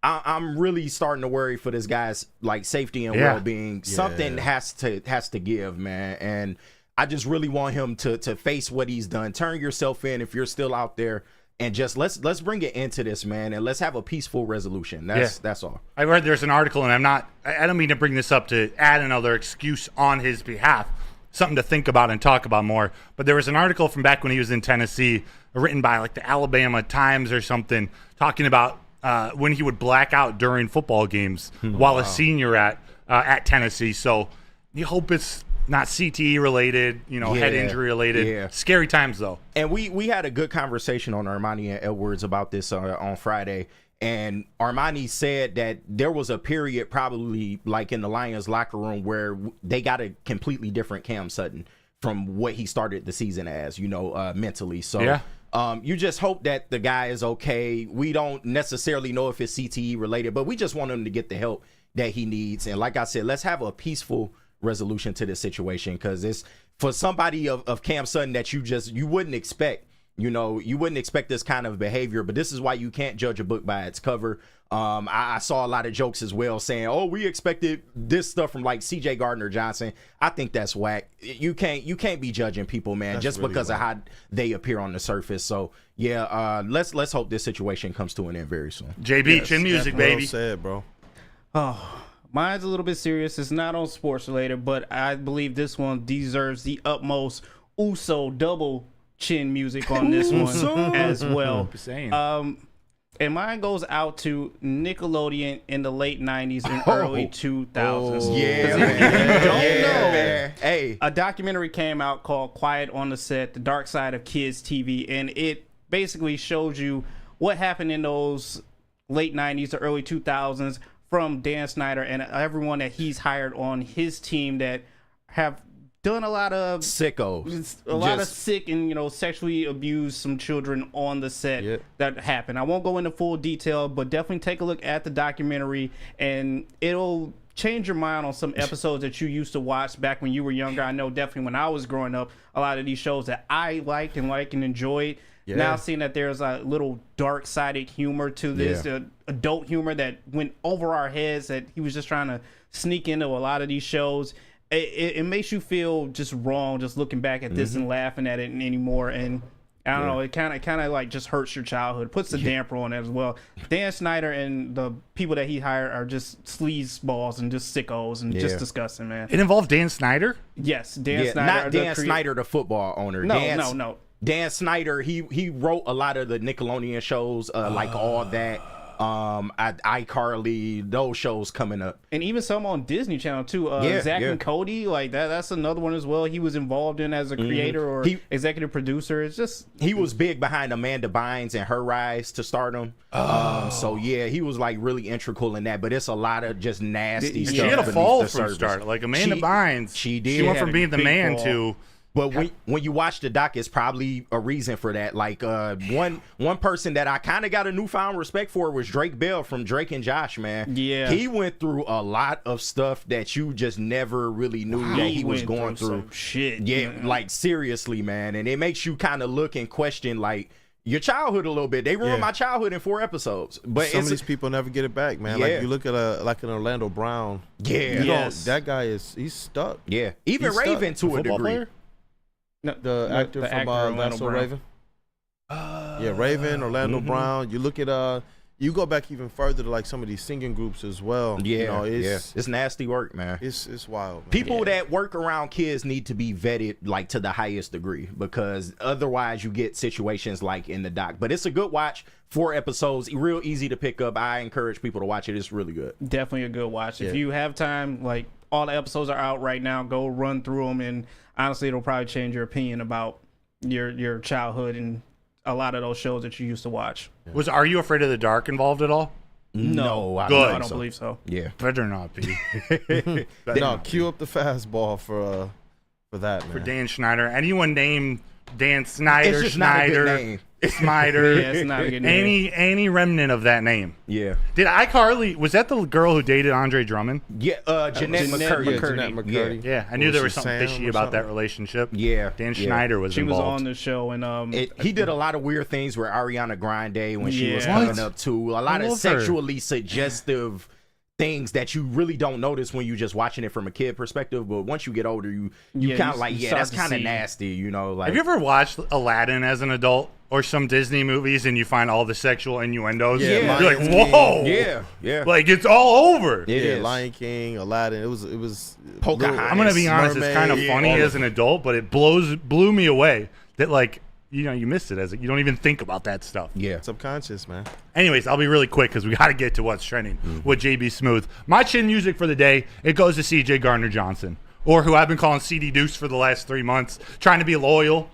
D: I'm really starting to worry for this guy's like safety and well-being. Something has to give, man. And I just really want him to face what he's done. Turn yourself in if you're still out there. And just let's bring it into this, man, and let's have a peaceful resolution. That's all.
C: I read there's an article, and I don't mean to bring this up to add another excuse on his behalf, something to think about and talk about more. But there was an article from back when he was in Tennessee, written by like the Alabama Times or something, talking about when he would black out during football games while a senior at Tennessee. So you hope it's not CTE related, head injury related. Yeah. Scary times though.
D: And we had a good conversation on Armani and Edwards about this on Friday. And Armani said that there was a period probably like in the Lions locker room where they got a completely different Cam Sutton from what he started the season as, mentally. So you just hope that the guy is okay. We don't necessarily know if it's CTE related, but we just want him to get the help that he needs. And like I said, let's have a peaceful resolution to this situation, because it's for somebody of Cam Sutton that you wouldn't expect. You wouldn't expect this kind of behavior, but this is why you can't judge a book by its cover. I saw a lot of jokes as well saying, "Oh, we expected this stuff from like C.J. Gardner-Johnson." I think that's whack. You can't be judging people, man, that's just really because of how they appear on the surface. So let's hope this situation comes to an end very soon.
C: JB, chin music, baby.
B: Well said, bro.
E: Oh. Mine's a little bit serious. It's not on sports related, but I believe this one deserves the utmost Uso double chin music on this one as well. And mine goes out to Nickelodeon in the late 90s and early 2000s.
D: Hey,
E: a documentary came out called Quiet on the Set, The Dark Side of Kids TV, and it basically shows you what happened in those late 90s to early 2000s from Dan Snyder and everyone that he's hired on his team that have done a lot of
D: sickos,
E: lot of sick and sexually abused some children on the set that happened. I won't go into full detail, but definitely take a look at the documentary, and it'll change your mind on some episodes that you used to watch back when you were younger. I know definitely when I was growing up, a lot of these shows that I liked and enjoyed. Now seeing that there's a little dark-sided humor to this, adult humor that went over our heads, that he was just trying to sneak into a lot of these shows. It makes you feel just wrong just looking back at this and laughing at it anymore. And I don't know, it kind of like just hurts your childhood. Puts a damper on it as well. Dan Snyder and the people that he hired are just sleazeballs and just sickos and just disgusting, man.
C: It involved Dan Snyder?
E: Yes, Dan Snyder.
D: Not Dan Snyder, the football owner.
E: No.
D: Dan Snyder, he wrote a lot of the Nickelodeon shows, like All That, iCarly, those shows coming up,
E: and even some on Disney Channel too. Zach and Cody, like that's another one as well. He was involved in as a creator or executive producer. It's just
D: he was big behind Amanda Bynes and her rise to stardom. So he was like really integral in that. But it's a lot of just nasty stuff.
C: She had a fall from start, like Amanda Bynes.
D: She did.
C: She went from being the man to.
D: But when you watch the doc, it's probably a reason for that. Like one person that I kind of got a newfound respect for was Drake Bell from Drake and Josh, man.
E: Yeah,
D: he went through a lot of stuff that you just never really knew that he was going through.
E: Some shit,
D: like seriously, man. And it makes you kind of look and question like your childhood a little bit. They ruined my childhood in 4 episodes. But
B: some of these people never get it back, man. Like you look at like an Orlando Brown. That guy he's stuck.
D: Yeah, even Raven to a degree.
B: Player? No, the actor from That's So Raven. Raven, Orlando Brown. You look at you go back even further to like some of these singing groups as well.
D: It's nasty work, man.
B: It's wild, man.
D: People that work around kids need to be vetted like to the highest degree, because otherwise you get situations like in the doc. But it's a good watch. 4 episodes, real easy to pick up. I encourage people to watch it. It's really good.
E: Definitely a good watch. If you have time, like all the episodes are out right now, go run through them, and honestly it'll probably change your opinion about your childhood and a lot of those shows that you used to watch.
C: Was Are You Afraid of the Dark involved at all?
E: No, I don't believe so.
D: Yeah,
C: better not be.
B: Cue up the fastball for that, man.
C: For Dan Snyder. Anyone named Dan Snyder?
D: It's just
C: Schneider.
D: not a good name.
C: Snyder.
E: Yeah, it's not a good name.
C: Any remnant of that name.
D: Yeah.
C: Did iCarly, was that the girl who dated Andre Drummond?
D: Yeah, Jeanette McCurdy.
B: Jeanette McCurdy.
C: Yeah, I knew there was
B: she,
C: something
B: Sam
C: fishy
B: or
C: about that
B: something?
C: relationship.
D: Yeah.
C: Dan Schneider was
E: She was
C: involved.
E: on the show, and
D: He did a lot of weird things with Ariana Grande when she was
E: Yeah.
D: coming
C: What?
D: up too. A lot
C: I
D: of
C: love her.
D: sexually suggestive things that you really don't notice when you're just watching it from a kid perspective. But once you get older, you
E: Yeah,
D: kind of
E: you-
D: like,
E: you
D: yeah,
E: start
D: that's
E: to
D: kind of
E: see.
D: nasty, you know. Like,
C: Have you ever watched Aladdin as an adult or some Disney movies and you find all the sexual innuendos?
B: Yeah,
C: You're like,
B: Lion King.
C: whoa.
D: Yeah.
C: Like, it's all over.
D: It
B: Yeah,
D: is.
B: Lion King, Aladdin. It was
D: Pocahontas.
C: I'm going to be honest, it's kind of
B: Mermaid,
C: funny
B: all
C: as an adult, but it blew me away that, like, you missed it you don't even think about that stuff.
D: Yeah.
B: subconscious, man.
C: Anyways, I'll be really quick because we got to get to what's trending with JB Smooth. My chin music for the day, it goes to CJ Gardner-Johnson, or who I've been calling CD Deuce for the last 3 months, trying to be loyal.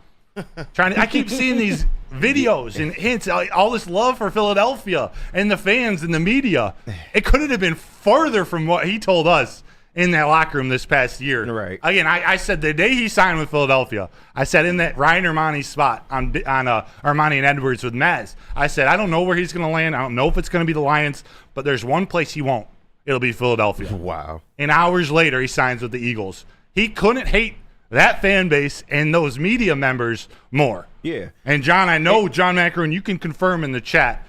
C: I keep seeing these videos and hints, all this love for Philadelphia and the fans and the media. It couldn't have been further from what he told us in that locker room this past year.
D: Right.
C: Again, I said the day he signed with Philadelphia, I said in that Ryan Armani spot on Armani and Edwards with Maz, I said, I don't know where he's going to land. I don't know if it's going to be the Lions, but there's one place he won't. It'll be Philadelphia.
D: Wow.
C: And hours later, he signs with the Eagles. He couldn't hate that fan base and those media members more.
D: Yeah.
C: And John, I know John Macaron, you can confirm in the chat.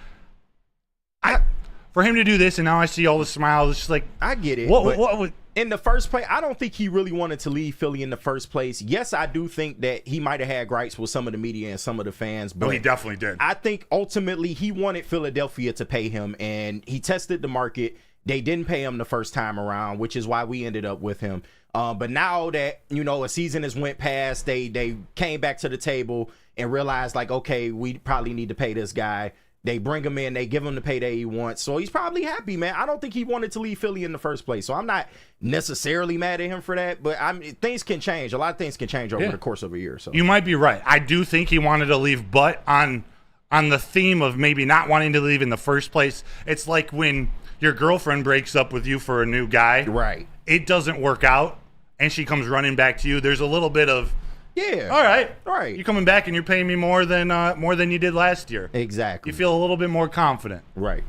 C: For him to do this, and now I see all the smiles. It's just like,
D: I get it.
C: What
D: in the first place, I don't think he really wanted to leave Philly in the first place. Yes, I do think that he might have had gripes with some of the media and some of the fans, but
C: he definitely did.
D: I think ultimately he wanted Philadelphia to pay him, and he tested the market. They didn't pay him the first time around, which is why we ended up with him. But now that, a season has went past, they came back to the table and realized, like, okay, we probably need to pay this guy. They bring him in, they give him the payday he wants. So he's probably happy, man. I don't think he wanted to leave Philly in the first place. So I'm not necessarily mad at him for that, but things can change. A lot of things can change over the course of a year. So
C: You might be right. I do think he wanted to leave, but on the theme of maybe not wanting to leave in the first place, it's like when your girlfriend breaks up with you for a new guy.
D: Right.
C: It doesn't work out, and she comes running back to you. There's a little bit of,
D: yeah.
C: all right.
D: Right.
C: You're coming back and you're paying me more than you did last year.
D: Exactly.
C: You feel a little bit more confident.
D: Right.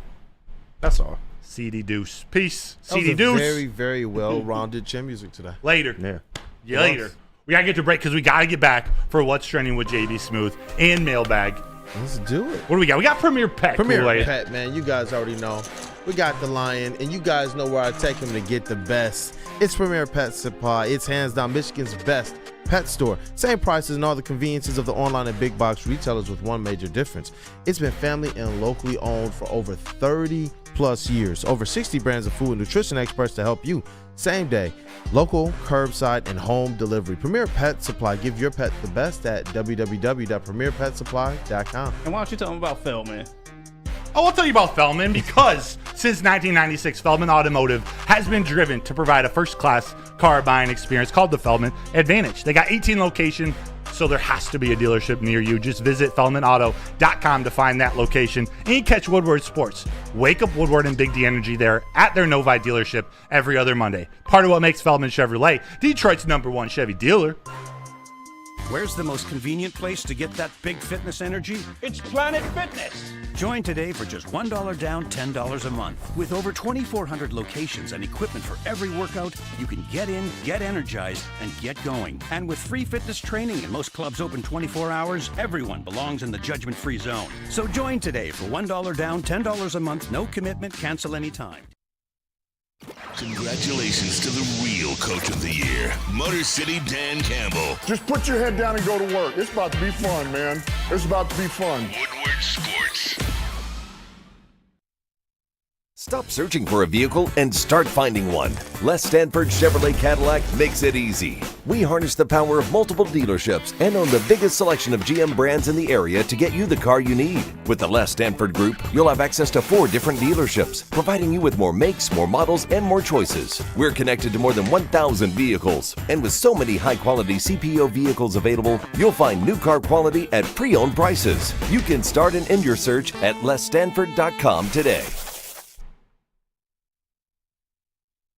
D: That's all.
C: CD Deuce. Peace.
B: That was
C: CD
B: a
C: Deuce.
B: very, very well-rounded chin music today.
C: Later.
D: Yeah.
C: Later. We got to get to break because we got to get back for what's trending with JB Smooth and Mailbag.
B: Let's do it.
C: What do we got? We got Premier Pet.
B: Premier
C: Kool-Aid.
B: Pet, man. You guys already know. We got the Lion, and you guys know where I take him to get the best. It's Premier Pet Supply. It's hands down Michigan's best pet store. Same prices and all the conveniences of the online and big box retailers with one major difference. It's been family and locally owned for over 30 plus years. Over 60 brands of food and nutrition experts to help you. Same day, local, curbside, and home delivery. Premier Pet Supply. Give your pet the best at www.premierpetsupply.com.
E: And why don't you tell them about Feldman?
C: Oh, I'll tell you about Feldman because since 1996, Feldman Automotive has been driven to provide a first-class car buying experience called the Feldman Advantage. They got 18 locations, so there has to be a dealership near you. Just visit feldmanauto.com to find that location and catch Woodward Sports. Wake up Woodward and Big D Energy there at their Novi dealership every other Monday. Part of what makes Feldman Chevrolet Detroit's #1 Chevy dealer.
F: Where's the most convenient place to get that big fitness energy?
N: It's Planet Fitness.
F: Join today for just $1 down, $10 a month. With over 2,400 locations and equipment for every workout, you can get in, get energized, and get going. And with free fitness training and most clubs open 24 hours, everyone belongs in the judgment-free zone. So join today for $1 down, $10 a month, no commitment, cancel anytime.
A: Congratulations to the real Coach of the Year, Motor City Dan Campbell.
H: Just put your head down and go to work. It's about to be fun, man. It's about to be fun.
A: Woodward Sports.
K: Stop searching for a vehicle and start finding one. Les Stanford Chevrolet Cadillac makes it easy. We harness the power of multiple dealerships and own the biggest selection of GM brands in the area to get you the car you need. With the Les Stanford Group, you'll have access to 4 different dealerships, providing you with more makes, more models, and more choices. We're connected to more than 1,000 vehicles, and with so many high-quality CPO vehicles available, you'll find new car quality at pre-owned prices. You can start and end your search at lesstanford.com today.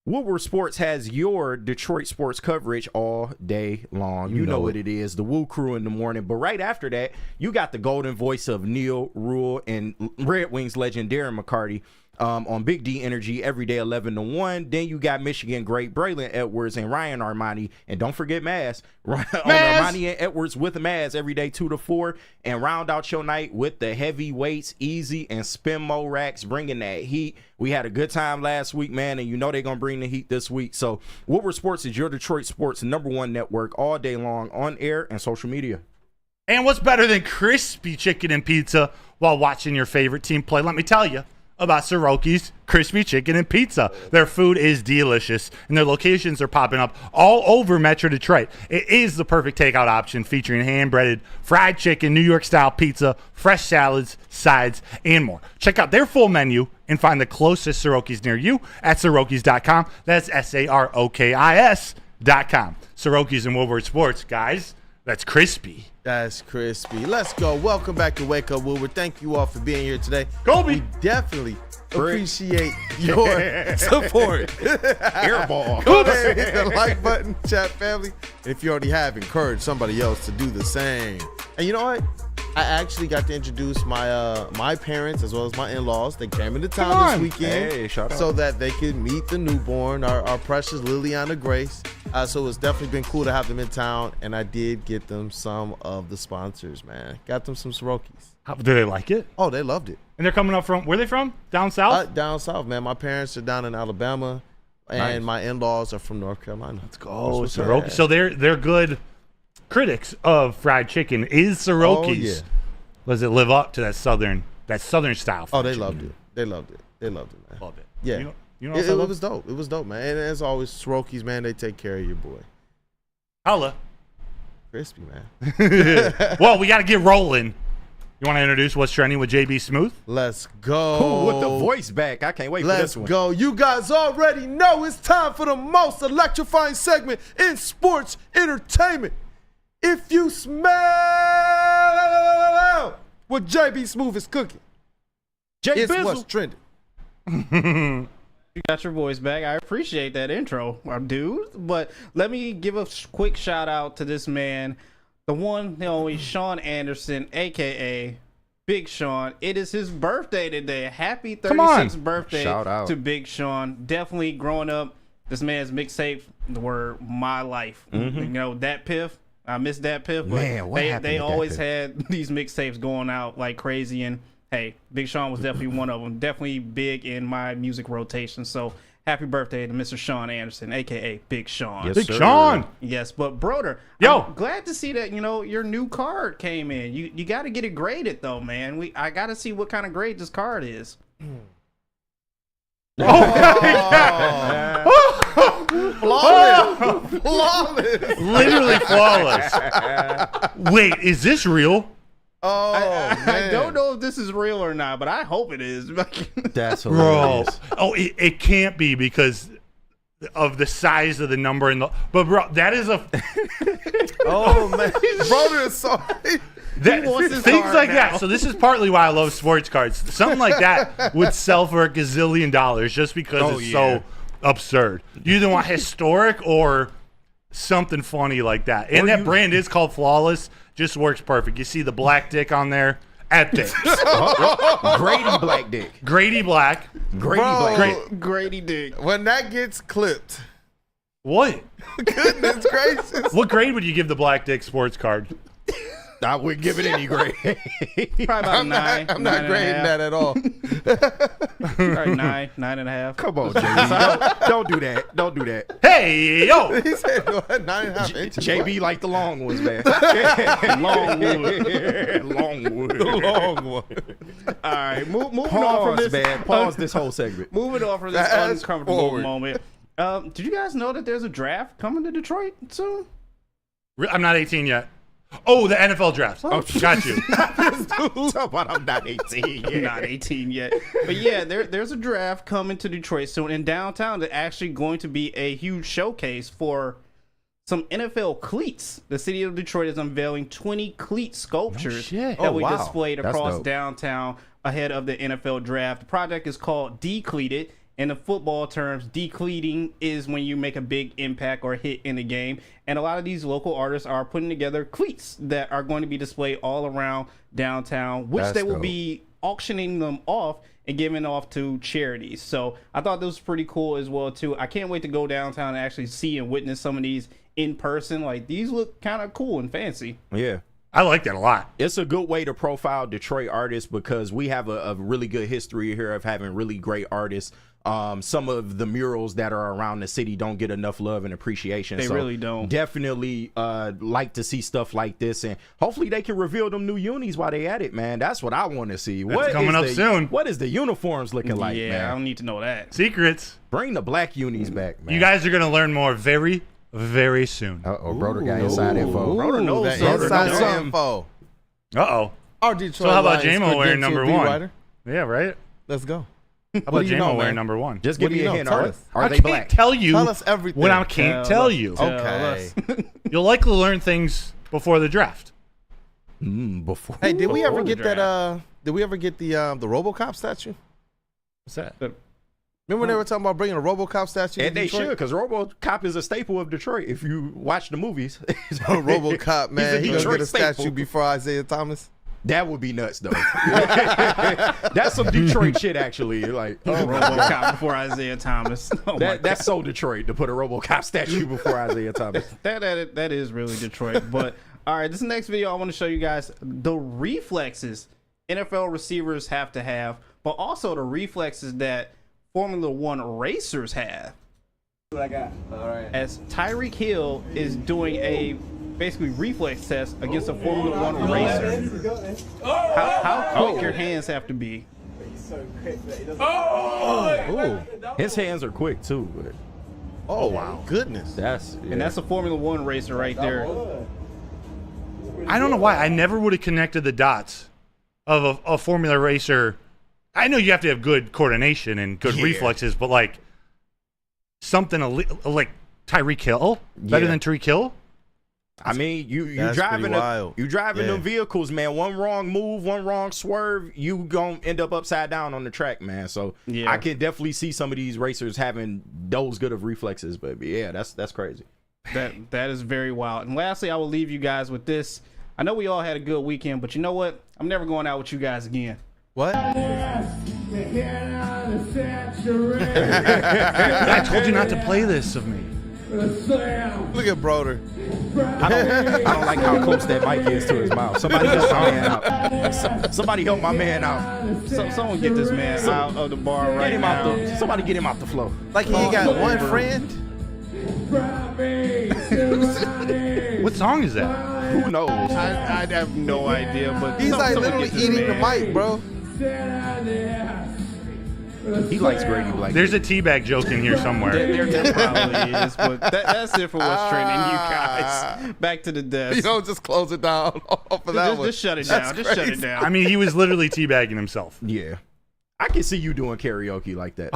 D: Woodward Sports has your Detroit sports coverage all day long. You know what it is, the Woo Crew in the morning. But right after that, you got the golden voice of Neil Rule and Red Wings legend Darren McCarty on Big D Energy every day 11 to 1. Then you got Michigan great Braylon Edwards and Ryan Armani. And don't forget Maz. Armani and Edwards with Maz every day 2 to 4. And round out your night with the heavyweights, Easy and Spinmo Racks, bringing that heat. We had a good time last week, man, and you know they're going to bring the heat this week. So Woodward Sports is your Detroit sports #1 network all day long on air and social media.
C: And what's better than crispy chicken and pizza while watching your favorite team play? Let me tell you about Soroki's Crispy Chicken and Pizza. Their food is delicious, and their locations are popping up all over Metro Detroit. It is the perfect takeout option, featuring hand-breaded fried chicken, New York-style pizza, fresh salads, sides, and more. Check out their full menu and find the closest Soroki's near you at Sorokis.com. That's SAROKIS.com. Soroki's and Woodward Sports, guys. That's crispy.
B: That's crispy. Let's go. Welcome back to Wake Up Woodward. Thank you all for being here today.
C: Kobe.
B: We definitely appreciate your support.
D: Airball.
B: Go ahead, hit the like button, chat family. And if you already have, encourage somebody else to do the same. And you know what? I actually got to introduce my parents as well as my in-laws. They came into town this weekend so that they could meet the newborn, our precious Liliana Grace. So it's definitely been cool to have them in town, and I did get them some of the sponsors, man. Got them some Soroki's.
C: Do they like it?
B: Oh, they loved it.
C: And they're coming up from, where are they from? Down south?
B: Down south, man. My parents are down in Alabama, and my in-laws are from North Carolina.
C: Let's go, Soroki's. So they're good critics of fried chicken. Is Soroki's?
B: Oh, yeah.
C: Does it live up to that southern style?
B: Oh, they loved it. They loved it. They loved it, man.
C: Loved it.
B: Yeah.
C: You know
B: it was dope. It was dope, man. And as always, Soroki's, man, they take care of your boy.
C: Holla.
B: Crispy, man.
C: Well, we got to get rolling. You want to introduce what's trending with JB Smooth?
B: Let's go.
D: Cool, with the voice back. I can't wait for this one.
B: Let's go. You guys already know it's time for the most electrifying segment in sports entertainment. If you smell what JB Smooth is cooking, it's what's trending.
E: You got your voice back. I appreciate that intro, dude. But let me give a quick shout out to this man, the one and only Sean Anderson, aka Big Sean. It is his birthday today. Happy 36th birthday to Big Sean. Definitely growing up, this man's mixtape were my life. You know, that Piff. I miss that Piff, but
D: man,
E: they always had these mixtapes going out like crazy, and hey, Big Sean was definitely one of them. Definitely big in my music rotation. So happy birthday to Mr. Sean Anderson, aka Big Sean.
D: Yes,
C: Big
D: sir.
C: Sean.
E: Yes, but Broder,
C: yo,
E: I'm glad to see that your new card came in. You got to get it graded though, man. I got to see what kind of grade this card is.
B: Flawless. Flawless.
C: Literally flawless. Wait, is this real?
B: Oh, man.
E: I don't know if this is real or not, but I hope it is.
D: That's hilarious.
C: Bro. Oh, it can't be because of the size of the number in the. But bro, that is a.
B: Oh man, Broder is sorry.
C: Things like that. So this is partly why I love sports cards. Something like that would sell for $1 gazillion just because it's so absurd. You either want historic or something funny like that. And that brand is called Flawless. Just works perfect. You see the black dick on there. Epic.
D: Grady Black Dick.
C: Grady Black.
E: Grady Dick.
B: When that gets clipped.
C: What?
B: Goodness gracious.
C: What grade would you give the black dick sports card?
D: I wouldn't give it any grade.
E: Probably about 9.
B: I'm not grading that at all.
E: Probably 9, 9.5.
D: Come on, JB. Don't do that. Don't do that.
C: Hey, yo.
B: He said 9.5 inches.
D: JB like the long ones, man.
E: Longwood.
D: Longwood.
B: The long one.
E: All right, moving on from this.
D: Man. Pause this whole segment.
E: Moving on from this
B: Fast
E: uncomfortable
B: forward.
E: moment. Did you guys know that there's a draft coming to Detroit soon?
C: I'm not 18 yet. Oh, the NFL draft. Oh, got you.
D: I'm not 18 yet.
E: I'm not 18 yet. But yeah, there's a draft coming to Detroit soon. In downtown, there's actually going to be a huge showcase for some NFL cleats. The city of Detroit is unveiling 20 cleat sculptures that we displayed across downtown ahead of the NFL draft. The project is called Decleated, in the football terms, decleating is when you make a big impact or hit in the game. And a lot of these local artists are putting together cleats that are going to be displayed all around downtown, which they will be auctioning them off and giving off to charities. So I thought this was pretty cool as well too. I can't wait to go downtown and actually see and witness some of these in person. Like, these look kind of cool and fancy.
D: Yeah.
C: I like that a lot.
D: It's a good way to profile Detroit artists because we have a really good history here of having really great artists. Some of the murals that are around the city don't get enough love and appreciation.
E: They really don't.
D: Definitely like to see stuff like this, and hopefully they can reveal them new unis while they at it, man. That's what I want to see.
C: That's coming up soon.
D: What is the uniforms looking like, man?
E: Yeah, I don't need to know that.
C: Secrets.
D: Bring the black unis back, man.
C: You guys are going to learn more very, very soon.
D: Broder got inside info.
E: Broder knows
B: that
E: something.
B: inside info.
C: Uh-oh.
B: Our Detroit
C: So how about
B: Lions
C: JMO wearing
B: credentialed
C: number
B: beat
C: one?
B: writer.
C: Yeah, right?
B: Let's go.
C: How
B: What
C: about
B: do you know,
C: JMO wearing
B: man?
C: number one?
D: Just
B: What
D: give
B: do
D: me
B: you
D: a
B: know?
D: hint.
B: Tell
D: Are
B: us.
D: they
C: I
D: black?
C: can't tell you
B: Tell us everything.
C: when I can't tell you.
B: Okay.
C: You'll likely learn things before the draft.
D: Before.
B: Hey, did we ever
E: Before the
B: get that? Did we ever get the RoboCop statue?
C: What's that?
B: Remember when they were talking about bringing a RoboCop statue?
D: And
B: to
D: they
B: Detroit?
D: should, because RoboCop is a staple of Detroit. If you watch the movies,
B: RoboCop, man,
D: He's
B: he
D: a
B: gonna get a
D: Detroit staple.
B: statue before Isaiah Thomas.
D: That would be nuts, though. That's some Detroit shit, actually. Like, oh my God.
E: RoboCop before Isaiah Thomas. Oh
D: That's so Detroit to put a RoboCop statue before Isaiah Thomas.
E: That is really Detroit. But all right, this next video I want to show you guys the reflexes NFL receivers have to have, but also the reflexes that Formula One racers have.
N: What I got? All right.
E: As Tyreek Hill is doing a basically reflex test against a Formula One racer. How quick your hands have to be.
D: His hands are quick too. But
B: Oh wow, goodness.
E: And that's a Formula One racer right there.
C: I don't know why. I never would have connected the dots of a Formula racer. I know you have to have good coordination and good reflexes, but like something like Tyreek Hill, better than Tyreek Hill.
D: I mean, you
B: That's
D: driving
B: pretty wild.
D: you driving
B: Yeah.
D: them vehicles, man. One wrong move, one wrong swerve, you gonna end up upside down on the track, man. So
E: Yeah.
D: I can definitely see some of these racers having those good of reflexes. But yeah, that's crazy.
E: That is very wild. And lastly, I will leave you guys with this. I know we all had a good weekend, but you know what? I'm never going out with you guys again.
B: What?
C: I told you not to play this of me.
B: Look at Broder.
D: I don't like how close that mic is to his mouth. Somebody help my man out. Somebody help my man out.
E: Someone get this man out of the bar right
D: Get him
E: now.
D: out somebody get him out the flow.
B: Like he ain't got one friend.
C: What song is that?
D: Who knows?
E: I have no idea, but
B: He's like
E: someone
B: literally
E: get this
B: eating the
E: man.
B: mic, bro.
D: He likes Grady Black.
C: There's a teabag joke in here somewhere.
E: There probably is, but that's it for what's trending, you guys. Back to the desk.
B: You don't just close it down off of that one.
E: Just shut it down.
B: That's
E: Just shut it
B: crazy.
E: down.
C: I mean, he was literally teabagging himself.
D: Yeah. I can see you doing karaoke like that.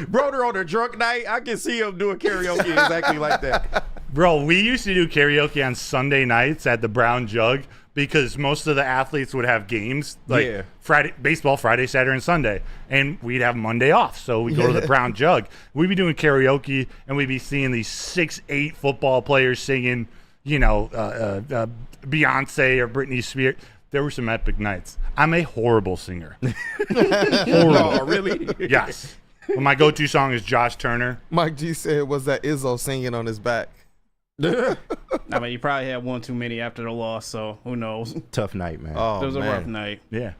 D: Broder on a drunk night, I can see him doing karaoke exactly like that.
C: Bro, we used to do karaoke on Sunday nights at the Brown Jug because most of the athletes would have games like Friday, baseball Friday, Saturday, and Sunday, and we'd have Monday off. So we go to the Brown Jug. We'd be doing karaoke, and we'd be seeing these 6'8" football players singing, you know, Beyonce or Britney Spears. There were some epic nights. I'm a horrible singer. Horrible.
D: Oh, really?
C: Yes. Well, my go-to song is Josh Turner.
B: Mike G said, was that Izzo singing on his back?
E: I mean, you probably had one too many after the loss, so who knows?
D: Tough night, man.
B: Oh,
E: It was a
B: man.
E: rough night.
C: Yeah.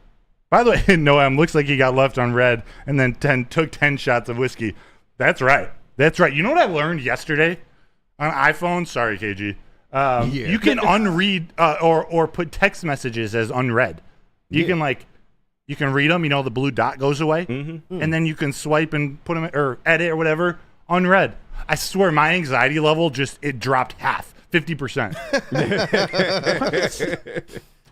C: By the way, Noam looks like he got left on red and then took 10 shots of whiskey. That's right. That's right. You know what I learned yesterday on iPhone? Sorry, KG. You can unread or put text messages as unread. You can you can read them. You know, the blue dot goes away, and then you can swipe and put them or edit or whatever unread. I swear, my anxiety level it dropped half, 50%.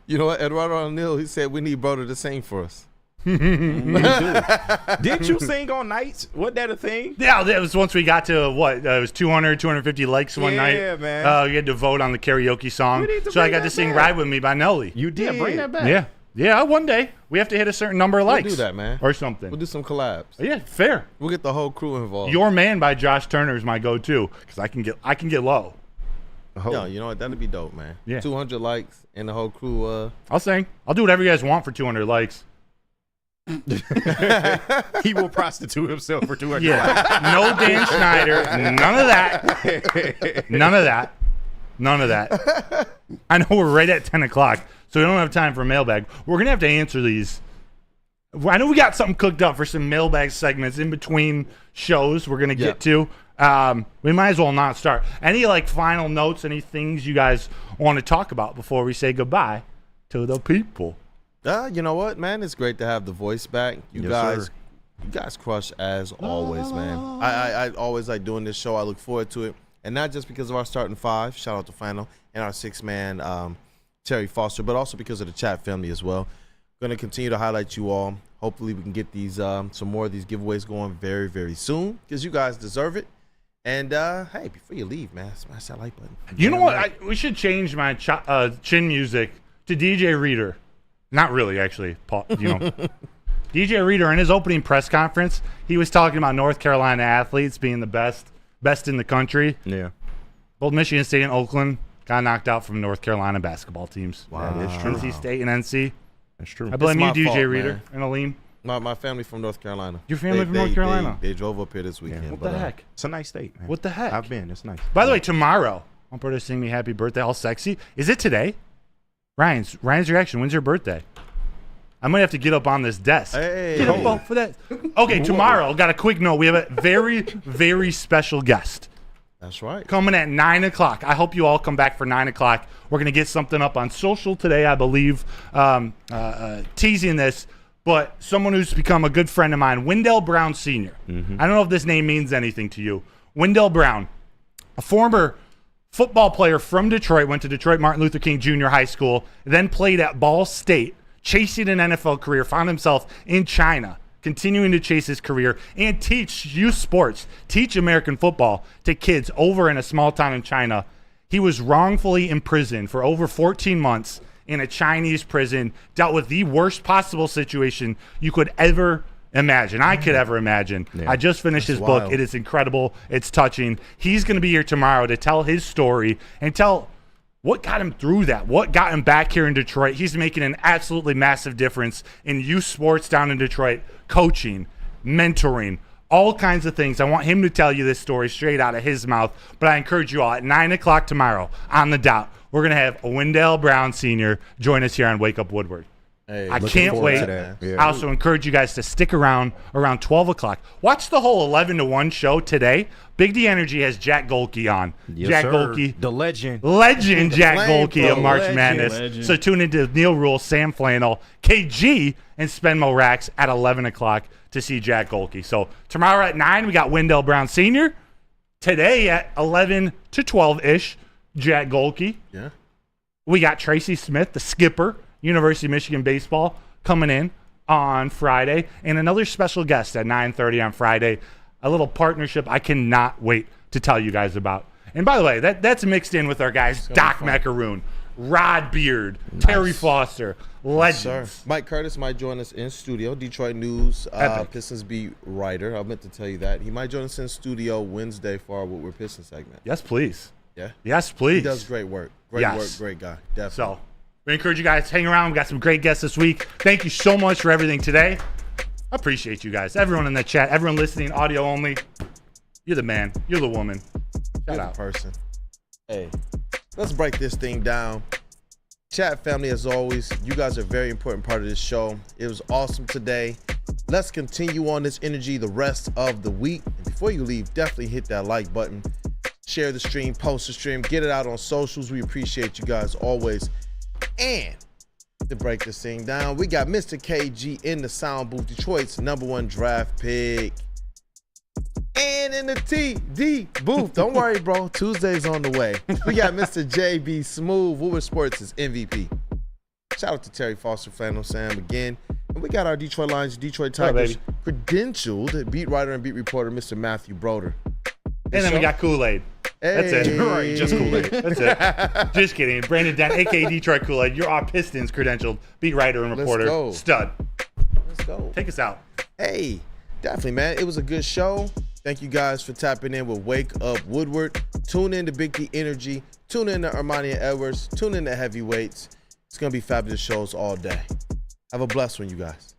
B: You know what? Eduardo O'Neill, he said we need Broder to sing for us.
D: Didn't you sing on nights? Wasn't that a thing?
C: Yeah, that was once we got to what? It was 200, 250 likes one night.
D: Yeah, man.
C: You had to vote on the karaoke song.
D: We need to
C: So I
D: bring
C: got to
D: that
C: sing
D: back.
C: Ride With Me by Nelly.
D: You did.
E: Yeah, bring that back.
C: Yeah. Yeah, one day we have to hit a certain number of likes.
B: We'll do that, man.
C: Or something.
B: We'll do some collabs.
C: Yeah, fair.
B: We'll get the whole crew involved.
C: Your Man by Josh Turner is my go-to because I can get low.
B: Yo, you know what? That'd be dope, man.
C: Yeah.
B: 200 likes and the whole crew.
C: I'll sing. I'll do whatever you guys want for 200 likes.
D: He will prostitute himself for 200.
C: Yeah. No Dan Schneider. None of that. None of that. None of that. I know we're right at 10 o'clock, so we don't have time for a mailbag. We're going to have to answer these. I know we got something cooked up for some mailbag segments in between shows we're going to get to. We might as well not start. Any final notes, any things you guys want to talk about before we say goodbye to the people?
B: You know what, man? It's great to have the voice back. You guys crush as always, man. I always like doing this show. I look forward to it. And not just because of our starting five, shout out to Final, and our six-man, Terry Foster, but also because of the chat family as well. Going to continue to highlight you all. Hopefully we can get these some more of these giveaways going very, very soon because you guys deserve it. And, hey, before you leave, man, smash that like button.
C: You know what? We should change my chin music to DJ Reader. Not really, actually, Paul. DJ Reader, in his opening press conference, he was talking about North Carolina athletes being the best in the country.
D: Yeah.
C: Both Michigan State and Oakland got knocked out from North Carolina basketball teams.
B: Wow. That is true.
C: NC State and NC.
D: That's true.
C: I blame you, DJ
B: fault,
C: Reader,
B: man.
C: and Aline.
B: My family from North Carolina.
C: Your family from North Carolina?
B: They drove up here this weekend.
C: What the heck?
D: It's a nice state, man.
C: What the heck?
D: I've been. It's nice.
C: By the way, tomorrow, my brother sing me happy birthday, all sexy. Is it today? Ryan's reaction. When's your birthday? I might have to get up on this desk.
B: Hey.
C: Get up for that. Okay, tomorrow, got a quick note. We have a very, very special guest.
B: That's right.
C: Coming at 9 o'clock. I hope you all come back for 9 o'clock. We're going to get something up on social today, I believe, teasing this. But someone who's become a good friend of mine, Wendell Brown Sr. I don't know if this name means anything to you. Wendell Brown, a former football player from Detroit, went to Detroit Martin Luther King Jr. High School, then played at Ball State, chasing an NFL career, found himself in China, continuing to chase his career and teach youth sports, teach American football to kids over in a small town in China. He was wrongfully imprisoned for over 14 months in a Chinese prison, dealt with the worst possible situation you could ever imagine. I could ever imagine. Yeah. I just finished his book. It is incredible. It's touching. He's going to be here tomorrow to tell his story and tell what got him through that, what got him back here in Detroit. He's making an absolutely massive difference in youth sports down in Detroit, coaching, mentoring, all kinds of things. I want him to tell you this story straight out of his mouth, but I encourage you all at 9 o'clock tomorrow on the dot, we're going to have Wendell Brown Sr. join us here on Wake Up Woodward.
B: Hey,
C: I can't wait.
D: Yeah.
C: I also encourage you guys to stick around 12 o'clock. Watch the whole 11 to 1 show today. Big D Energy has Jack Golke on.
D: Yes,
C: Jack
D: sir.
C: Golke.
D: The legend.
C: Jack Golke of March
D: Legend.
C: Madness.
E: Legend.
C: So tune into Neil Rule, Sam Flannel, KG, and Spenmo Racks at 11 o'clock to see Jack Golke. So tomorrow at 9, we got Wendell Brown Sr. Today at 11 to 12-ish, Jack Golke.
B: Yeah.
C: We got Tracy Smith, the skipper, University of Michigan baseball, coming in on Friday. And another special guest at 9:30 on Friday. A little partnership I cannot wait to tell you guys about. And by the way, that's mixed in with our guys, Doc Macaroon, Rod Beard, Terry Foster, legends.
B: Sir. Mike Curtis might join us in studio. Detroit News, Pistons beat writer. I meant to tell you that. He might join us in studio Wednesday for our Woodward Pistons segment.
C: Yes, please.
B: Yeah?
C: Yes, please.
B: He does great work. Great work, great guy. Definitely.
C: So we encourage you guys to hang around. We got some great guests this week. Thank you so much for everything today. I appreciate you guys. Everyone in the chat, everyone listening, audio only. You're the man. You're the woman. Shout out.
B: Person. Hey, let's break this thing down. Chat family, as always, you guys are a very important part of this show. It was awesome today. Let's continue on this energy the rest of the week. And before you leave, definitely hit that like button. Share the stream, post the stream, get it out on socials. We appreciate you guys always. And to break this thing down, we got Mr. KG in the sound booth, Detroit's #1 draft pick. And in the TD booth, don't worry, bro. Tuesday's on the way. We got Mr. JB Smooth, Woodward Sports' MVP. Shout out to Terry Foster, Flannel Sam again. And we got our Detroit Lions, Detroit Tigers, credentialed beat writer and beat reporter, Mr. Matthew Broder.
C: And then we got Kool-Aid. That's it.
B: Hey.
C: Right, just Kool-Aid. That's it. Just kidding. Brandon Dan, a.k.a. Detroit Kool-Aid. You're our Pistons credentialed beat writer and reporter.
B: go.
C: Stud.
B: Let's go.
C: Take us out.
B: Hey, definitely, man. It was a good show. Thank you guys for tapping in with Wake Up Woodward. Tune in to Big D Energy. Tune in to Armani and Edwards. Tune in to Heavyweights. It's going to be fabulous shows all day. Have a blessed one, you guys.